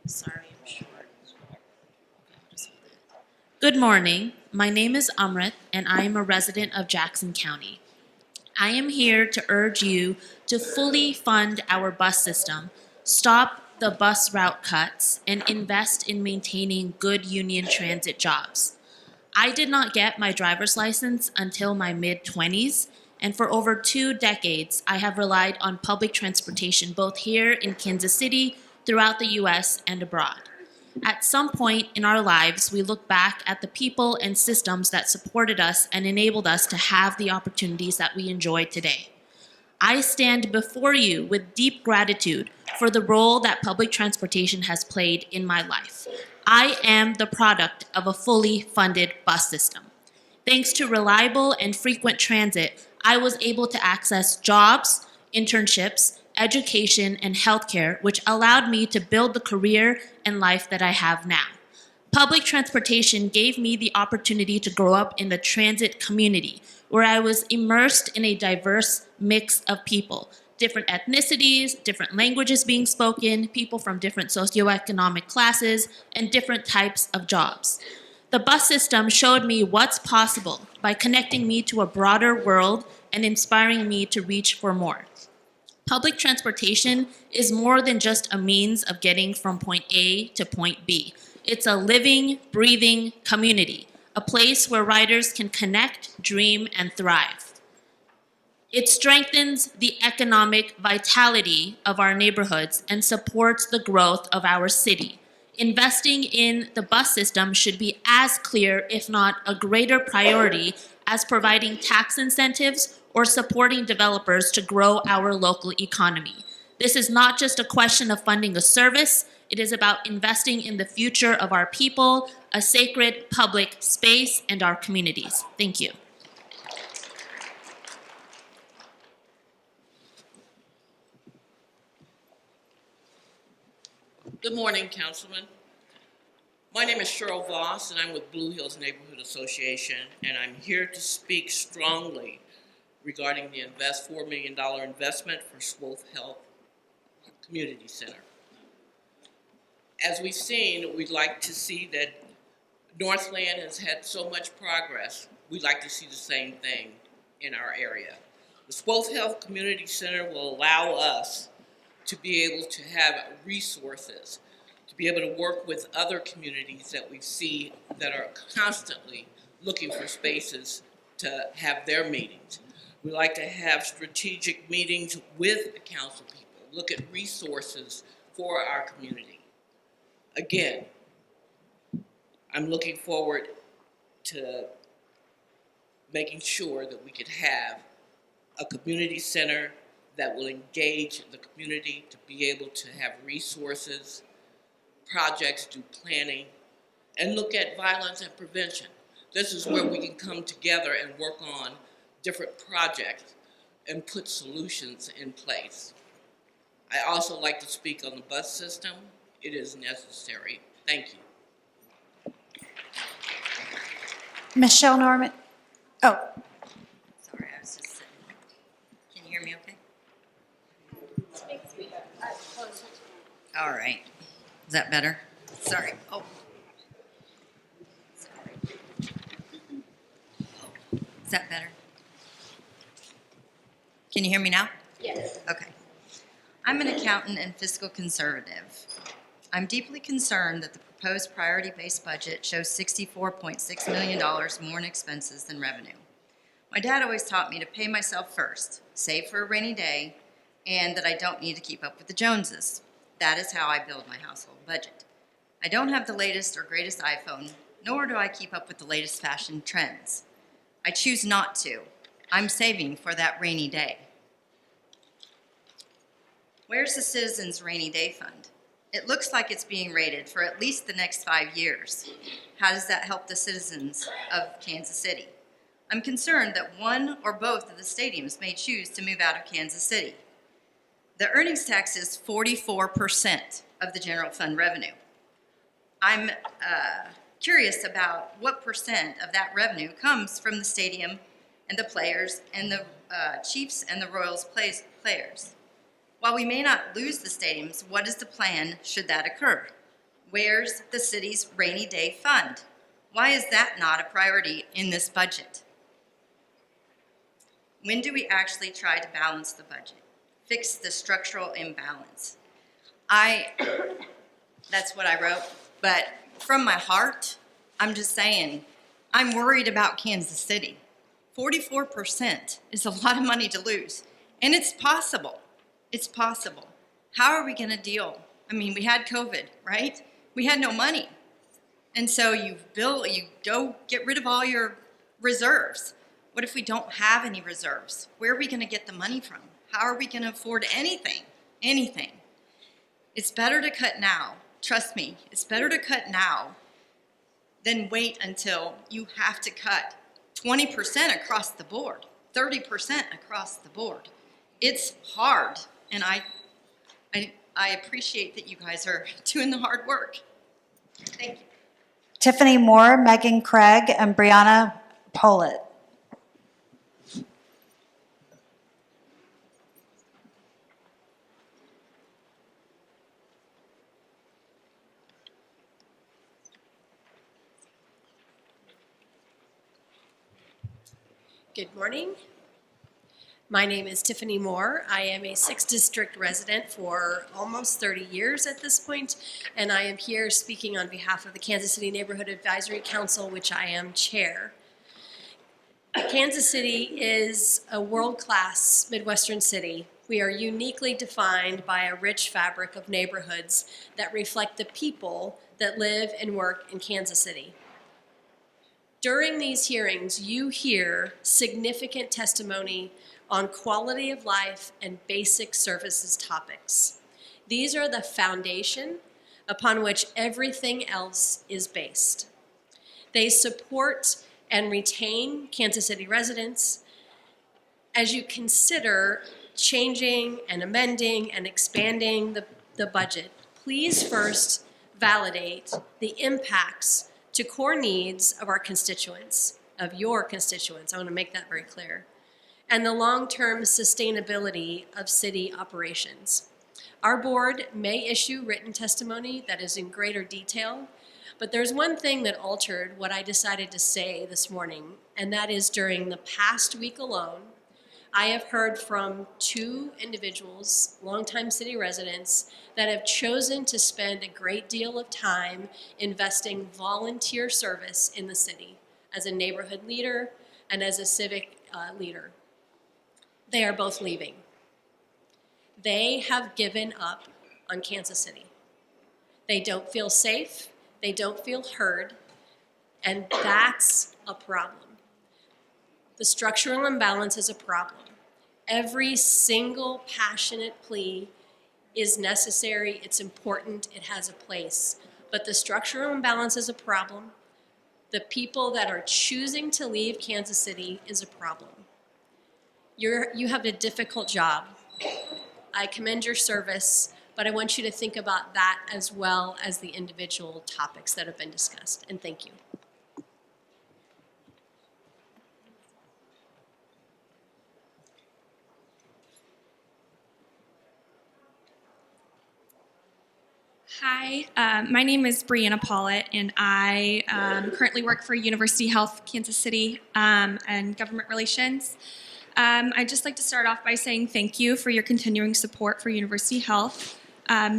Sorry, I'm short. Good morning. My name is Amrit, and I am a resident of Jackson County. I am here to urge you to fully fund our bus system, stop the bus route cuts, and invest in maintaining good union transit jobs. I did not get my driver's license until my mid-20s, and for over 2 decades, I have relied on public transportation both here in Kansas City, throughout the U.S., and abroad. At some point in our lives, we look back at the people and systems that supported us and enabled us to have the opportunities that we enjoy today. I stand before you with deep gratitude for the role that public transportation has played in my life. I am the product of a fully funded bus system. Thanks to reliable and frequent transit, I was able to access jobs, internships, education, and healthcare, which allowed me to build the career and life that I have now. Public transportation gave me the opportunity to grow up in the transit community, where I was immersed in a diverse mix of people, different ethnicities, different languages being spoken, people from different socioeconomic classes, and different types of jobs. The bus system showed me what's possible by connecting me to a broader world and inspiring me to reach for more. Public transportation is more than just a means of getting from point A to point B. It's a living, breathing community, a place where riders can connect, dream, and thrive. It strengthens the economic vitality of our neighborhoods and supports the growth of our city. Investing in the bus system should be as clear, if not a greater priority, as providing tax incentives or supporting developers to grow our local economy. This is not just a question of funding a service, It is about investing in the future of our people, a sacred public space, and our communities. Thank you. Good morning, Councilman. My name is Cheryl Voss, and I'm with Blue Hills Neighborhood Association, and I'm here to speak strongly regarding the $4 million investment for Swope Health Community Center. As we've seen, we'd like to see that Northland has had so much progress. We'd like to see the same thing in our area. The Swope Health Community Center will allow us to be able to have resources, to be able to work with other communities that we see that are constantly looking for spaces to have their meetings. We like to have strategic meetings with the council people, look at resources for our community. Again, I'm looking forward to making sure that we could have a community center that will engage the community to be able to have resources, projects, do planning, and look at violence and prevention. This is where we can come together and work on different projects and put solutions in place. I also like to speak on the bus system. It is necessary. Thank you. Michelle Norman. Oh, Sorry, I was just sitting. Can you hear me okay? All right. Is that better? Sorry. Oh. Sorry. Is that better? Can you hear me now? Yes. Okay. I'm an accountant and fiscal conservative. I'm deeply concerned that the proposed priority-based budget shows $64.6 million more in expenses than revenue. My dad always taught me to pay myself first, save for a rainy day, and that I don't need to keep up with the Joneses. That is how I build my household budget. I don't have the latest or greatest iPhone, nor do I keep up with the latest fashion trends. I choose not to. I'm saving for that rainy day. Where's the Citizens Rainy Day Fund? It looks like it's being rated for at least the next 5 years. How does that help the citizens of Kansas City? I'm concerned that one or both of the stadiums may choose to move out of Kansas City. The earnings tax is 44% of the general fund revenue. I'm curious about what percent of that revenue comes from the stadium and the players and the Chiefs and the Royals players. While we may not lose the stadiums, what is the plan should that occur? Where's the city's rainy day fund? Why is that not a priority in this budget? When do we actually try to balance the budget? Fix the structural imbalance? That's what I wrote, but from my heart, I'm just saying, I'm worried about Kansas City. 44% is a lot of money to lose, and it's possible. It's possible. How are we going to deal? I mean, we had COVID, right? We had no money. And so you go get rid of all your reserves. What if we don't have any reserves? Where are we going to get the money from? How are we going to afford anything? Anything. It's better to cut now. Trust me, it's better to cut now than wait until you have to cut 20% across the board, 30% across the board. It's hard, and I appreciate that you guys are doing the hard work. Thank you. Tiffany Moore, Megan Craig, and Brianna Pollitt. Good morning. My name is Tiffany Moore. I am a 6th District resident for almost 30 years at this point, and I am here speaking on behalf of the Kansas City Neighborhood Advisory Council, which I am chair. Kansas City is a world-class Midwestern city. We are uniquely defined by a rich fabric of neighborhoods that reflect the people that live and work in Kansas City. During these hearings, you hear significant testimony on quality of life and basic services topics. These are the foundation upon which everything else is based. They support and retain Kansas City residents. As you consider changing and amending and expanding the budget, please first validate the impacts to core needs of our constituents, of your constituents. I want to make that very clear. And the long-term sustainability of city operations. Our board may issue written testimony that is in greater detail, but there's one thing that altered what I decided to say this morning, and that is during the past week alone, I have heard from 2 individuals, longtime city residents, that have chosen to spend a great deal of time investing volunteer service in the city as a neighborhood leader and as a civic leader. They are both leaving. They have given up on Kansas City. They don't feel safe, they don't feel heard, and that's a problem. The structural imbalance is a problem. Every single passionate plea is necessary, it's important, it has a place. But the structural imbalance is a problem. The people that are choosing to leave Kansas City is a problem. You have a difficult job. I commend your service, but I want you to think about that as well as the individual topics that have been discussed. And thank you. Hi, my name is Brianna Pollitt, and I currently work for University Health Kansas City and government relations. I'd just like to start off by saying thank you for your continuing support for University Health.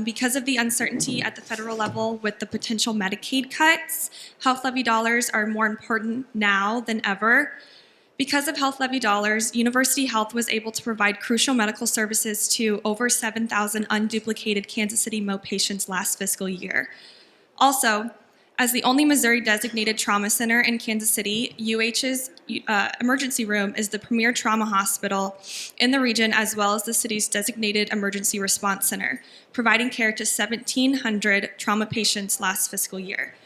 Because of the uncertainty at the federal level with the potential Medicaid cuts, health levy dollars are more important now than ever. Because of health levy dollars, University Health was able to provide crucial medical services to over 7,000 unduplicated Kansas City Mo patients last fiscal year. Also, as the only Missouri designated trauma center in Kansas City, UH's emergency room is the premier trauma hospital in the region, as well as the city's designated emergency response center, providing care to 1,700 trauma patients last fiscal year.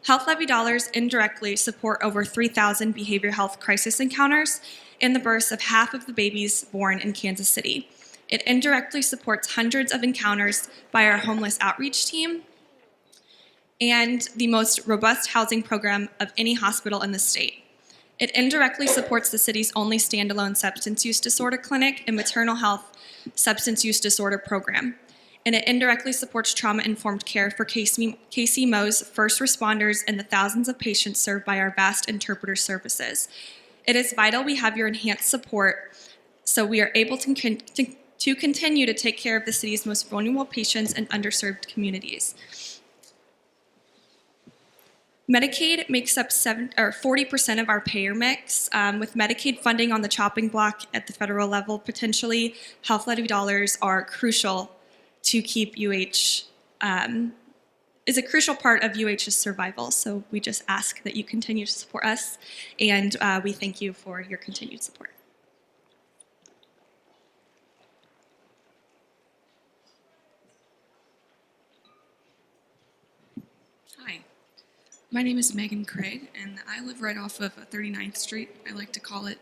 Health levy dollars indirectly support over 3,000 behavioral health crisis encounters in the births of half of the babies born in Kansas City. It indirectly supports hundreds of encounters by our homeless outreach team and the most robust housing program of any hospital in the state. It indirectly supports the city's only standalone substance use disorder clinic and maternal health substance use disorder program. And it indirectly supports trauma-informed care for KC Mo's first responders and the thousands of patients served by our vast interpreter services. It is vital we have your enhanced support so we are able to continue to take care of the city's most vulnerable patients and underserved communities. Medicaid makes up 40% of our payer mix. With Medicaid funding on the chopping block at the federal level, potentially health levy dollars are crucial to keep UH, is a crucial part of UH's survival. So we just ask that you continue to support us, and we thank you for your continued support. Hi, my name is Megan Craig, and I live right off of 39th Street. I like to call it.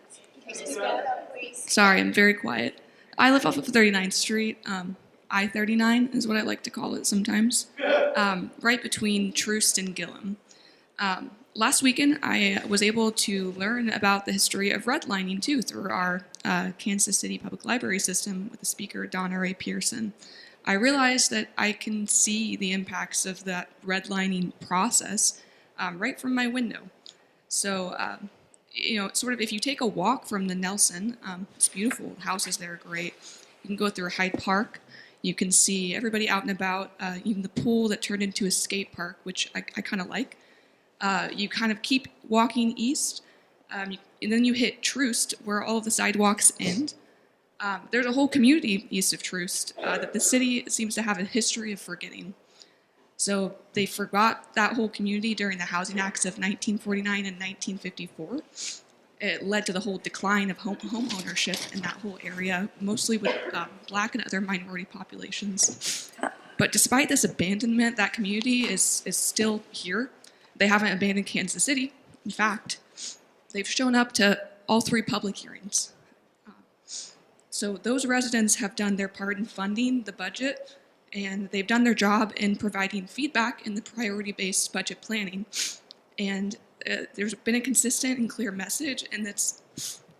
Sorry, I'm very quiet. I live off of 39th Street. I-39 is what I like to call it sometimes, right between Troost and Gillum. Last weekend, I was able to learn about the history of redlining, too, through our Kansas City Public Library system with the speaker, Donna Ray Pearson. I realized that I can see the impacts of that redlining process right from my window. So, sort of if you take a walk from the Nelson, it's beautiful, the houses there are great. You can go through Hyde Park. You can see everybody out and about, even the pool that turned into a skate park, which I kind of like. You kind of keep walking east, and then you hit Troost, where all of the sidewalks end. There's a whole community east of Troost that the city seems to have a history of forgetting. So they forgot that whole community during the Housing Acts of 1949 and 1954. It led to the whole decline of home ownership in that whole area, mostly with Black and other minority populations. But despite this abandonment, that community is still here. They haven't abandoned Kansas City. In fact, they've shown up to all 3 public hearings. So those residents have done their part in funding the budget, and they've done their job in providing feedback in the priority-based budget planning. And there's been a consistent and clear message, and that's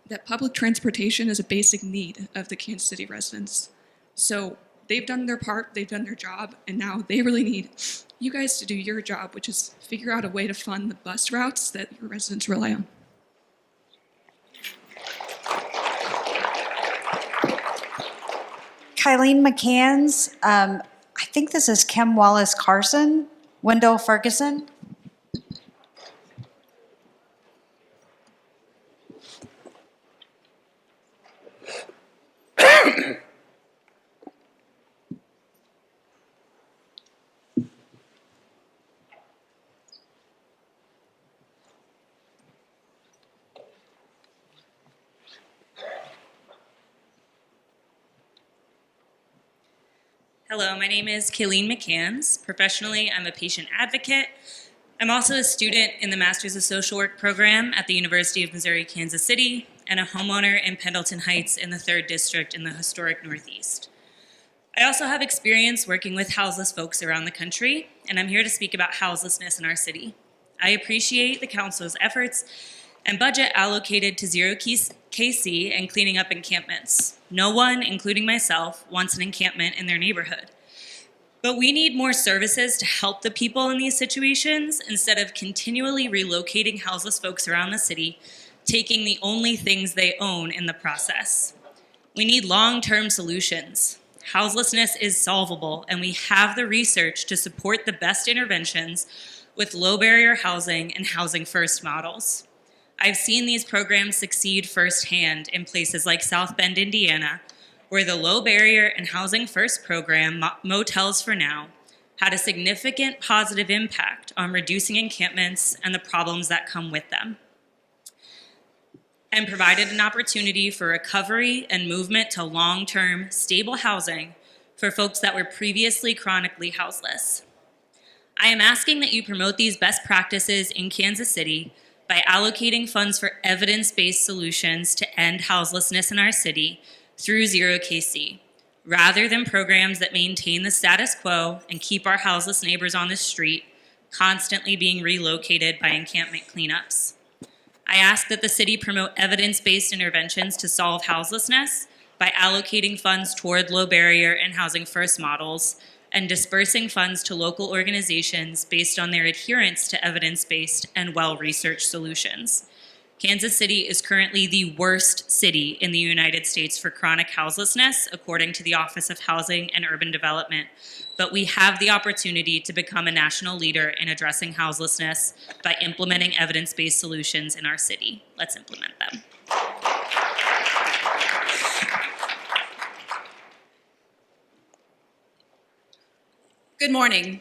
that public transportation is a basic need of the Kansas City residents. So they've done their part, they've done their job, and now they really need you guys to do your job, which is figure out a way to fund the bus routes that your residents rely on. Kylene McCann's, I think this is Kim Wallace Carson, Wendell Ferguson. Hello, my name is Kylene McCanns. Professionally, I'm a patient advocate. I'm also a student in the Masters of Social Work program at the University of Missouri, Kansas City, and a homeowner in Pendleton Heights in the 3rd District in the historic Northeast. I also have experience working with houseless folks around the country, and I'm here to speak about houselessness in our city. I appreciate the council's efforts and budget allocated to Zero KC and cleaning up encampments. No one, including myself, wants an encampment in their neighborhood. But we need more services to help the people in these situations instead of continually relocating houseless folks around the city, taking the only things they own in the process. We need long-term solutions. Houselessness is solvable, and we have the research to support the best interventions with low-barrier housing and housing-first models. I've seen these programs succeed firsthand in places like South Bend, Indiana, where the Low Barrier and Housing First program, Motels for Now, had a significant positive impact on reducing encampments and the problems that come with them, and provided an opportunity for recovery and movement to long-term, stable housing for folks that were previously chronically houseless. I am asking that you promote these best practices in Kansas City by allocating funds for evidence-based solutions to end houselessness in our city through Zero KC, rather than programs that maintain the status quo and keep our houseless neighbors on the street, constantly being relocated by encampment cleanups. I ask that the city promote evidence-based interventions to solve houselessness by allocating funds toward low barrier and housing first models and dispersing funds to local organizations based on their adherence to evidence-based and well-researched solutions. Kansas City is currently the worst city in the United States for chronic houselessness, according to the Office of Housing and Urban Development. But we have the opportunity to become a national leader in addressing houselessness by implementing evidence-based solutions in our city. Let's implement them. Good morning.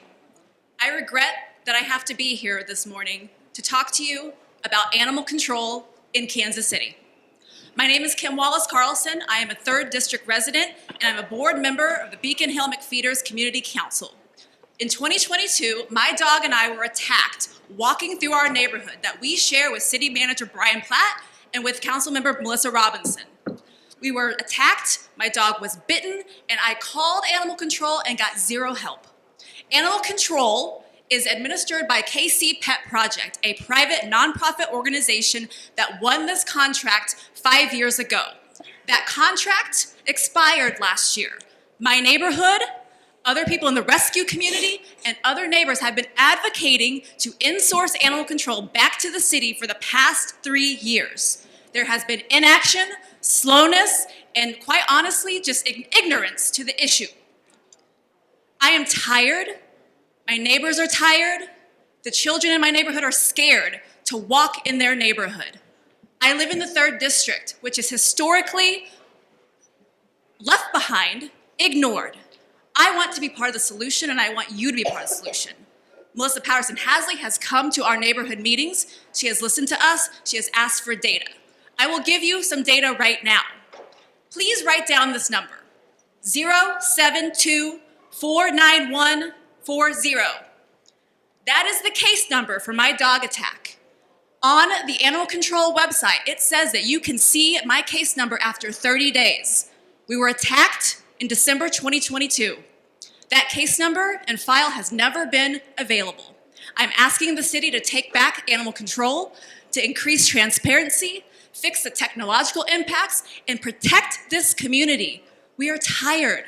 I regret that I have to be here this morning to talk to you about animal control in Kansas City. My name is Kim Wallace Carlson. I am a 3rd District resident, and I'm a board member of the Beacon Hill McFeeders Community Council. In 2022, my dog and I were attacked walking through our neighborhood that we share with City Manager Brian Platt and with Councilmember Melissa Robinson. We were attacked, my dog was bitten, and I called animal control and got zero help. Animal control is administered by KC Pet Project, a private nonprofit organization that won this contract 5 years ago. That contract expired last year. My neighborhood, other people in the rescue community, and other neighbors have been advocating to insource animal control back to the city for the past 3 years. There has been inaction, slowness, and quite honestly, just ignorance to the issue. I am tired. My neighbors are tired. The children in my neighborhood are scared to walk in their neighborhood. I live in the 3rd District, which is historically left behind, ignored. I want to be part of the solution, and I want you to be part of the solution. Melissa Patterson Hasley has come to our neighborhood meetings. She has listened to us. She has asked for data. I will give you some data right now. Please write down this number, 072 49140. That is the case number for my dog attack. On the animal control website, it says that you can see my case number after 30 days. We were attacked in December 2022. That case number and file has never been available. I'm asking the city to take back animal control, to increase transparency, fix the technological impacts, and protect this community. We are tired.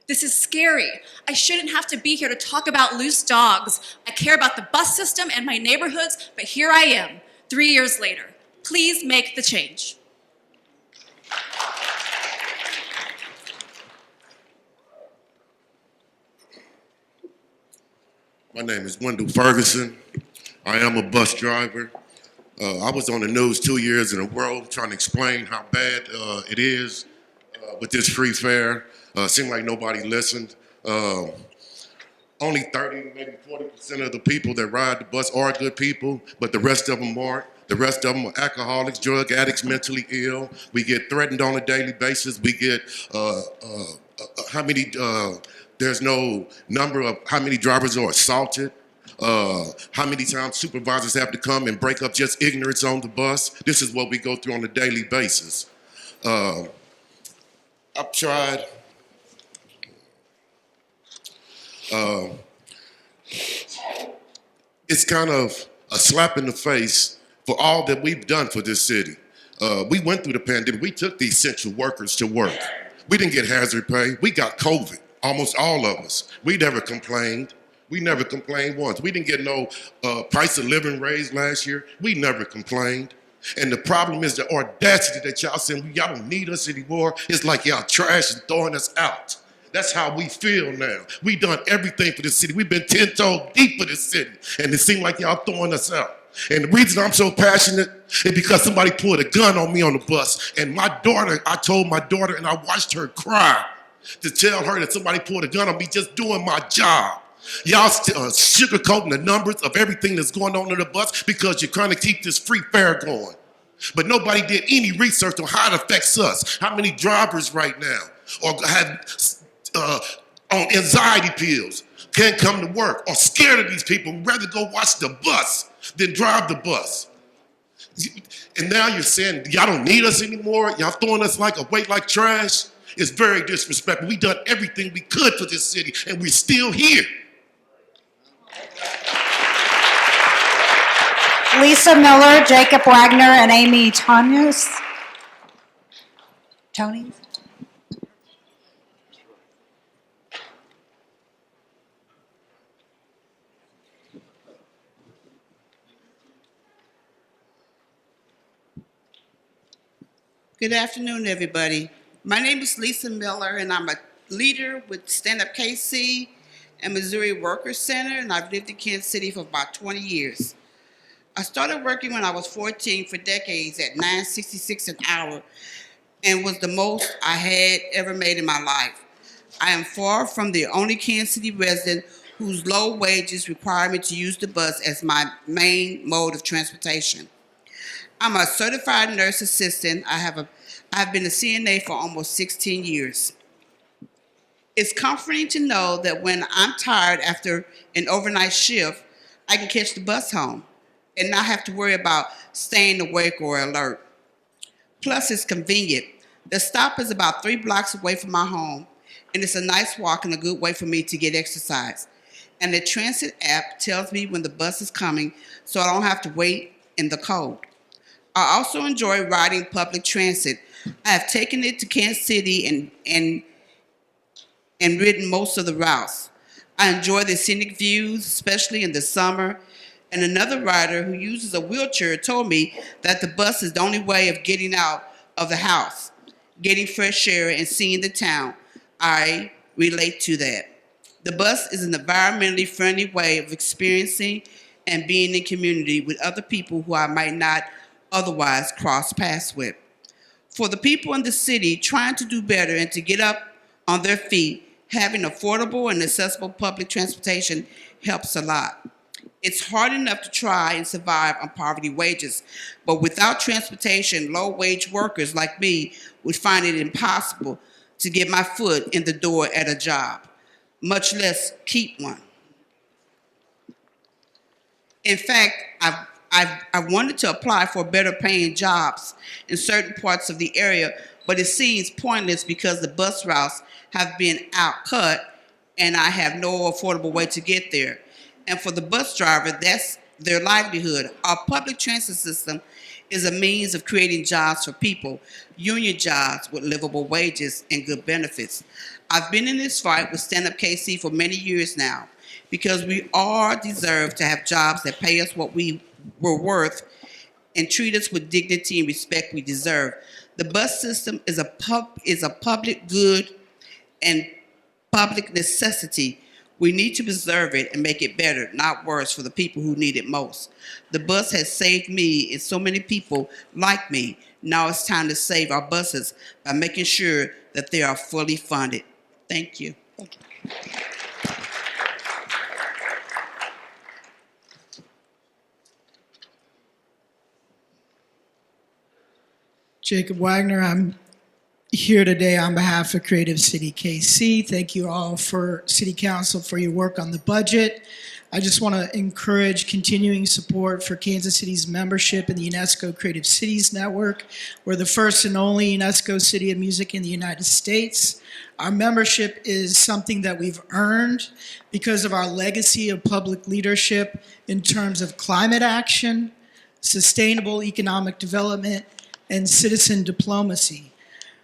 This is scary. I shouldn't have to be here to talk about loose dogs. I care about the bus system and my neighborhoods, but here I am, 3 years later. Please make the change. My name is Wendell Ferguson. I am a bus driver. I was on the news 2 years in a row trying to explain how bad it is with this free fare. Seemed like nobody listened. Only 30, maybe 40% of the people that ride the bus are good people, but the rest of them aren't. The rest of them are alcoholics, drug addicts, mentally ill. We get threatened on a daily basis. We get there's no number of how many drivers are assaulted. How many times supervisors have to come and break up just ignorance on the bus. This is what we go through on a daily basis. I've tried. It's kind of a slap in the face for all that we've done for this city. We went through the pandemic. We took the essential workers to work. We didn't get hazard pay. We got COVID, almost all of us. We never complained. We never complained once. We didn't get no price of living raise last year. We never complained. And the problem is the audacity that y'all saying y'all don't need us anymore. It's like y'all trash and throwing us out. That's how we feel now. We done everything for this city. We've been 10 toes deep for this city. And it seems like y'all throwing us out. And the reason I'm so passionate is because somebody pulled a gun on me on the bus. And my daughter, I told my daughter and I watched her cry to tell her that somebody pulled a gun on me just doing my job. Y'all sugarcoating the numbers of everything that's going on the bus because you're trying to keep this free fare going. But nobody did any research on how it affects us. How many drivers right now or have on anxiety pills can't come to work or scared of these people, rather go watch the bus than drive the bus. And now you're saying y'all don't need us anymore. Y'all throwing us like like trash. It's very disrespectful. We done everything we could for this city and we're still here. Lisa Miller, Jacob Wagner, and Amy Tonyas. Tony? Good afternoon, everybody. My name is Lisa Miller, and I'm a leader with Stand Up KC and Missouri Workers Center, and I've lived in Kansas City for about 20 years. I started working when I was 14 for decades at $9.66 an hour and was the most I had ever made in my life. I am far from the only Kansas City resident whose low wages require me to use the bus as my main mode of transportation. I'm a certified nurse assistant. I've been a CNA for almost 16 years. It's comforting to know that when I'm tired after an overnight shift, I can catch the bus home and not have to worry about staying awake or alert. Plus, it's convenient. The stop is about 3 blocks away from my home, and it's a nice walk and a good way for me to get exercise. And the transit app tells me when the bus is coming, so I don't have to wait in the cold. I also enjoy riding public transit. I have taken it to Kansas City and ridden most of the routes. I enjoy the scenic views, especially in the summer. And another rider who uses a wheelchair told me that the bus is the only way of getting out of the house, getting fresh air and seeing the town. I relate to that. The bus is an environmentally friendly way of experiencing and being in community with other people who I might not otherwise cross paths with. For the people in the city trying to do better and to get up on their feet, having affordable and accessible public transportation helps a lot. It's hard enough to try and survive on poverty wages, but without transportation, low-wage workers like me would find it impossible to get my foot in the door at a job. much less keep one. In fact, I wanted to apply for better paying jobs in certain parts of the area, but it seems pointless because the bus routes have been outcut and I have no affordable way to get there. And for the bus driver, that's their livelihood. Our public transit system is a means of creating jobs for people, union jobs with livable wages and good benefits. I've been in this fight with Stand Up KC for many years now because we all deserve to have jobs that pay us what we were worth and treat us with dignity and respect we deserve. The bus system is a public good and public necessity. We need to preserve it and make it better, not worse, for the people who need it most. The bus has saved me and so many people like me. Now it's time to save our buses by making sure that they are fully funded. Thank you. Thank you. Jacob Wagner, I'm here today on behalf of Creative City KC. Thank you all for City Council for your work on the budget. I just want to encourage continuing support for Kansas City's membership in the UNESCO Creative Cities Network. We're the first and only UNESCO City of Music in the United States. Our membership is something that we've earned because of our legacy of public leadership in terms of climate action, sustainable economic development, and citizen diplomacy.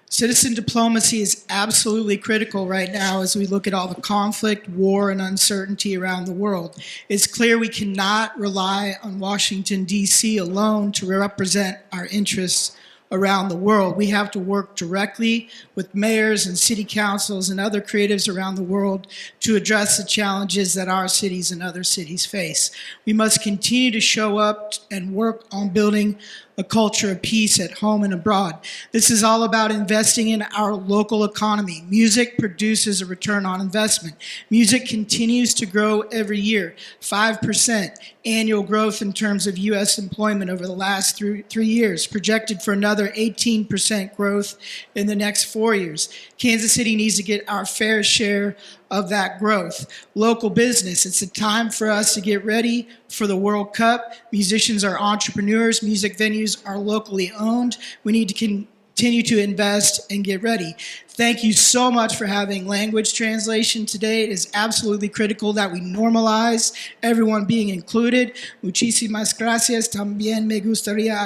Citizen diplomacy is absolutely critical right now as we look at all the conflict, war, and uncertainty around the world. It's clear we cannot rely on Washington, D.C. alone to represent our interests around the world. We have to work directly with mayors and city councils and other creatives around the world to address the challenges that our cities and other cities face. We must continue to show up and work on building a culture of peace at home and abroad. This is all about investing in our local economy. Music produces a return on investment. Music continues to grow every year, 5% annual growth in terms of U.S. employment over the last 3 years, projected for another 18% growth in the next 4 years. Kansas City needs to get our fair share of that growth. Local business, it's a time for us to get ready for the World Cup. Musicians are entrepreneurs, music venues are locally owned. We need to continue to invest and get ready. Thank you so much for having language translation today. It is absolutely critical that we normalize everyone being included. Muchísimas gracias. También me gustaría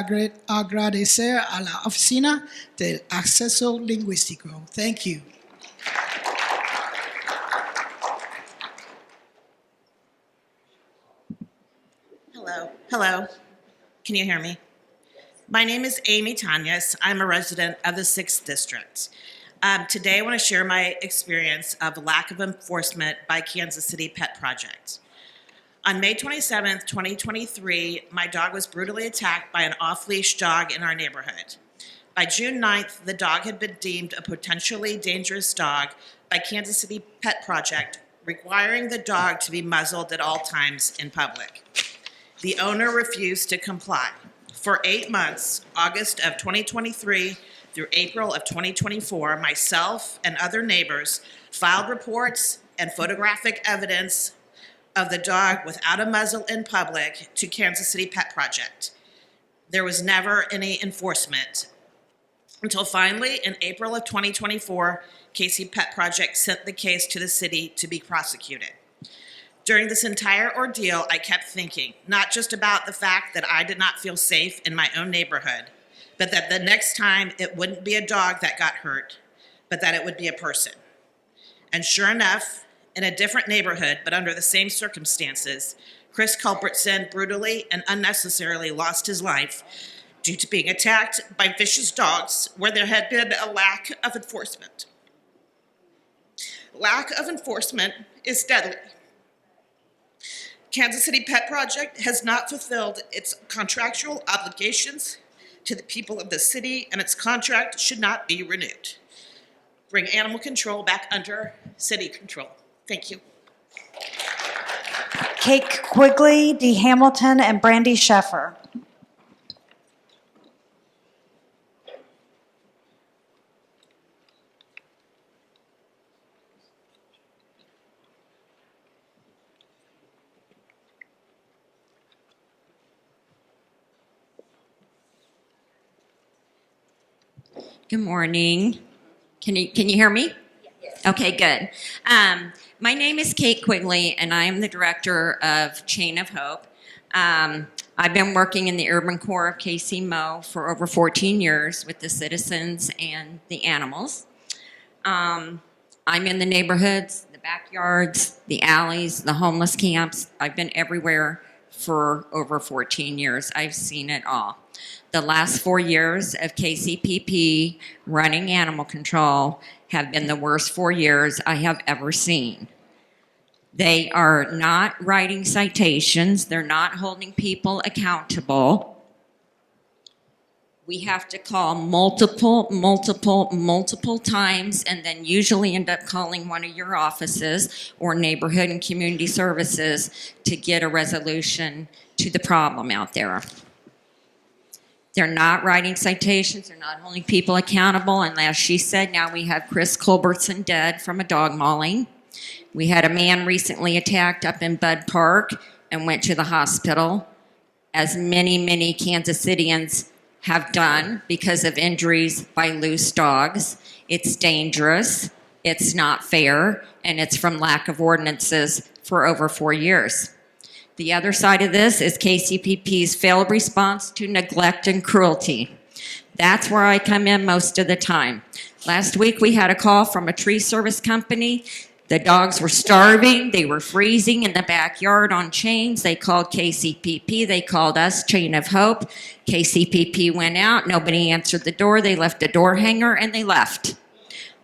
agradecer a la Oficina del Acceso Lingüístico. Thank you. Hello. Can you hear me? My name is Amy Tanyas. I'm a resident of the 6th District. Today I want to share my experience of lack of enforcement by Kansas City Pet Project. On May 27th, 2023, my dog was brutally attacked by an off-leash dog in our neighborhood. By June 9th, the dog had been deemed a potentially dangerous dog by Kansas City Pet Project, requiring the dog to be muzzled at all times in public. The owner refused to comply. For 8 months, August of 2023 through April of 2024, myself and other neighbors filed reports and photographic evidence of the dog without a muzzle in public to Kansas City Pet Project. There was never any enforcement until finally in April of 2024, KC Pet Project sent the case to the city to be prosecuted. During this entire ordeal, I kept thinking, not just about the fact that I did not feel safe in my own neighborhood, but that the next time it wouldn't be a dog that got hurt, but that it would be a person. And sure enough, in a different neighborhood, but under the same circumstances, Chris Culbertson brutally and unnecessarily lost his life due to being attacked by vicious dogs where there had been a lack of enforcement. Lack of enforcement is deadly. Kansas City Pet Project has not fulfilled its contractual obligations to the people of the city, and its contract should not be renewed. Bring animal control back under city control. Thank you. Kate Quigley, Dee Hamilton, and Brandy Sheffer. Good morning. Can you hear me? Okay, good. My name is Kate Quigley, and I am the director of Chain of Hope. I've been working in the urban core of KC-Mo for over 14 years with the citizens and the animals. I'm in the neighborhoods, the backyards, the alleys, the homeless camps. I've been everywhere for over 14 years. I've seen it all. The last 4 years of KCPP running animal control have been the worst 4 years I have ever seen. They are not writing citations. They're not holding people accountable. We have to call multiple times and then usually end up calling one of your offices or neighborhood and community services to get a resolution to the problem out there. They're not writing citations. They're not holding people accountable. And as she said, now we have Chris Culbertson dead from a dog mauling. We had a man recently attacked up in Bud Park and went to the hospital, as many Kansas Cityans have done because of injuries by loose dogs. It's dangerous, it's not fair, and it's from lack of ordinances for over 4 years. The other side of this is KCPP's failed response to neglect and cruelty. That's where I come in most of the time. Last week we had a call from a tree service company. The dogs were starving. They were freezing in the backyard on chains. They called KCPP. They called us, Chain of Hope. KCPP went out. Nobody answered the door. They left a door hanger and they left.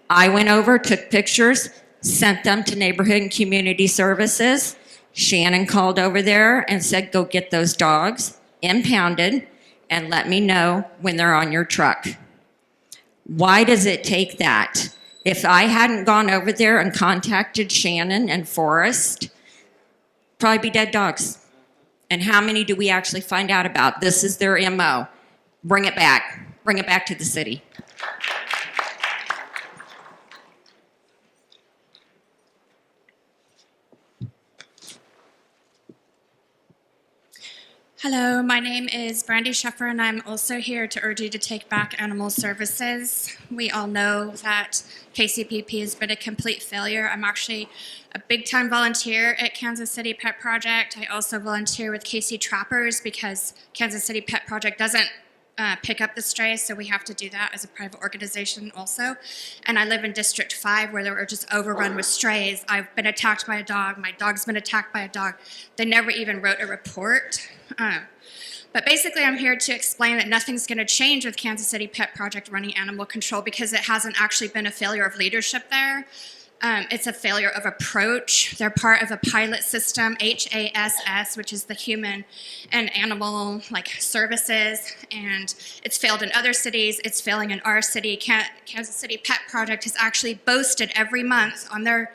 I went over, took pictures, sent them to Neighborhood and Community Services. Shannon called over there and said, go get those dogs impounded and let me know when they're on your truck. Why does it take that? If I hadn't gone over there and contacted Shannon and Forrest, probably be dead dogs. And how many do we actually find out about? This is their MO. Bring it back. Bring it back to the city. Hello, my name is Brandy Sheffer, and I'm also here to urge you to take back animal services. We all know that KCPP has been a complete failure. I'm actually a big-time volunteer at Kansas City Pet Project. I also volunteer with KC Trappers because Kansas City Pet Project doesn't pick up the strays, so we have to do that as a private organization also. And I live in District 5 where they were just overrun with strays. I've been attacked by a dog. My dog's been attacked by a dog. They never even wrote a report. But basically, I'm here to explain that nothing's going to change with Kansas City Pet Project running animal control because it hasn't actually been a failure of leadership there. It's a failure of approach. They're part of a pilot system, HASS, which is the Human and Animal Services, and it's failed in other cities. It's failing in our city. Kansas City Pet Project has actually boasted every month on their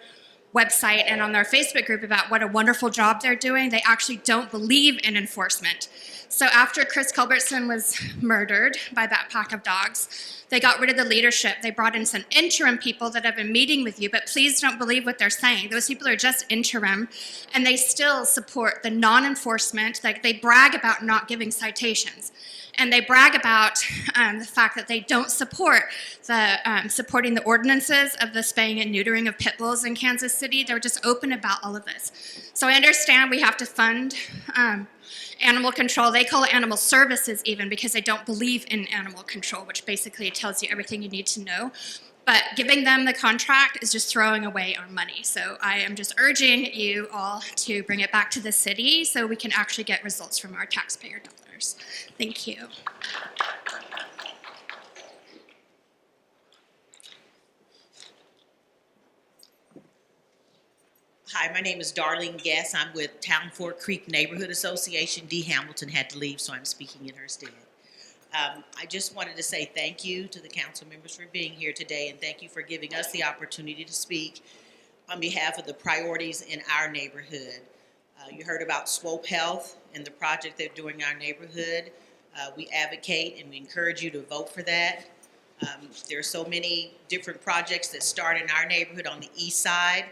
website and on their Facebook group about what a wonderful job they're doing. They actually don't believe in enforcement. So after Chris Culbertson was murdered by that pack of dogs, they got rid of the leadership. They brought in some interim people that have been meeting with you, but please don't believe what they're saying. Those people are just interim, and they still support the non-enforcement. They brag about not giving citations. And they brag about the fact that they don't support supporting the ordinances of the spaying and neutering of pit bulls in Kansas City. They're just open about all of this. So I understand we have to fund animal control. They call it animal services even because they don't believe in animal control, which basically tells you everything you need to know. But giving them the contract is just throwing away our money. So I am just urging you all to bring it back to the city so we can actually get results from our taxpayer dollars. Thank you. Hi, my name is Darlene Guess. I'm with Town Fork Creek Neighborhood Association. Dee Hamilton had to leave, so I'm speaking in her stead. I just wanted to say thank you to the council members for being here today, and thank you for giving us the opportunity to speak on behalf of the priorities in our neighborhood. You heard about Swope Health and the project they're doing in our neighborhood. We advocate and we encourage you to vote for that. There are so many different projects that start in our neighborhood on the east side.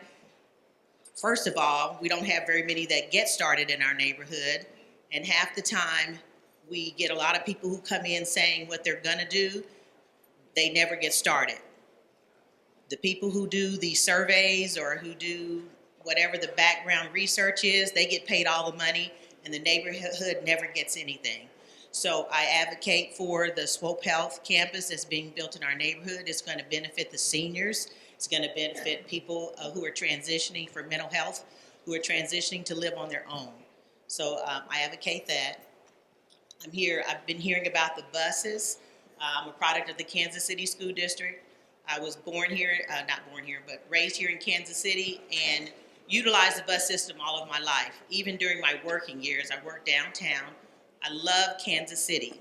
First of all, we don't have very many that get started in our neighborhood, and half the time we get a lot of people who come in saying what they're gonna do. they never get started. The people who do the surveys or who do whatever the background research is, they get paid all the money, and the neighborhood never gets anything. So I advocate for the Swope Health campus that's being built in our neighborhood. It's going to benefit the seniors. It's going to benefit people who are transitioning for mental health, who are transitioning to live on their own. So I advocate that. I'm here. I've been hearing about the buses. I'm a product of the Kansas City School District. I was born here, not born here, but raised here in Kansas City and utilized the bus system all of my life. Even during my working years, I worked downtown. I love Kansas City.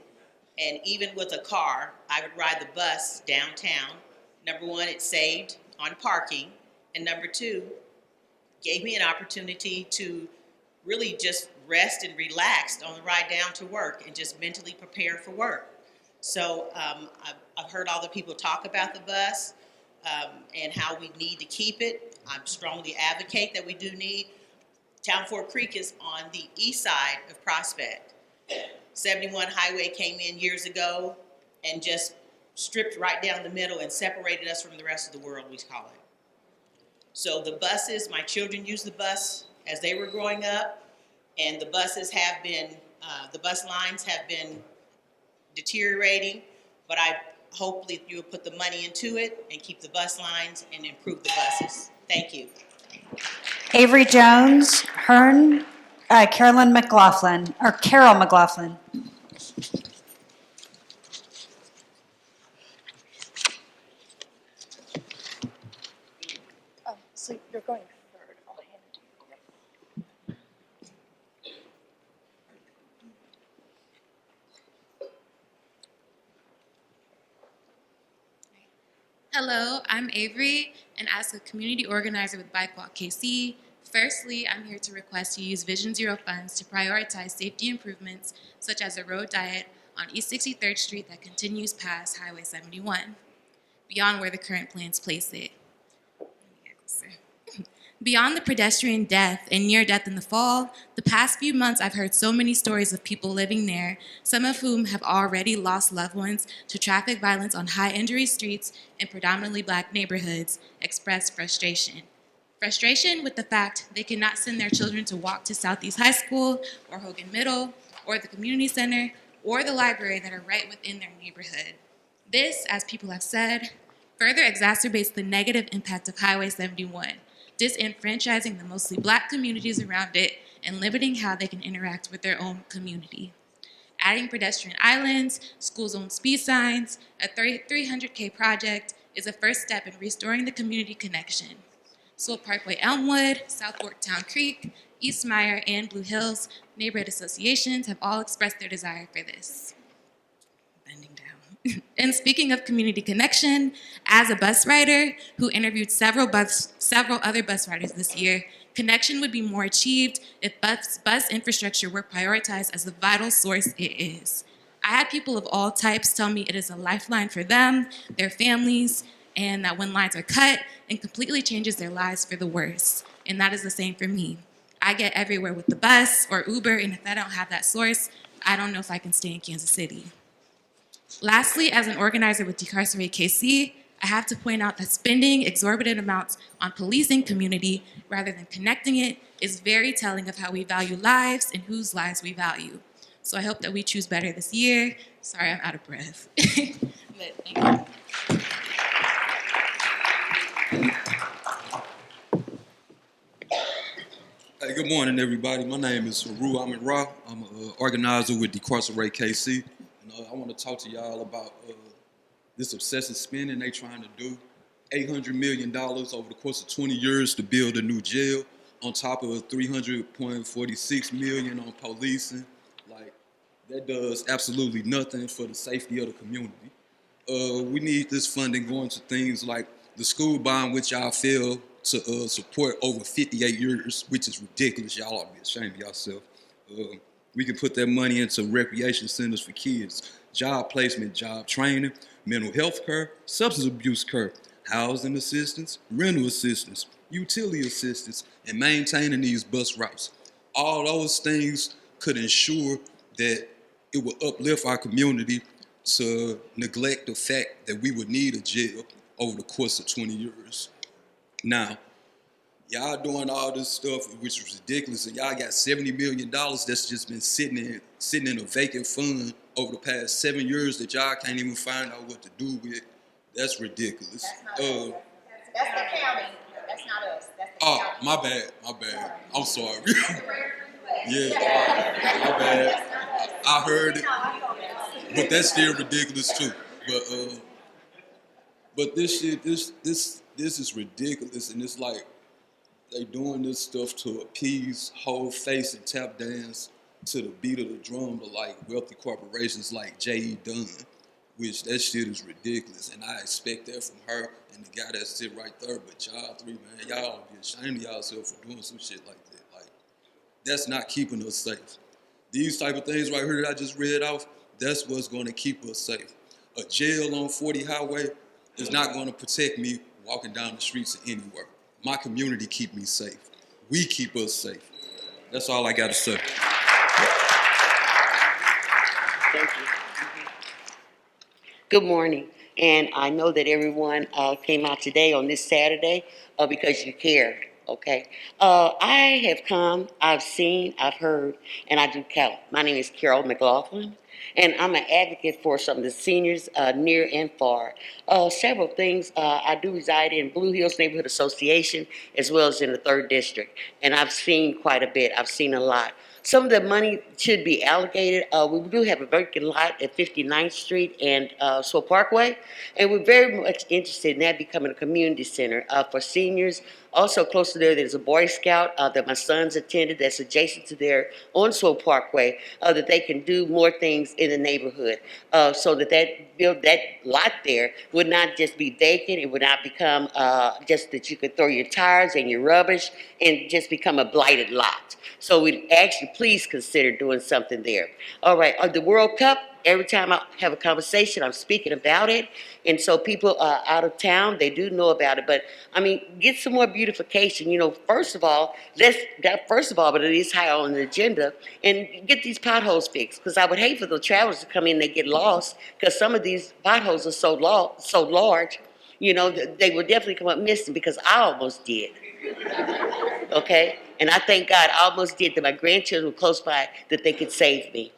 And even with a car, I would ride the bus downtown. Number one, it saved on parking. And number two, gave me an opportunity to really just rest and relax on the ride down to work and just mentally prepare for work. So I've heard all the people talk about the bus and how we need to keep it. I strongly advocate that we do need. Town Fork Creek is on the east side of Prospect. 71 highway came in years ago and just stripped right down the middle and separated us from the rest of the world, we call it. So the buses, my children used the bus as they were growing up, and the buses have been, the bus lines have been deteriorating, but I hopefully you will put the money into it and keep the bus lines and improve the buses. Thank you. Avery Jones, Hearn, Carolyn McLaughlin, or Carol McLaughlin. Oh, so you're going third. I'll hand it to you. Hello, I'm Avery, and as a community organizer with Bike Walk KC, firstly, I'm here to request you use Vision Zero funds to prioritize safety improvements, such as a road diet on East 63rd Street that continues past Highway 71, beyond where the current plans place it. Beyond the pedestrian death and near death in the fall, the past few months I've heard so many stories of people living there, some of whom have already lost loved ones to traffic violence on high injury streets in predominantly Black neighborhoods, express frustration. Frustration with the fact they cannot send their children to walk to Southeast High School or Hogan Middle or the community center or the library that are right within their neighborhood. This, as people have said, further exacerbates the negative impact of Highway 71, disenfranchising the mostly Black communities around it and limiting how they can interact with their own community. Adding pedestrian islands, school zone speed signs, a 300K project is a first step in restoring the community connection. Swope Parkway Elmwood, South Fork Town Creek, East Meyer, and Blue Hills neighborhood associations have all expressed their desire for this. Bending down. And speaking of community connection, as a bus rider who interviewed several other bus riders this year, connection would be more achieved if bus infrastructure were prioritized as the vital source it is. I had people of all types tell me it is a lifeline for them, their families, and that when lines are cut, it completely changes their lives for the worse. And that is the same for me. I get everywhere with the bus or Uber, and if I don't have that source, I don't know if I can stay in Kansas City. Lastly, as an organizer with Decarcerate KC, I have to point out that spending exorbitant amounts on policing community rather than connecting it is very telling of how we value lives and whose lives we value. So I hope that we choose better this year. Sorry, I'm out of breath. But thank you. Hey, good morning, everybody. My name is Haru Ahmed Ra. I'm an organizer with Decarcerate KC. And I want to talk to y'all about this obsessive spending they trying to do. $800 million over the course of 20 years to build a new jail, on top of $300.46 million on policing. Like, that does absolutely nothing for the safety of the community. We need this funding going to things like the school bond, which y'all fail to support over 58 years, which is ridiculous. Y'all ought to be ashamed of yourself. We can put that money into recreation centers for kids, job placement, job training, mental health care, substance abuse care, housing assistance, rental assistance, utility assistance, and maintaining these bus routes. All those things could ensure that it will uplift our community to neglect the fact that we would need a jail over the course of 20 years. Now, y'all doing all this stuff, which is ridiculous, and y'all got $70 million that's just been sitting in a vacant fund over the past 7 years that y'all can't even find out what to do with. That's ridiculous. That's the county. That's not us. That's the Oh, county. my bad. I'm sorry. Yeah, my bad. I heard it, but that's still ridiculous too. But this shit, this is ridiculous, and it's like they doing this stuff to appease, hold face, and tap dance to the beat of the drum to like wealthy corporations like J.E. Dunn, which that shit is ridiculous, and I expect that from her and the guy that sit right there. But y'all three, man, y'all be ashamed of yourself for doing some shit like that. Like, that's not keeping us safe. These type of things right here that I just read off, that's what's going to keep us safe. A jail on 40 Highway is not going to protect me walking down the streets of anywhere. My community keep me safe. We keep us safe. That's all I got to say. Thank you. Good morning. And I know that everyone came out today on this Saturday because you care, okay? I have come, I've seen, I've heard, and I do count. My name is Carol McLaughlin, and I'm an advocate for some of the seniors near and far. Several things. I do reside in Blue Hills Neighborhood Association as well as in the 3rd District, and I've seen quite a bit. I've seen a lot. Some of the money should be allocated. We do have a vacant lot at 59th Street and Swope Parkway, and we're very much interested in that becoming a community center for seniors. Also close to there's a Boy Scout that my sons attended that's adjacent to there on Swope Parkway that they can do more things in the neighborhood so that lot there would not just be vacant. It would not become just that you could throw your tires and your rubbish and just become a blighted lot. So we'd actually please consider doing something there. All right, the World Cup, every time I have a conversation, I'm speaking about it. And so people out of town, they do know about it. But, I mean, get some more beautification. You know, first of all, but it is high on the agenda, and get these potholes fixed. Because I would hate for the travelers to come in and they get lost because some of these potholes are so large, you know, they will definitely come up missing because I almost did. Okay? And I thank God I almost did that. My grandchildren were close by that they could save me.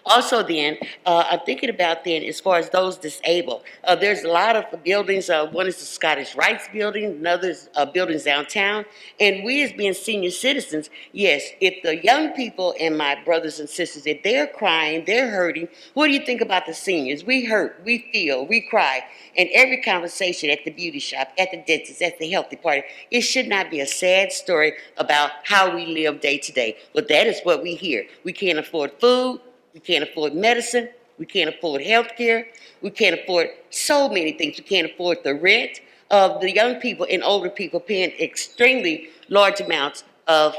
Also then, I'm thinking about then as far as those disabled. There's a lot of buildings. One is the Scottish Rites building, another is buildings downtown. And we as being senior citizens, yes, if the young people and my brothers and sisters, if they're crying, they're hurting, what do you think about the seniors? We hurt, we feel, we cry. And every conversation at the beauty shop, at the dentist, at the healthy party, it should not be a sad story about how we live day to day. But that is what we hear. We can't afford food. We can't afford medicine. We can't afford health care. We can't afford so many things. We can't afford the rent of the young people and older people paying extremely large amounts of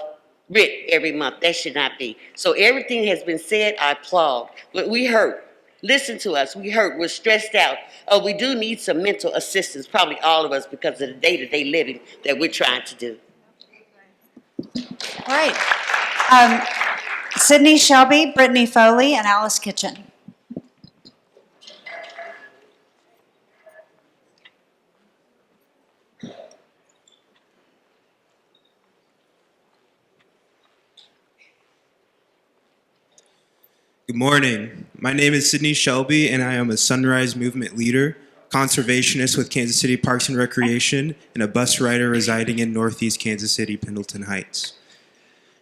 rent every month. That should not be. So everything has been said. I applaud. But we hurt. Listen to us. We hurt. We're stressed out. We do need some mental assistance, probably all of us, because of the day-to-day living that we're trying to do. All right. Sydney Shelby, Brittany Foley, and Alice Kitchen. Good morning. My name is Sydney Shelby, and I am a Sunrise Movement leader, conservationist with Kansas City Parks and Recreation, and a bus rider residing in Northeast Kansas City, Pendleton Heights.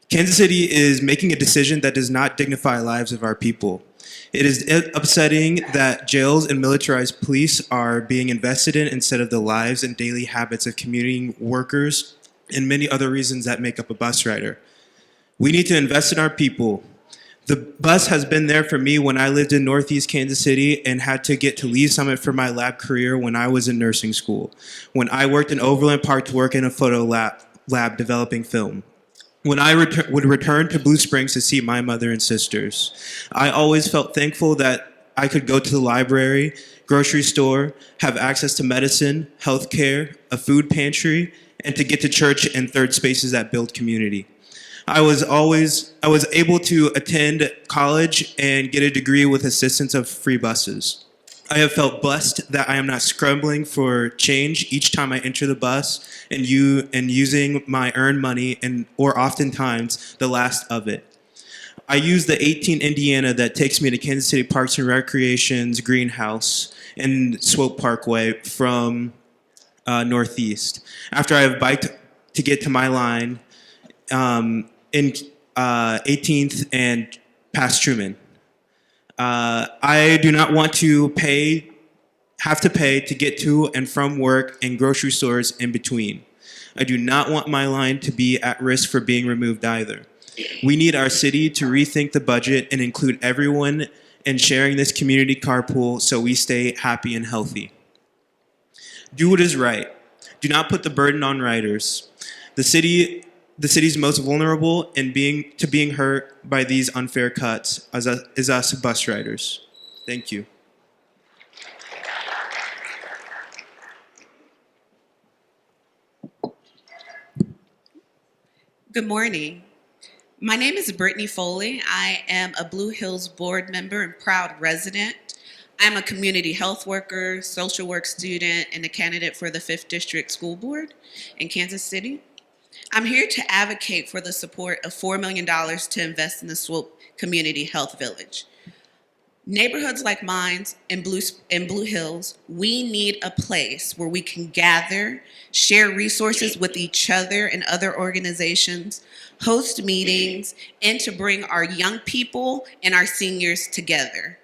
Kansas City is making a decision that does not dignify lives of our people. It is upsetting that jails and militarized police are being invested in instead of the lives and daily habits of commuting workers and many other reasons that make up a bus rider. We need to invest in our people. The bus has been there for me when I lived in Northeast Kansas City and had to get to Lee Summit for my lab career when I was in nursing school, when I worked in Overland Park to work in a photo lab developing film. When I would return to Blue Springs to see my mother and sisters, I always felt thankful that I could go to the library, grocery store, have access to medicine, health care, a food pantry, and to get to church and third spaces that build community. I was able to attend college and get a degree with assistance of free buses. I have felt blessed that I am not scrambling for change each time I enter the bus and using my earned money or oftentimes the last of it. I use the 18 Indiana that takes me to Kansas City Parks and Recreation's greenhouse and Swope Parkway from Northeast. After I have biked to get to my line in 18th and past Truman. I do not want to have to pay to get to and from work and grocery stores in between. I do not want my line to be at risk for being removed either. We need our city to rethink the budget and include everyone in sharing this community carpool so we stay happy and healthy. Do what is right. Do not put the burden on riders. The city's most vulnerable in being hurt by these unfair cuts is us bus riders. Thank you. Good morning. My name is Brittany Foley. I am a Blue Hills board member and proud resident. I'm a community health worker, social work student, and a candidate for the 5th District School Board in Kansas City. I'm here to advocate for the support of $4 million to invest in the Swope Community Health Village. Neighborhoods like mine in Blue Hills, we need a place where we can gather, share resources with each other and other organizations, host meetings, and to bring our young people and our seniors together.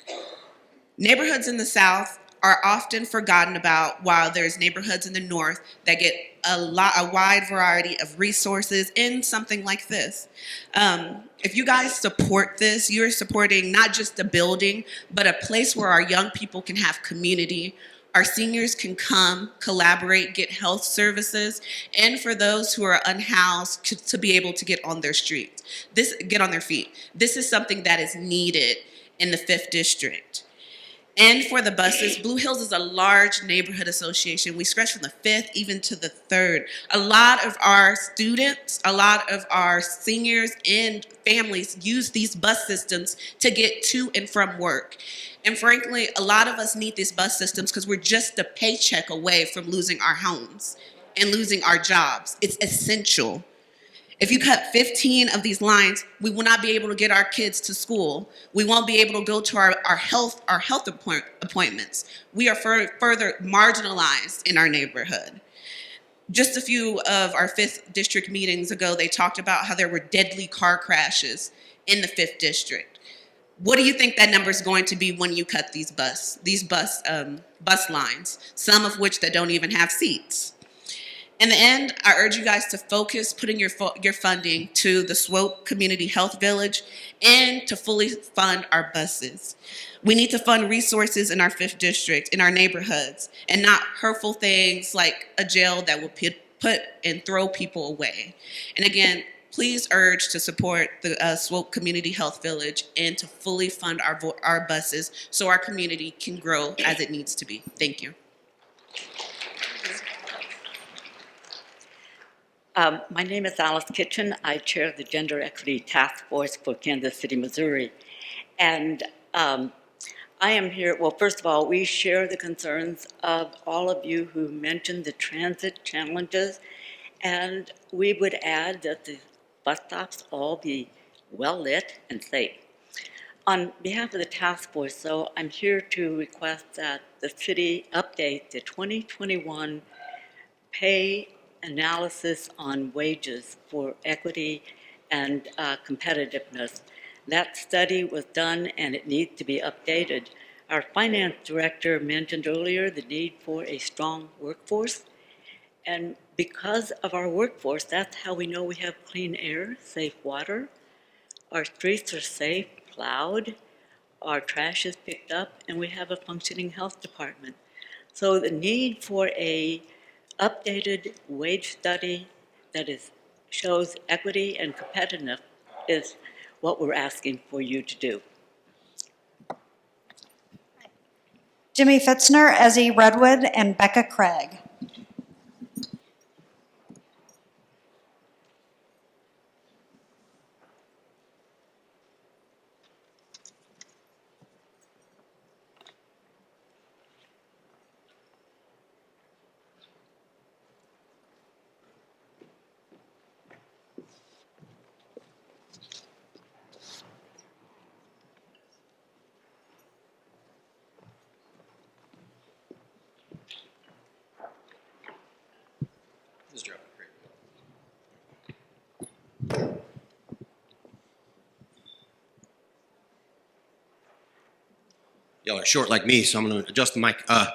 Neighborhoods in the South are often forgotten about, while there's neighborhoods in the North that get a wide variety of resources in something like this. If you guys support this, you're supporting not just a building, but a place where our young people can have community. Our seniors can come, collaborate, get health services, and for those who are unhoused to be able to get on their streets, get on their feet. This is something that is needed in the 5th District. And for the buses, Blue Hills is a large neighborhood association. We stretch from the 5th even to the 3rd. A lot of our students, a lot of our seniors and families use these bus systems to get to and from work. And frankly, a lot of us need these bus systems because we're just a paycheck away from losing our homes and losing our jobs. It's essential. If you cut 15 of these lines, we will not be able to get our kids to school. We won't be able to go to our health appointments. We are further marginalized in our neighborhood. Just a few of our 5th District meetings ago, they talked about how there were deadly car crashes in the 5th District. What do you think that number is going to be when you cut these bus lines, some of which that don't even have seats? In the end, I urge you guys to focus putting your funding to the Swope Community Health Village and to fully fund our buses. We need to fund resources in our 5th District, in our neighborhoods, and not hurtful things like a jail that will put and throw people away. And again, please urge to support the Swope Community Health Village and to fully fund our buses so our community can grow as it needs to be. Thank you. My name is Alice Kitchen. I chair the Gender Equity Task Force for Kansas City, Missouri. And I am here, well, first of all, we share the concerns of all of you who mentioned the transit challenges. And we would add that the bus stops all be well lit and safe. On behalf of the task force, though, I'm here to request that the city update the 2021 pay analysis on wages for equity and competitiveness. That study was done and it needs to be updated. Our finance director mentioned earlier the need for a strong workforce. And because of our workforce, that's how we know we have clean air, safe water, our streets are safe, plowed, our trash is picked up, and we have a functioning health department. So the need for a updated wage study that shows equity and competitiveness is what we're asking for you to do. Jimmy Fitzner, Ezzie Redwood, and Becca Craig. Y'all are short like me, so I'm going to adjust the mic. Hi,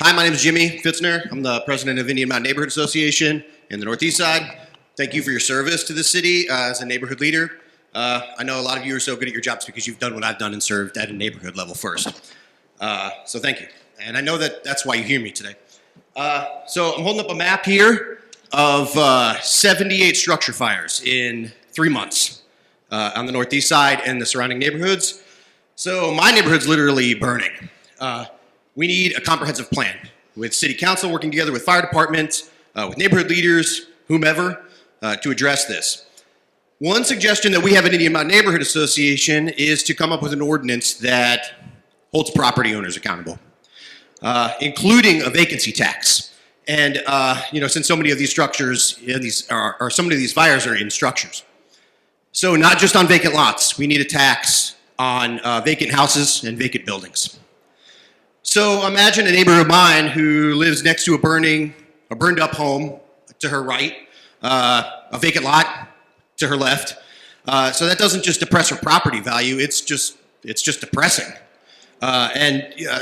my name is Jimmy Fitzner. I'm the president of Indian Mountain Neighborhood Association in the Northeast Side. Thank you for your service to the city as a neighborhood leader. I know a lot of you are so good at your jobs because you've done what I've done and served at a neighborhood level first. So thank you. And I know that that's why you hear me today. So I'm holding up a map here of 78 structure fires in 3 months on the Northeast Side and the surrounding neighborhoods. So my neighborhood's literally burning. We need a comprehensive plan with city council working together with fire departments, with neighborhood leaders, whomever, to address this. One suggestion that we have at Indian Mountain Neighborhood Association is to come up with an ordinance that holds property owners accountable, including a vacancy tax. And since so many of these structures, so many of these fires are in structures. So not just on vacant lots, we need a tax on vacant houses and vacant buildings. So imagine a neighbor of mine who lives next to a burned up home to her right, a vacant lot to her left. So that doesn't just depress her property value, it's just depressing.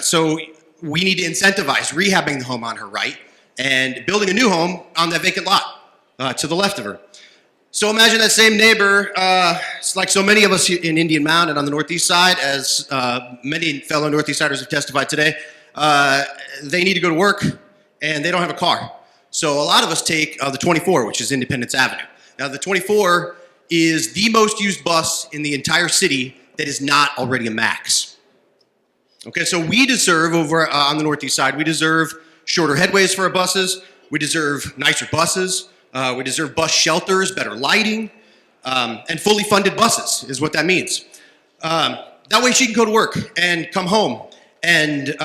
So we need to incentivize rehabbing the home on her right and building a new home on that vacant lot to the left of her. So imagine that same neighbor, like so many of us in Indian Mound and on the Northeast Side, as many fellow Northeast Siders have testified today, they need to go to work and they don't have a car. So a lot of us take the 24, which is Independence Avenue. Now the 24 is the most used bus in the entire city that is not already a max. Okay, so we deserve over on the Northeast Side, we deserve shorter headways for our buses, we deserve nicer buses, we deserve bus shelters, better lighting, and fully funded buses is what that means. That way she can go to work and come home and,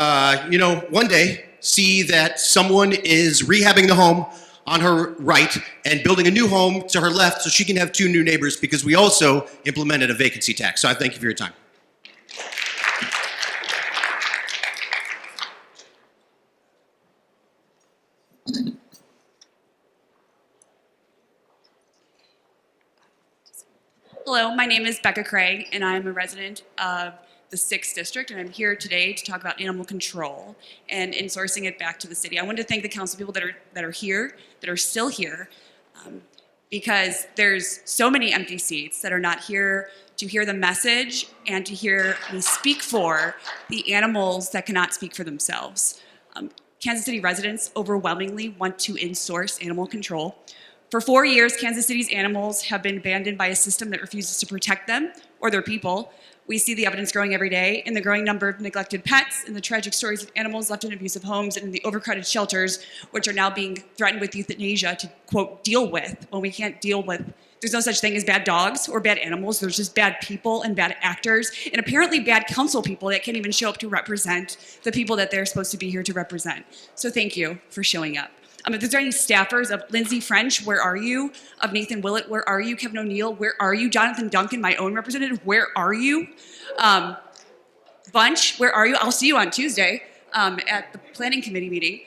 one day see that someone is rehabbing the home on her right and building a new home to her left so she can have 2 new neighbors because we also implemented a vacancy tax. So I thank you for your time. Hello, my name is Becca Craig, and I'm a resident of the 6th District, and I'm here today to talk about animal control and insourcing it back to the city. I wanted to thank the council people that are here, that are still here, because there's so many empty seats that are not here to hear the message and to hear me speak for the animals that cannot speak for themselves. Kansas City residents overwhelmingly want to insource animal control. For 4 years, Kansas City's animals have been abandoned by a system that refuses to protect them or their people. We see the evidence growing every day in the growing number of neglected pets, in the tragic stories of animals left in abusive homes, and in the overcrowded shelters, which are now being threatened with euthanasia to, quote, deal with, when we can't deal with. There's no such thing as bad dogs or bad animals. There's just bad people and bad actors, and apparently bad council people that can't even show up to represent the people that they're supposed to be here to represent. So thank you for showing up. If there's any staffers of Lindsay French, where are you? Of Nathan Willett, where are you? Kevin O'Neill, where are you? Jonathan Duncan, my own representative, where are you? Bunch, where are you? I'll see you on Tuesday at the planning committee meeting.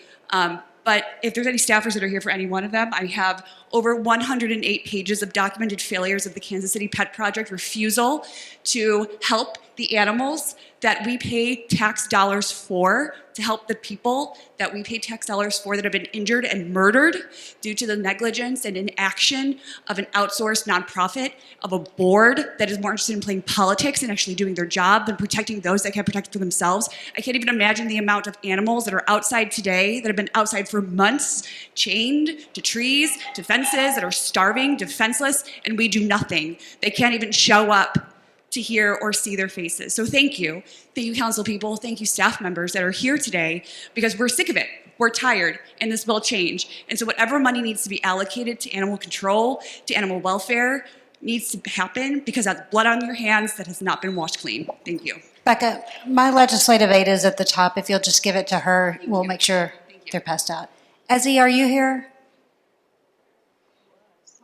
But if there's any staffers that are here for any one of them, I have over 108 pages of documented failures of the Kansas City Pet Project refusal to help the animals that we pay tax dollars for, to help the people that we pay tax dollars for that have been injured and murdered due to the negligence and inaction of an outsourced nonprofit, of a board that is more interested in playing politics and actually doing their job than protecting those that can't protect for themselves. I can't even imagine the amount of animals that are outside today, that have been outside for months, chained to trees, to fences, that are starving, defenseless, and we do nothing. They can't even show up to hear or see their faces. So thank you. Thank you, council people. Thank you, staff members that are here today, because we're sick of it. We're tired, and this will change. And so whatever money needs to be allocated to animal control, to animal welfare, needs to happen, because that's blood on your hands that has not been washed clean. Thank you. Becca, my legislative aid is at the top. If you'll just give it to her, we'll make sure they're passed out. Ezzy, are you here?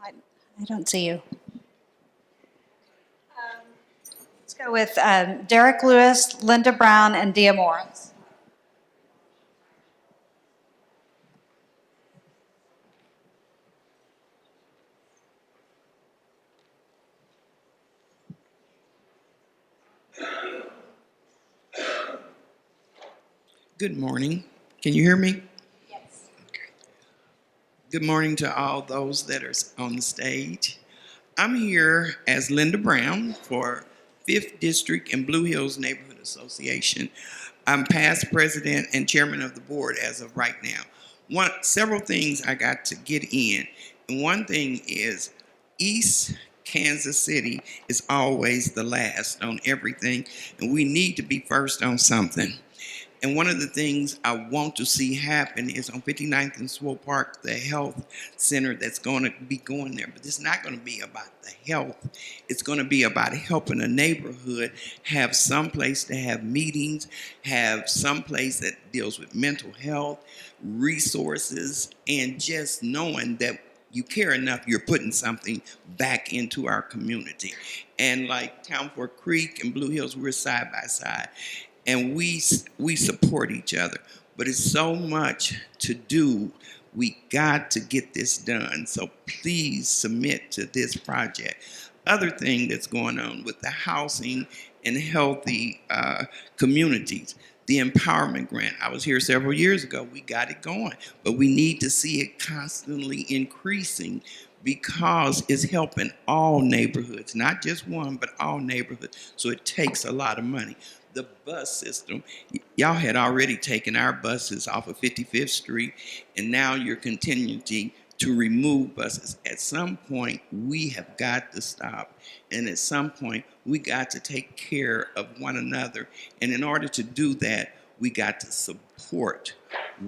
I don't see you. Let's go with Derek Lewis, Linda Brown, and Dia Morris. Good morning. Can you hear me? Yes. Good morning to all those that are on the stage. I'm here as Linda Brown for 5th District and Blue Hills Neighborhood Association. I'm past president and chairman of the board as of right now. Several things I got to get in. And one thing is East Kansas City is always the last on everything, and we need to be first on something. And one of the things I want to see happen is on 59th and Swope Park, the health center that's going to be going there. But it's not going to be about the health. It's going to be about helping a neighborhood have some place to have meetings, have some place that deals with mental health, resources, and just knowing that you care enough, you're putting something back into our community. And like Town Fork Creek and Blue Hills, we're side by side. And we support each other. But it's so much to do. We got to get this done. So please submit to this project. Other thing that's going on with the housing and healthy communities, the empowerment grant. I was here several years ago. We got it going. But we need to see it constantly increasing because it's helping all neighborhoods, not just one, but all neighborhoods. So it takes a lot of money. The bus system, y'all had already taken our buses off of 55th Street, and now you're continuing to remove buses. At some point, we have got to stop. And at some point, we got to take care of one another. And in order to do that, we got to support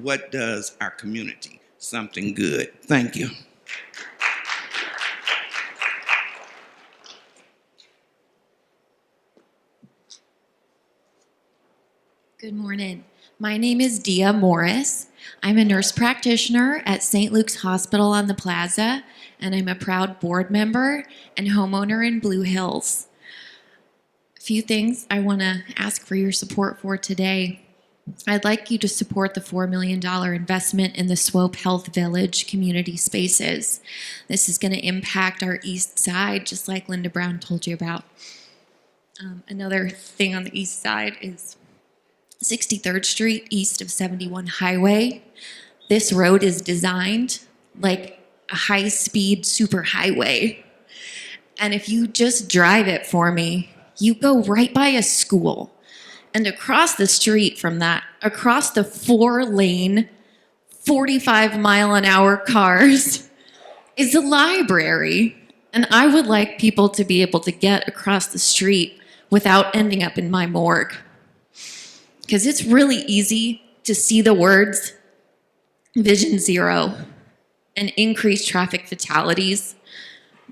what does our community something good. Thank you. Good morning. My name is Dia Morris. I'm a nurse practitioner at St. Luke's Hospital on the Plaza, and I'm a proud board member and homeowner in Blue Hills. A few things I want to ask for your support for today. I'd like you to support the $4 million investment in the Swope Health Village community spaces. This is going to impact our east side, just like Linda Brown told you about. Another thing on the east side is 63rd Street east of 71 Highway. This road is designed like a high-speed superhighway. And if you just drive it for me, you go right by a school. And across the street from that, across the 4-lane, 45-mile-an-hour cars, is a library. And I would like people to be able to get across the street without ending up in my morgue. Because it's really easy to see the words Vision Zero and increased traffic fatalities.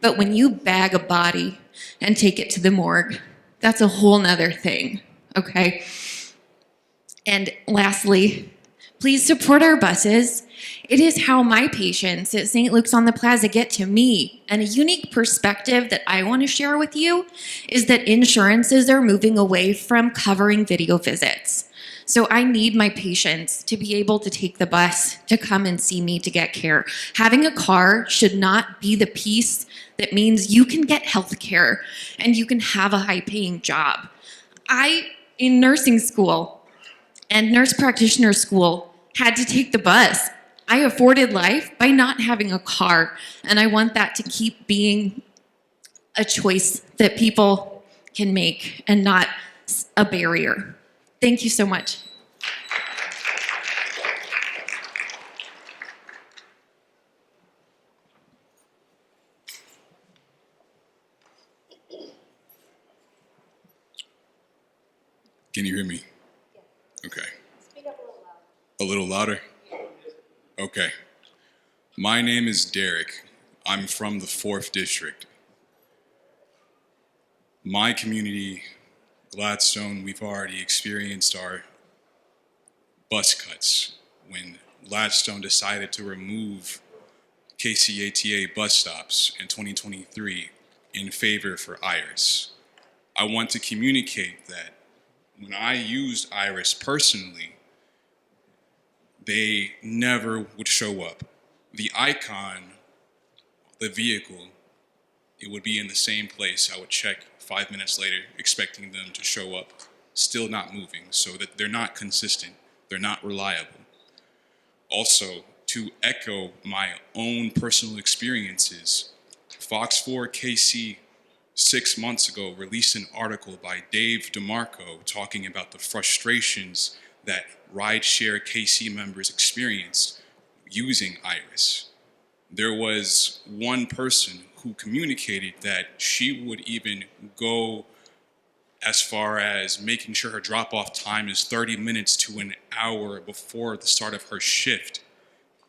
But when you bag a body and take it to the morgue, that's a whole nother thing, okay? And lastly, please support our buses. It is how my patients at St. Luke's on the Plaza get to me. And a unique perspective that I want to share with you is that insurances are moving away from covering video visits. So I need my patients to be able to take the bus to come and see me to get care. Having a car should not be the piece that means you can get health care and you can have a high-paying job. In nursing school and nurse practitioner school, had to take the bus. I afforded life by not having a car, and I want that to keep being a choice that people can make and not a barrier. Thank you so much. Can you hear me? Okay. Speak up a little louder. Okay. My name is Derek. I'm from the 4th District. My community, Gladstone, we've already experienced our bus cuts when Gladstone decided to remove KCATA bus stops in 2023 in favor for Iris. I want to communicate that when I used Iris personally, they never would show up. The icon, the vehicle, it would be in the same place. I would check 5 minutes later, expecting them to show up, still not moving, so that they're not consistent. They're not reliable. Also, to echo my own personal experiences, Fox 4 KC 6 months ago released an article by Dave DeMarco talking about the frustrations that rideshare KC members experienced using Iris. There was one person who communicated that she would even go as far as making sure her drop-off time is 30 minutes to an hour before the start of her shift,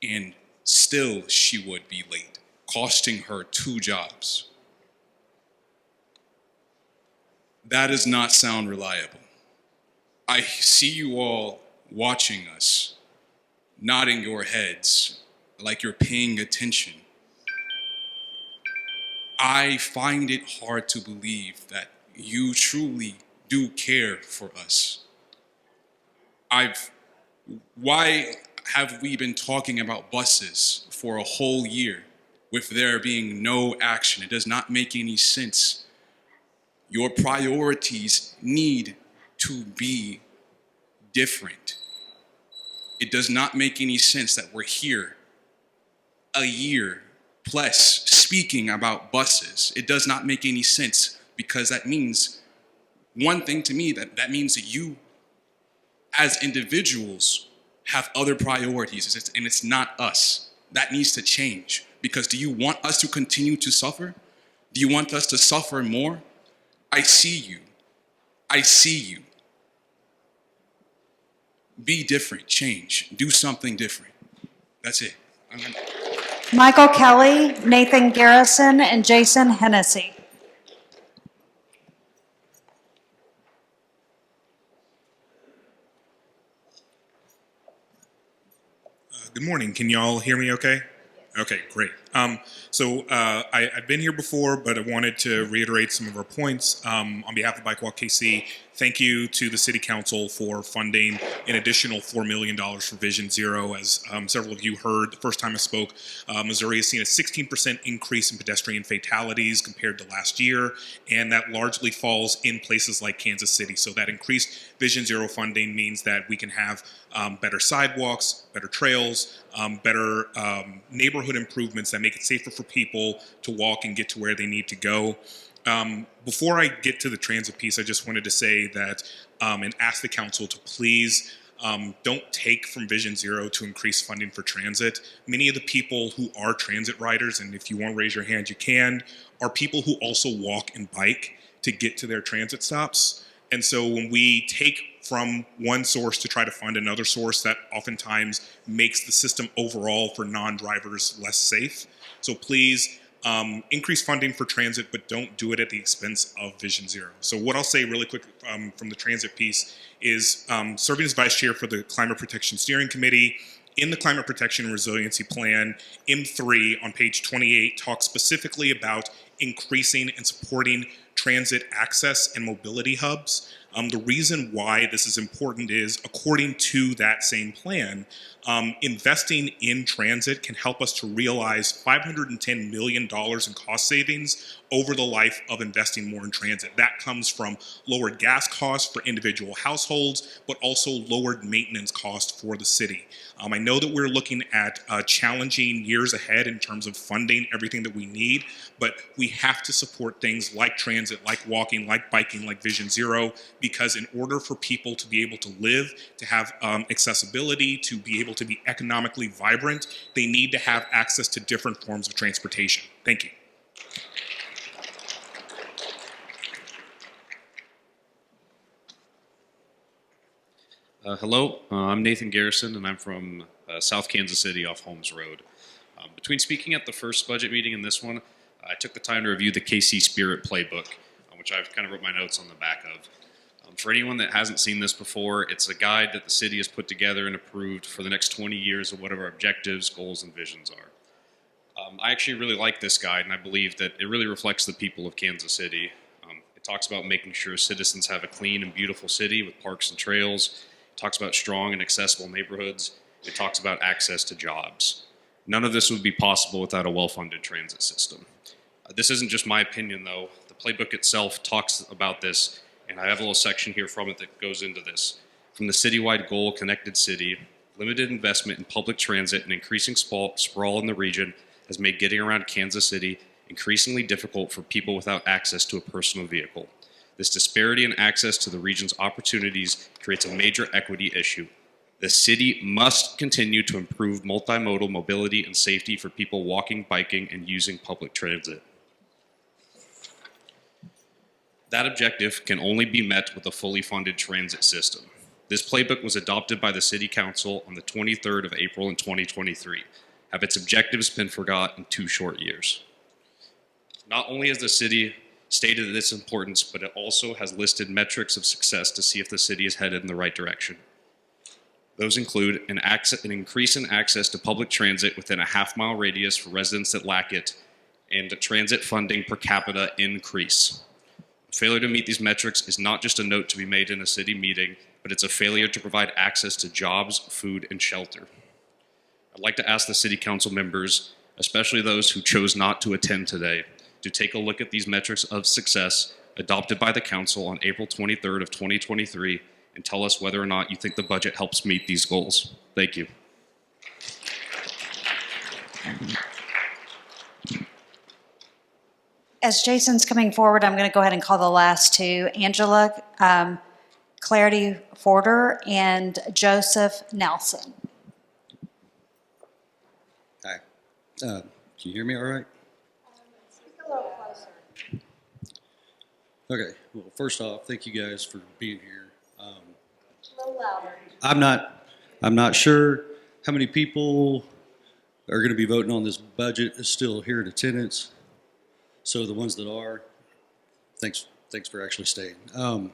and still she would be late, costing her 2 jobs. That does not sound reliable. I see you all watching us, nodding your heads like you're paying attention. I find it hard to believe that you truly do care for us. Why have we been talking about buses for a whole year with there being no action? It does not make any sense. Your priorities need to be different. It does not make any sense that we're here a year plus speaking about buses. It does not make any sense, because that means one thing to me, that means that you as individuals have other priorities, and it's not us. That needs to change, because do you want us to continue to suffer? Do you want us to suffer more? I see you. I see you. Be different, change, do something different. That's it. Michael Kelly, Nathan Garrison, and Jason Hennessy. Good morning. Can you all hear me okay? Okay, great. I've been here before, but I wanted to reiterate some of our points. On behalf of Bike Walk KC, thank you to the City Council for funding an additional $4 million for Vision Zero. As several of you heard the first time I spoke, Missouri has seen a 16% increase in pedestrian fatalities compared to last year, and that largely falls in places like Kansas City. So that increased Vision Zero funding means that we can have better sidewalks, better trails, better neighborhood improvements that make it safer for people to walk and get to where they need to go. Before I get to the transit piece, I just wanted to say that and ask the council to please don't take from Vision Zero to increase funding for transit. Many of the people who are transit riders, and if you want to raise your hand, you can, are people who also walk and bike to get to their transit stops. And so when we take from one source to try to fund another source, that oftentimes makes the system overall for non-drivers less safe. So please increase funding for transit, but don't do it at the expense of Vision Zero. So what I'll say really quick from the transit piece is serving as vice chair for the Climate Protection Steering Committee. In the Climate Protection and Resiliency Plan, M3 on page 28 talks specifically about increasing and supporting transit access and mobility hubs. The reason why this is important is, according to that same plan, investing in transit can help us to realize $510 million in cost savings over the life of investing more in transit. That comes from lowered gas costs for individual households, but also lowered maintenance costs for the city. I know that we're looking at challenging years ahead in terms of funding everything that we need, but we have to support things like transit, like walking, like biking, like Vision Zero, because in order for people to be able to live, to have accessibility, to be able to be economically vibrant, they need to have access to different forms of transportation. Thank you. Hello, I'm Nathan Garrison, and I'm from South Kansas City off Holmes Road. Between speaking at the first budget meeting and this one, I took the time to review the KC Spirit Playbook, which I've kind of wrote my notes on the back of. For anyone that hasn't seen this before, it's a guide that the city has put together and approved for the next 20 years of what our objectives, goals, and visions are. I actually really like this guide, and I believe that it really reflects the people of Kansas City. It talks about making sure citizens have a clean and beautiful city with parks and trails. It talks about strong and accessible neighborhoods. It talks about access to jobs. None of this would be possible without a well-funded transit system. This isn't just my opinion, though. The playbook itself talks about this, and I have a little section here from it that goes into this. from the citywide goal Connected City, limited investment in public transit and increasing sprawl in the region has made getting around Kansas City increasingly difficult for people without access to a personal vehicle. This disparity in access to the region's opportunities creates a major equity issue. The city must continue to improve multimodal mobility and safety for people walking, biking, and using public transit. That objective can only be met with a fully funded transit system. This playbook was adopted by the City Council on the 23rd of April in 2023. Have its objectives been forgot in 2 short years? Not only has the city stated its importance, but it also has listed metrics of success to see if the city is headed in the right direction. Those include an increase in access to public transit within a half-mile radius for residents that lack it, and transit funding per capita increase. Failure to meet these metrics is not just a note to be made in a city meeting, but it's a failure to provide access to jobs, food, and shelter. I'd like to ask the City Council members, especially those who chose not to attend today, to take a look at these metrics of success adopted by the Council on April 23rd of 2023 and tell us whether or not you think the budget helps meet these goals. Thank you. As Jason's coming forward, I'm going to go ahead and call the last two, Angela Clarity Forder and Joseph Nelson. Hi. Can you hear me all right? Speak a little closer. Okay. Well, first off, thank you guys for being here. A little louder. I'm not sure how many people are going to be voting on this budget is still here in attendance. So the ones that are, thanks for actually staying. I'm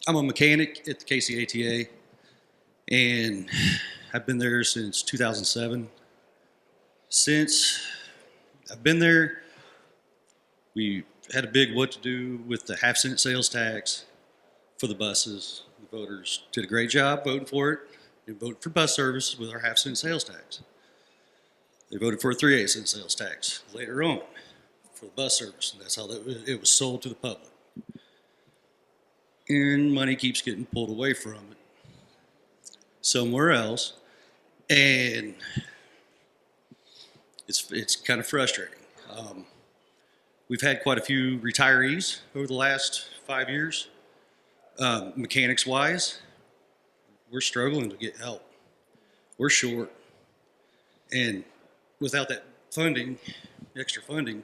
a mechanic at the KCATA, and I've been there since 2007. Since I've been there, we had a big what to do with the half-cent sales tax for the buses. The voters did a great job voting for it and voted for bus service with our half-cent sales tax. They voted for a 3/8 cent sales tax later on for the bus service, and that's how it was sold to the public. And money keeps getting pulled away from it somewhere else, and it's kind of frustrating. We've had quite a few retirees over the last 5 years. Mechanics-wise, we're struggling to get help. We're short, and without that funding, extra funding,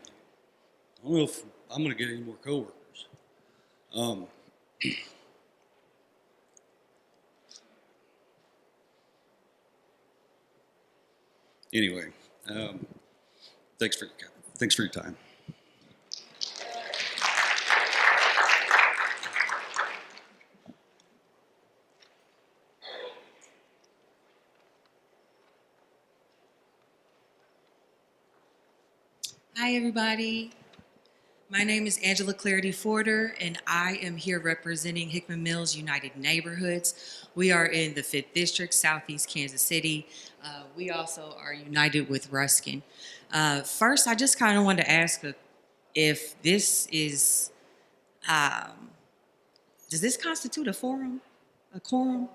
I don't know if I'm going to get any more coworkers. Anyway, thanks for your time. Hi, everybody. My name is Angela Clarity Forder, and I am here representing Hickman Mills United Neighborhoods. We are in the 5th District, Southeast Kansas City. We also are united with Ruskin. First, I just kind of wanted to ask if this is, does this constitute a forum, a quorum?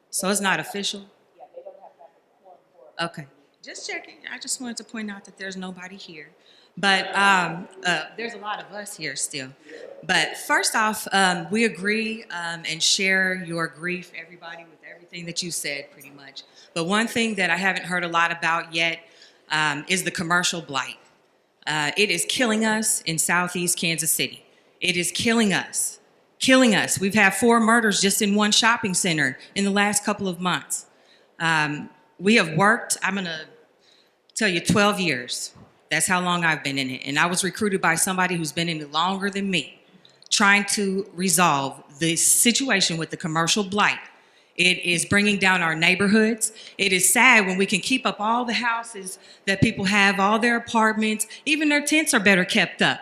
So it's not official? Yeah, they don't have to have a quorum for it. Okay, just checking. I just wanted to point out that there's nobody here. But there's a lot of us here still. But first off, we agree and share your grief, everybody, with everything that you said, pretty much. But one thing that I haven't heard a lot about yet is the commercial blight. It is killing us in Southeast Kansas City. It is killing us, killing us. We've had 4 murders just in one shopping center in the last couple of months. We have worked, I'm going to tell you, 12 years. That's how long I've been in it. And I was recruited by somebody who's been in it longer than me, trying to resolve the situation with the commercial blight. It is bringing down our neighborhoods. It is sad when we can keep up all the houses that people have, all their apartments, even their tents are better kept up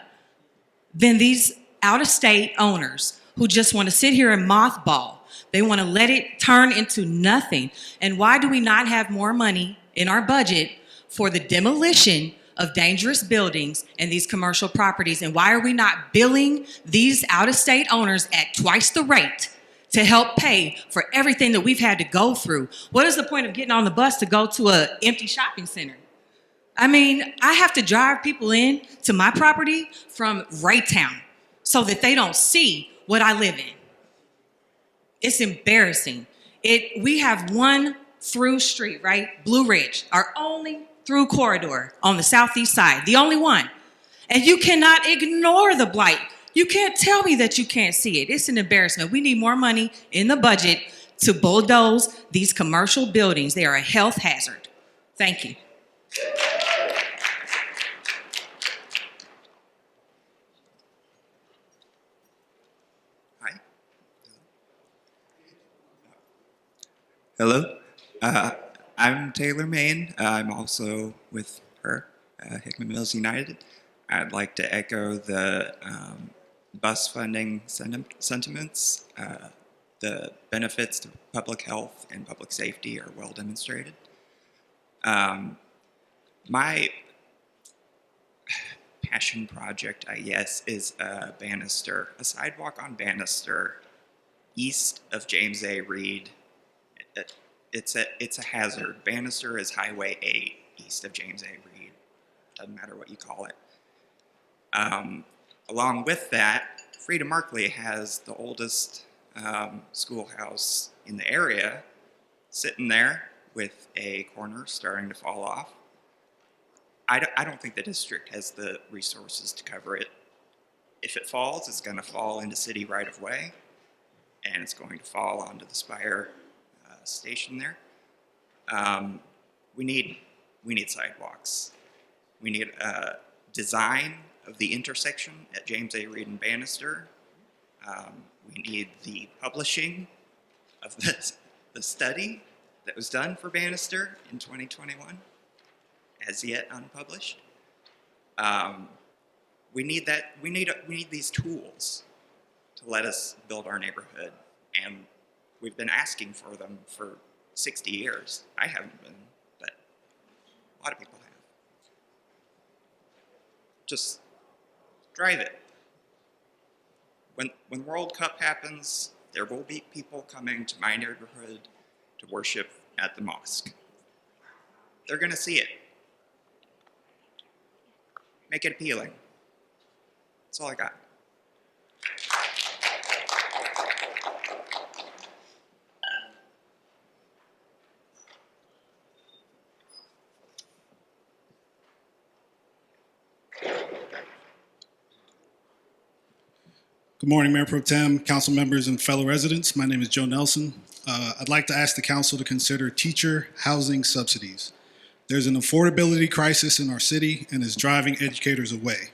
than these out-of-state owners who just want to sit here and mothball. They want to let it turn into nothing. And why do we not have more money in our budget for the demolition of dangerous buildings and these commercial properties? And why are we not billing these out-of-state owners at twice the rate to help pay for everything that we've had to go through. What is the point of getting on the bus to go to an empty shopping center? I mean, I have to drive people in to my property from Raytown so that they don't see what I live in. It's embarrassing. We have one through street, right? Blue Ridge, our only through corridor on the southeast side, the only one. And you cannot ignore the blight. You can't tell me that you can't see it. It's an embarrassment. We need more money in the budget to bulldoze these commercial buildings. They are a health hazard. Thank you. Hi. Hello. I'm Taylor Main. I'm also with her, Hickman Mills United. I'd like to echo the bus funding sentiments. The benefits to public health and public safety are well demonstrated. My passion project, I guess, is Bannister, a sidewalk on Bannister east of James A. Reed. It's a hazard. Bannister is Highway 8 east of James A. Reed. Doesn't matter what you call it. Along with that, Frida Markley has the oldest schoolhouse in the area, sitting there with a corner starting to fall off. I don't think the district has the resources to cover it. If it falls, it's going to fall into city right of way, and it's going to fall onto the Spire station there. We need sidewalks. We need design of the intersection at James A. Reed and Bannister. We need the publishing of the study that was done for Bannister in 2021, as yet unpublished. We need that. We need these tools to let us build our neighborhood, and we've been asking for them for 60 years. I haven't been, but a lot of people have. Just drive it. When World Cup happens, there will be people coming to my neighborhood to worship at the mosque. They're going to see it. Make it appealing. That's all I got. Good morning, Mayor Pro Tem, council members, and fellow residents. My name is Joe Nelson. I'd like to ask the council to consider teacher housing subsidies. There's an affordability crisis in our city and is driving educators away.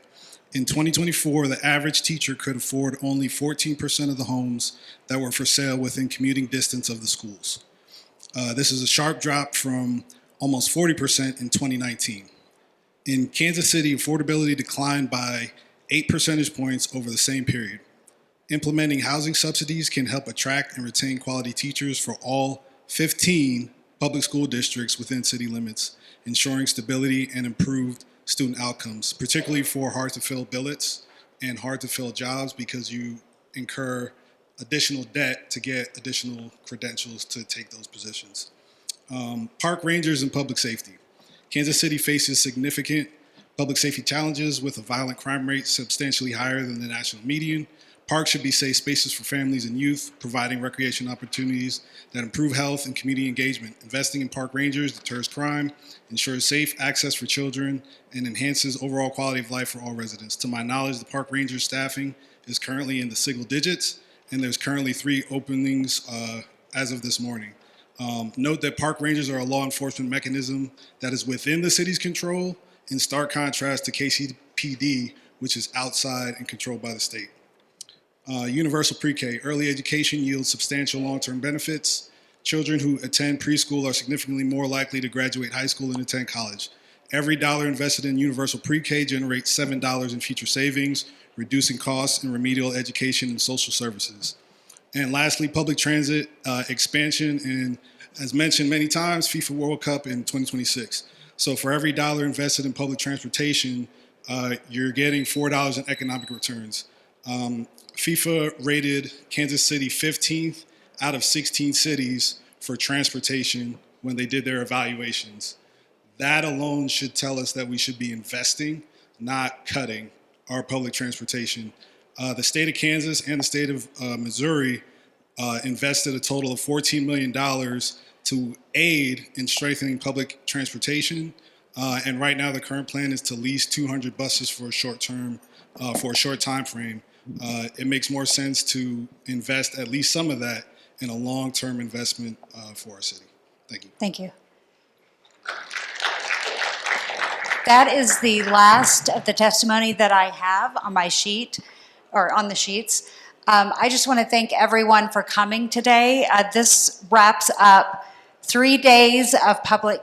In 2024, the average teacher could afford only 14% of the homes that were for sale within commuting distance of the schools. This is a sharp drop from almost 40% in 2019. In Kansas City, affordability declined by 8 percentage points over the same period. Implementing housing subsidies can help attract and retain quality teachers for all 15 public school districts within city limits, ensuring stability and improved student outcomes, particularly for hard-to-fill billets and hard-to-fill jobs, because you incur additional debt to get additional credentials to take those positions. Park rangers and public safety. Kansas City faces significant public safety challenges with a violent crime rate substantially higher than the national median. Parks should be safe spaces for families and youth, providing recreation opportunities that improve health and community engagement. Investing in park rangers deters crime, ensures safe access for children, and enhances overall quality of life for all residents. To my knowledge, the park ranger staffing is currently in the single digits, and there's currently 3 openings as of this morning. Note that park rangers are a law enforcement mechanism that is within the city's control, in stark contrast to KCPD, which is outside and controlled by the state. Universal pre-K. Early education yields substantial long-term benefits. Children who attend preschool are significantly more likely to graduate high school and attend college. Every dollar invested in universal pre-K generates $7 in future savings, reducing costs in remedial education and social services. And lastly, public transit expansion, and as mentioned many times, FIFA World Cup in 2026. So for every dollar invested in public transportation, you're getting $4 in economic returns. FIFA rated Kansas City 15th out of 16 cities for transportation when they did their evaluations. That alone should tell us that we should be investing, not cutting our public transportation. The state of Kansas and the state of Missouri invested a total of $14 million to aid in strengthening public transportation. And right now, the current plan is to lease 200 buses for a short term, for a short time frame. It makes more sense to invest at least some of that in a long-term investment for our city. Thank you. Thank you. That is the last of the testimony that I have on my sheet, or on the sheets. I just want to thank everyone for coming today. This wraps up 3 days of public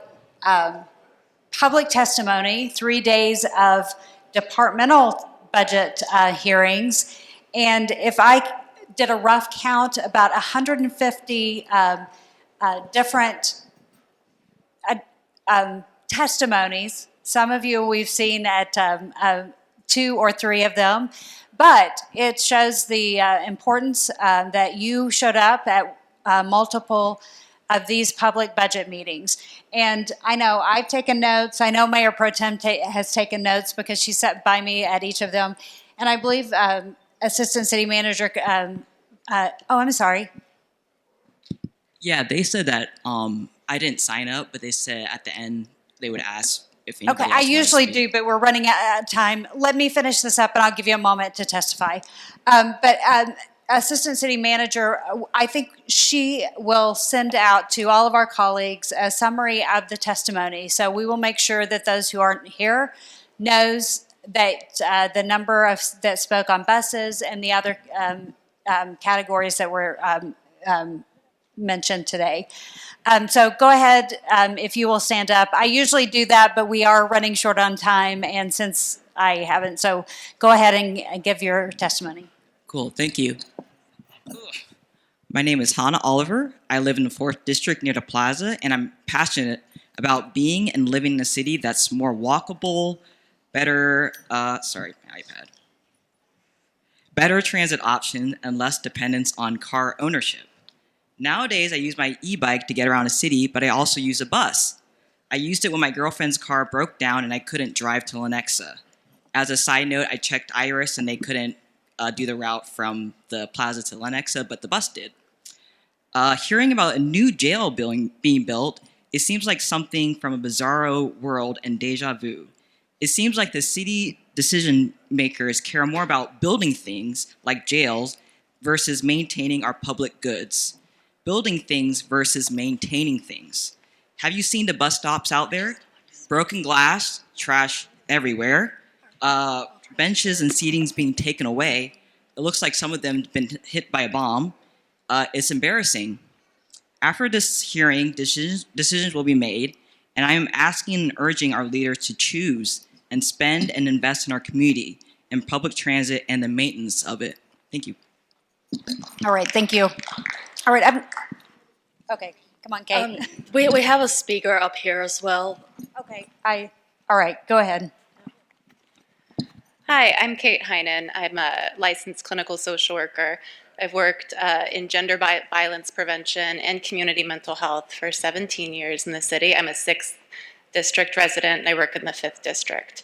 testimony, 3 days of departmental budget hearings, and if I did a rough count, about 150 different testimonies. Some of you we've seen at 2 or 3 of them, but it shows the importance that you showed up at multiple of these public budget meetings. And I know I've taken notes. I know Mayor Pro Tem has taken notes because she sat by me at each of them. And I believe Assistant City Manager, I'm sorry. Yeah, they said that I didn't sign up, but they said at the end they would ask if anybody Okay, else I wanted to usually speak. do, but we're running out of time. Let me finish this up and I'll give you a moment to testify. But Assistant City Manager, I think she will send out to all of our colleagues a summary of the testimony. So we will make sure that those who aren't here knows that the number of that spoke on buses and the other categories that were mentioned today. So go ahead, if you will stand up. I usually do that, but we are running short on time, and since I haven't, so go ahead and give your testimony. Cool, thank you. My name is Hannah Oliver. I live in the 4th District near the Plaza, and I'm passionate about being and living in a city that's more walkable, better, better transit option, and less dependence on car ownership. Nowadays, I use my e-bike to get around a city, but I also use a bus. I used it when my girlfriend's car broke down and I couldn't drive to Lenexa. As a side note, I checked Iris and they couldn't do the route from the Plaza to Lenexa, but the bus did. Hearing about a new jail being built, it seems like something from a bizarro world and deja vu. It seems like the city decision makers care more about building things like jails versus maintaining our public goods. Building things versus maintaining things. Have you seen the bus stops out there? Broken glass, trash everywhere, benches and seatings being taken away. It looks like some of them have been hit by a bomb. It's embarrassing. After this hearing, decisions will be made, and I am asking and urging our leaders to choose and spend and invest in our community, in public transit, and the maintenance of it. Thank you. All right, thank you. All right, okay, come on, Kate. We have a speaker up here as well. Okay, all right, go ahead. Hi, I'm Kate Heinen. I'm a licensed clinical social worker. I've worked in gender violence prevention and community mental health for 17 years in the city. I'm a 6th district resident, and I work in the 5th district.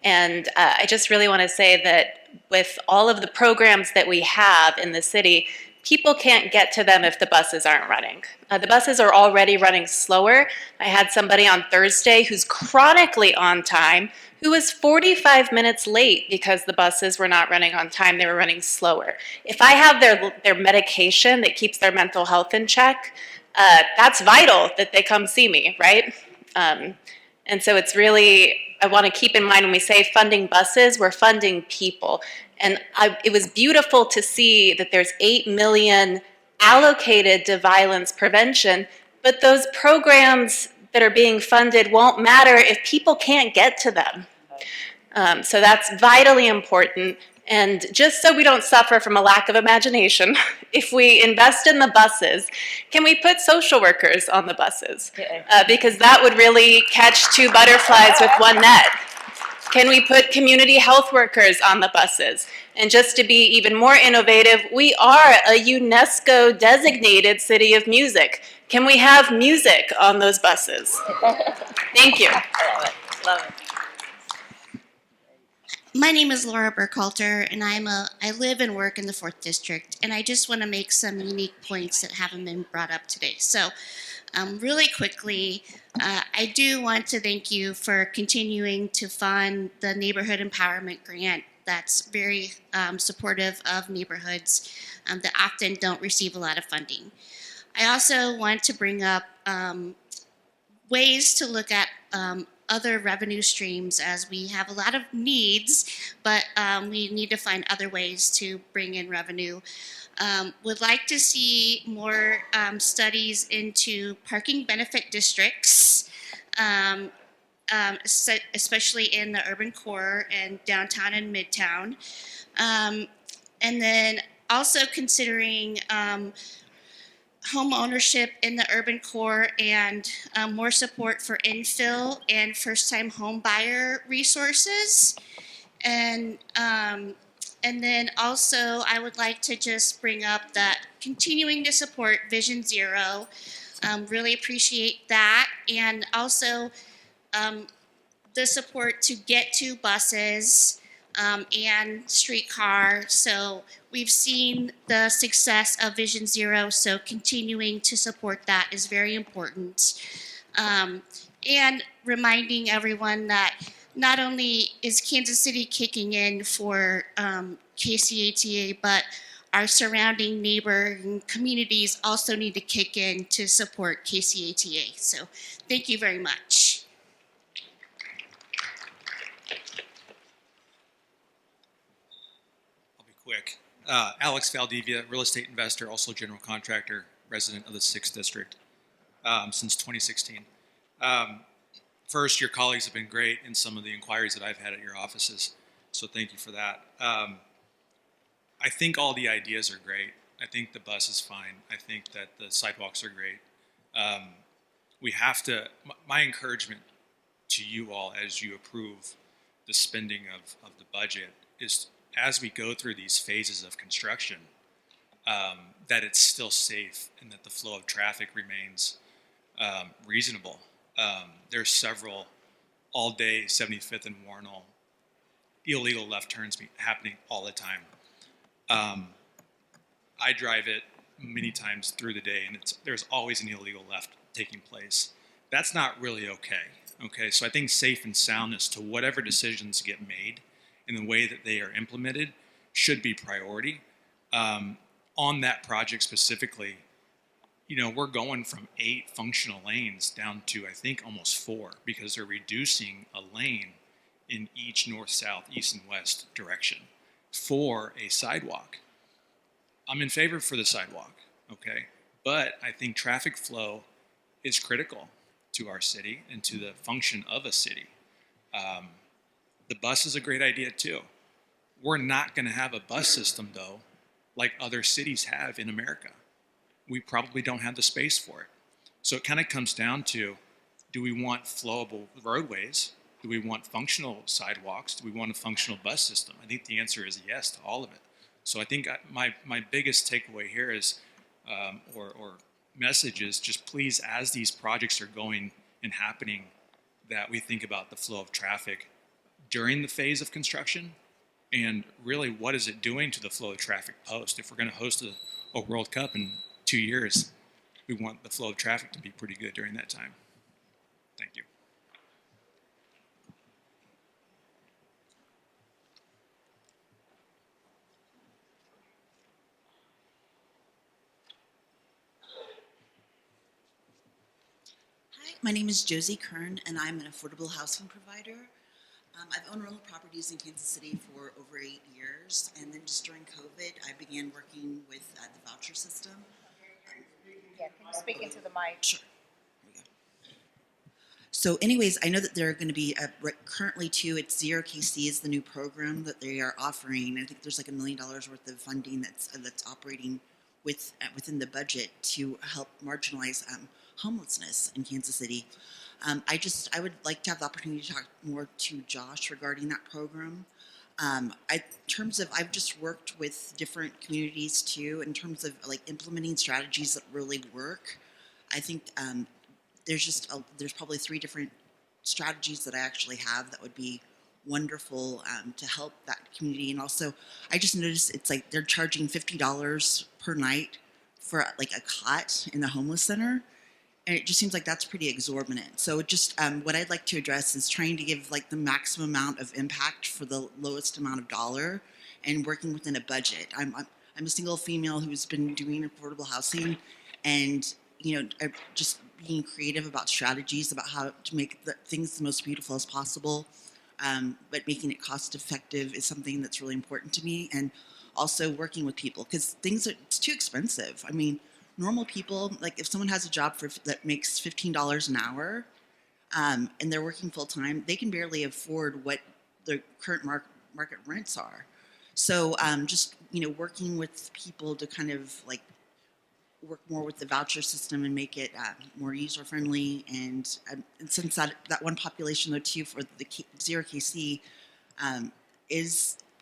And I just really want to say that with all of the programs that we have in the city, people can't get to them if the buses aren't running. The buses are already running slower. I had somebody on Thursday who's chronically on time, who was 45 minutes late because the buses were not running on time. They were running slower. If I have their medication that keeps their mental health in check, that's vital that they come see me, right? And so it's really, I want to keep in mind when we say funding buses, we're funding people. And it was beautiful to see that there's $8 million allocated to violence prevention, but those programs that are being funded won't matter if people can't get to them. So that's vitally important. And just so we don't suffer from a lack of imagination, if we invest in the buses, can we put social workers on the buses? Because that would really catch 2 butterflies with one net. Can we put community health workers on the buses? And just to be even more innovative, we are a UNESCO designated city of music. Can we have music on those buses? Thank you. Love it. Love it. My name is Laura Burkhalter, and I live and work in the 4th District, and I just want to make some unique points that haven't been brought up today. So, really quickly, I do want to thank you for continuing to fund the Neighborhood Empowerment Grant. That's very supportive of neighborhoods that often don't receive a lot of funding. I also want to bring up ways to look at other revenue streams, as we have a lot of needs, but we need to find other ways to bring in revenue. Would like to see more studies into parking benefit districts, especially in the urban core and downtown and midtown. And then also considering home ownership in the urban core and more support for infill and first-time home buyer resources. And then also I would like to just bring up that continuing to support Vision Zero. Really appreciate that. And also the support to get to buses and streetcar. So we've seen the success of Vision Zero, so continuing to support that is very important. And reminding everyone that not only is Kansas City kicking in for KCATA, but our surrounding neighboring communities also need to kick in to support KCATA. So thank you very much. Quick. Alex Valdivia, real estate investor, also general contractor, resident of the 6th District since 2016. First, your colleagues have been great in some of the inquiries that I've had at your offices, so thank you for that. I think all the ideas are great. I think the bus is fine. I think that the sidewalks are great. We have to, my encouragement to you all as you approve the spending of the budget is, as we go through these phases of construction, that it's still safe and that the flow of traffic remains reasonable. There's several all-day 75th and Warnell illegal left turns happening all the time. I drive it many times through the day, and there's always an illegal left taking place. That's not really okay. Okay, so I think safe and soundness to whatever decisions get made in the way that they are implemented should be priority. On that project specifically, you know, we're going from 8 functional lanes down to, I think, almost 4, because they're reducing a lane in each north, south, east, and west direction for a sidewalk. I'm in favor for the sidewalk, okay? But I think traffic flow is critical to our city and to the function of a city. The bus is a great idea too. We're not going to have a bus system, though, like other cities have in America. We probably don't have the space for it. So it kind of comes down to, do we want flowable roadways? Do we want functional sidewalks? Do we want a functional bus system? I think the answer is yes to all of it. So I think my biggest takeaway here is, or message is, just please, as these projects are going and happening, that we think about the flow of traffic during the phase of construction, and really what is it doing to the flow of traffic post. If we're going to host a World Cup in 2 years, we want the flow of traffic to be pretty good during that time. Thank you. Hi, my name is Josie Kern, and I'm an affordable housing provider. I've owned rental properties in Kansas City for over 8 years, and then just during COVID, I began working with the voucher system. Yeah, can you speak into the mic? Sure. So anyways, I know that there are going to be, currently too, it's Zero KC is the new program that they are offering. I think there's like $1 million worth of funding that's operating within the budget to help marginalize homelessness in Kansas City. I would like to have the opportunity to talk more to Josh regarding that program. In terms of, I've just worked with different communities too, in terms of like implementing strategies that really work. I think there's probably 3 different strategies that I actually have that would be wonderful to help that community. And also, I just noticed it's like they're charging $50 per night for like a cot in the homeless center. And it just seems like that's pretty exorbitant. So just what I'd like to address is trying to give like the maximum amount of impact for the lowest amount of dollar and working within a budget. I'm a single female who's been doing affordable housing, and just being creative about strategies about how to make things the most beautiful as possible, but making it cost effective is something that's really important to me. And also working with people, because it's too expensive. I mean, normal people, like if someone has a job that makes $15 an hour, and they're working full time, they can barely afford what the current market rents are. So just working with people to kind of like work more with the voucher system and make it more user friendly. And since that one population though too for the Zero KC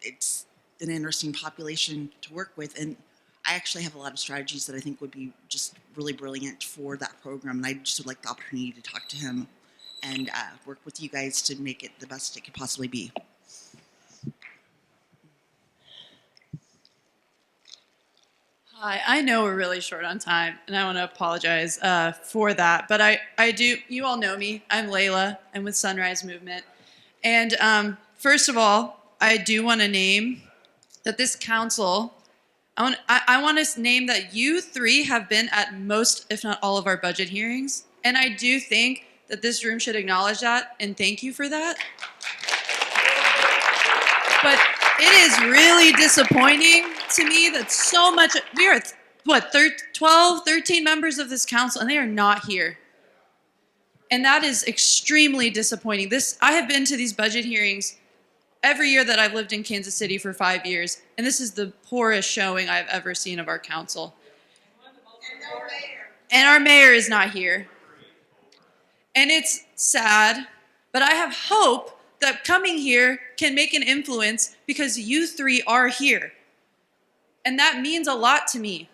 it's an interesting population to work with, and I actually have a lot of strategies that I think would be just really brilliant for that program, and I just would like the opportunity to talk to him and work with you guys to make it the best it could possibly be. Hi, I know we're really short on time, and I want to apologize for that, but I do, you all know me. I'm Layla. I'm with Sunrise Movement. And first of all, I do want to name that this council, I want to name that you 3 have been at most, if not all of our budget hearings. And I do think that this room should acknowledge that and thank you for that. But it is really disappointing to me that so much, we are, 12, 13 members of this council, and they are not here. And that is extremely disappointing. I have been to these budget hearings every year that I've lived in Kansas City for 5 years, and this is the poorest showing I've ever seen of our council. And our mayor is not here. And it's sad, but I have hope that coming here can make an influence because you 3 are here. And that means a lot to me.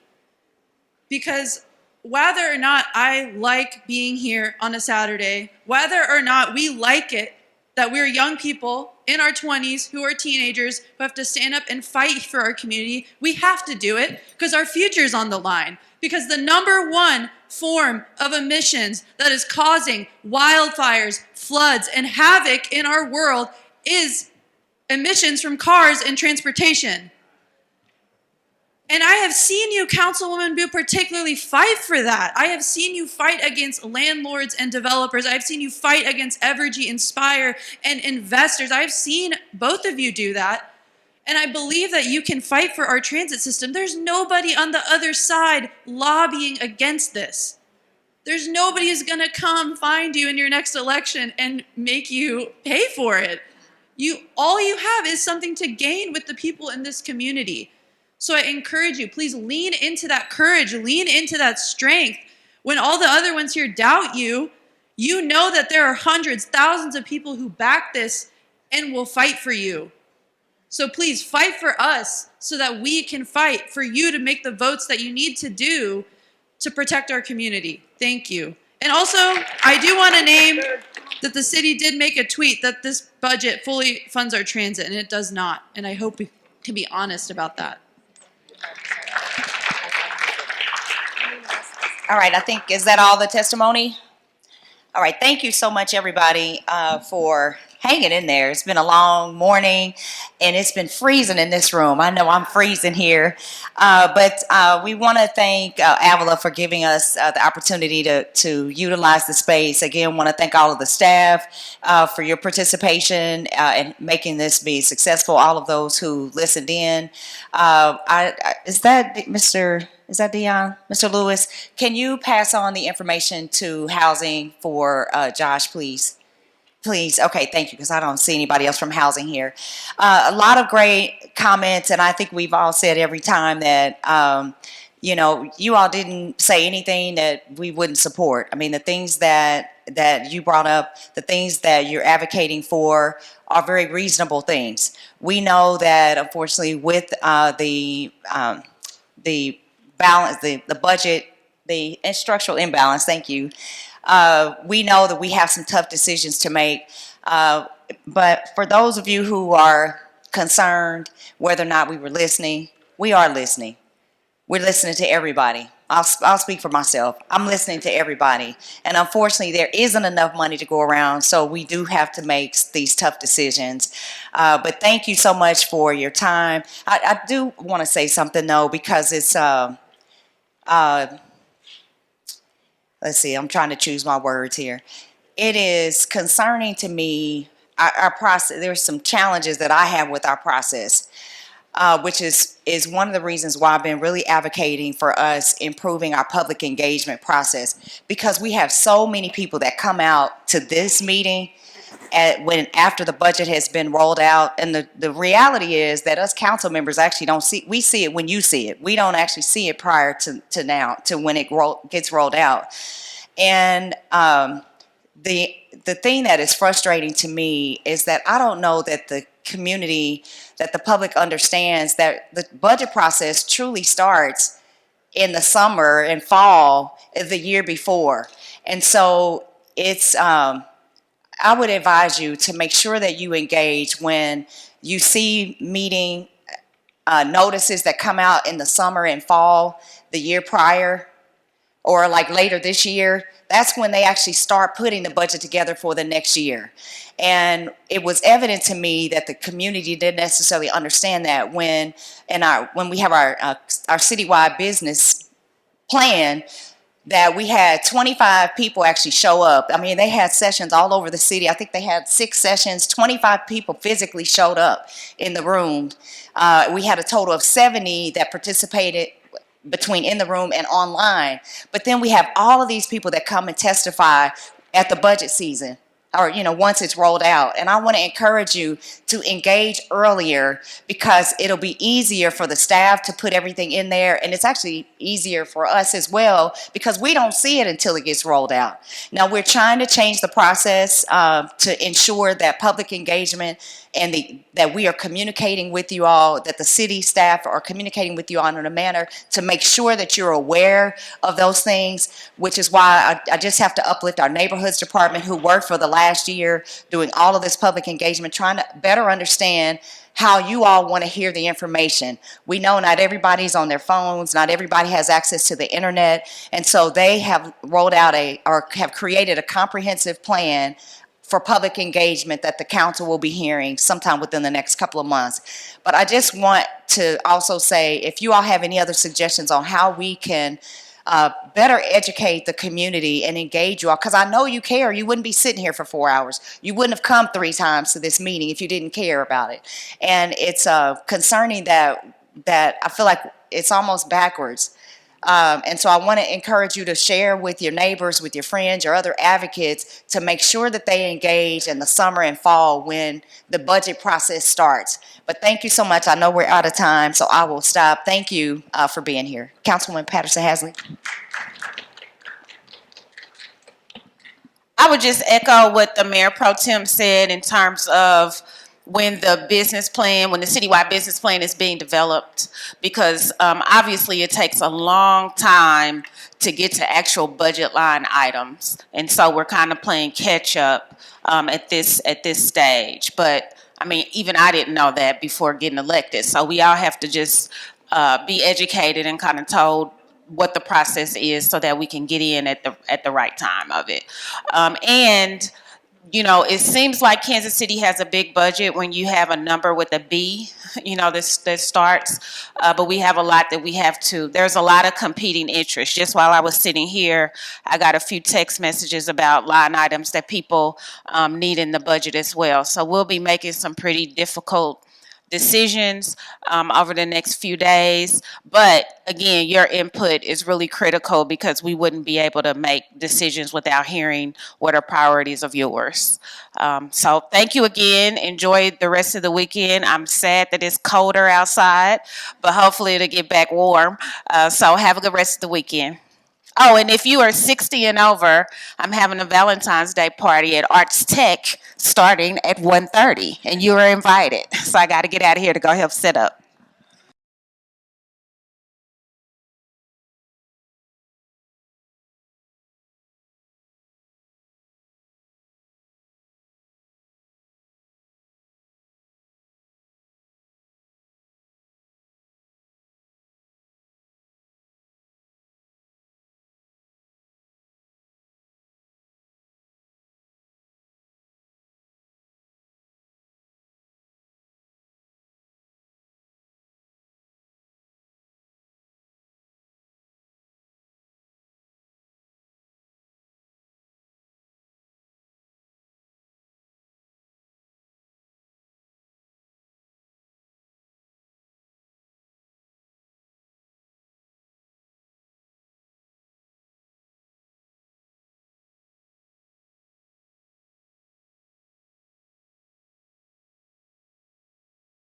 Because whether or not I like being here on a Saturday, whether or not we like it that we're young people in our 20s who are teenagers who have to stand up and fight for our community, we have to do it because our future's on the line. Because the #1 form of emissions that is causing wildfires, floods, and havoc in our world is emissions from cars and transportation. And I have seen you, Councilwoman Boo, particularly fight for that. I have seen you fight against landlords and developers. I've seen you fight against Evergy, Inspire, and investors. I've seen both of you do that. And I believe that you can fight for our transit system. There's nobody on the other side lobbying against this. There's nobody who's going to come find you in your next election and make you pay for it. All you have is something to gain with the people in this community. So I encourage you, please lean into that courage, lean into that strength. When all the other ones here doubt you, you know that there are hundreds, thousands of people who back this and will fight for you. So please fight for us so that we can fight for you to make the votes that you need to do to protect our community. Thank you. And also, I do want to name that the city did make a tweet that this budget fully funds our transit, and it does not. And I hope we can be honest about that. All right, I think, is that all the testimony? All right, thank you so much, everybody, for hanging in there. It's been a long morning, and it's been freezing in this room. I know I'm freezing here, but we want to thank Avila for giving us the opportunity to utilize the space. Again, want to thank all of the staff for your participation in making this be successful, all of those who listened in. Is that Dion? Mr. Lewis, can you pass on the information to housing for Josh, please? Please. Okay, thank you, because I don't see anybody else from housing here. A lot of great comments, and I think we've all said every time that you know, you all didn't say anything that we wouldn't support. I mean, the things that you brought up, the things that you're advocating for are very reasonable things. We know that, unfortunately, with the balance, the budget, the structural imbalance, thank you, we know that we have some tough decisions to make. But for those of you who are concerned whether or not we were listening, we are listening. We're listening to everybody. I'll speak for myself. I'm listening to everybody. And unfortunately, there isn't enough money to go around, so we do have to make these tough decisions. But thank you so much for your time. I do want to say something, though, because it's, let's see, I'm trying to choose my words here. It is concerning to me, our process. There's some challenges that I have with our process. Which is one of the reasons why I've been really advocating for us improving our public engagement process, because we have so many people that come out to this meeting after the budget has been rolled out, and the reality is that us council members actually don't see. We see it when you see it. We don't actually see it prior to now, to when it gets rolled out. And the thing that is frustrating to me is that I don't know that the community, that the public understands that the budget process truly starts in the summer and fall of the year before. And so it's, I would advise you to make sure that you engage when you see meeting notices that come out in the summer and fall the year prior, or like later this year. That's when they actually start putting the budget together for the next year. And it was evident to me that the community didn't necessarily understand that when we have our citywide business plan, that we had 25 people actually show up. I mean, they had sessions all over the city. I think they had 6 sessions. 25 people physically showed up in the room. We had a total of 70 that participated between in the room and online. But then we have all of these people that come and testify at the budget season, or, you know, once it's rolled out. And I want to encourage you to engage earlier, because it'll be easier for the staff to put everything in there. And it's actually easier for us as well, because we don't see it until it gets rolled out. Now, we're trying to change the process to ensure that public engagement and that we are communicating with you all, that the city staff are communicating with you all in a manner to make sure that you're aware of those things, which is why I just have to uplift our neighborhoods department, who worked for the last year doing all of this public engagement, trying to better understand how you all want to hear the information. We know not everybody's on their phones, not everybody has access to the internet, and so they have rolled out or have created a comprehensive plan for public engagement that the council will be hearing sometime within the next couple of months. But I just want to also say, if you all have any other suggestions on how we can better educate the community and engage you all, because I know you care. You wouldn't be sitting here for 4 hours. You wouldn't have come 3 times to this meeting if you didn't care about it. And it's concerning that I feel like it's almost backwards. And so I want to encourage you to share with your neighbors, with your friends, your other advocates, to make sure that they engage in the summer and fall when the budget process starts. But thank you so much. I know we're out of time, so I will stop. Thank you for being here. Councilwoman Patterson-Hasley. I would just echo what the Mayor Pro Tem said in terms of when the citywide business plan is being developed, because obviously it takes a long time to get to actual budget line items. And so we're kind of playing catch up at this stage. But I mean, even I didn't know that before getting elected. So we all have to just be educated and kind of told what the process is so that we can get in at the right time of it. And you know, it seems like Kansas City has a big budget when you have a number with a B, you know, that starts. But we have a lot that we have to. There's a lot of competing interests. Just while I was sitting here, I got a few text messages about line items that people need in the budget as well. So we'll be making some pretty difficult decisions over the next few days. But again, your input is really critical because we wouldn't be able to make decisions without hearing what are priorities of yours. So thank you again. Enjoy the rest of the weekend. I'm sad that it's colder outside, but hopefully it'll get back warm. So have a good rest of the weekend. Oh, and if you are 60 and over, I'm having a Valentine's Day party at Arts Tech starting at 1:30, and you are invited. So I got to get out of here to go help set up.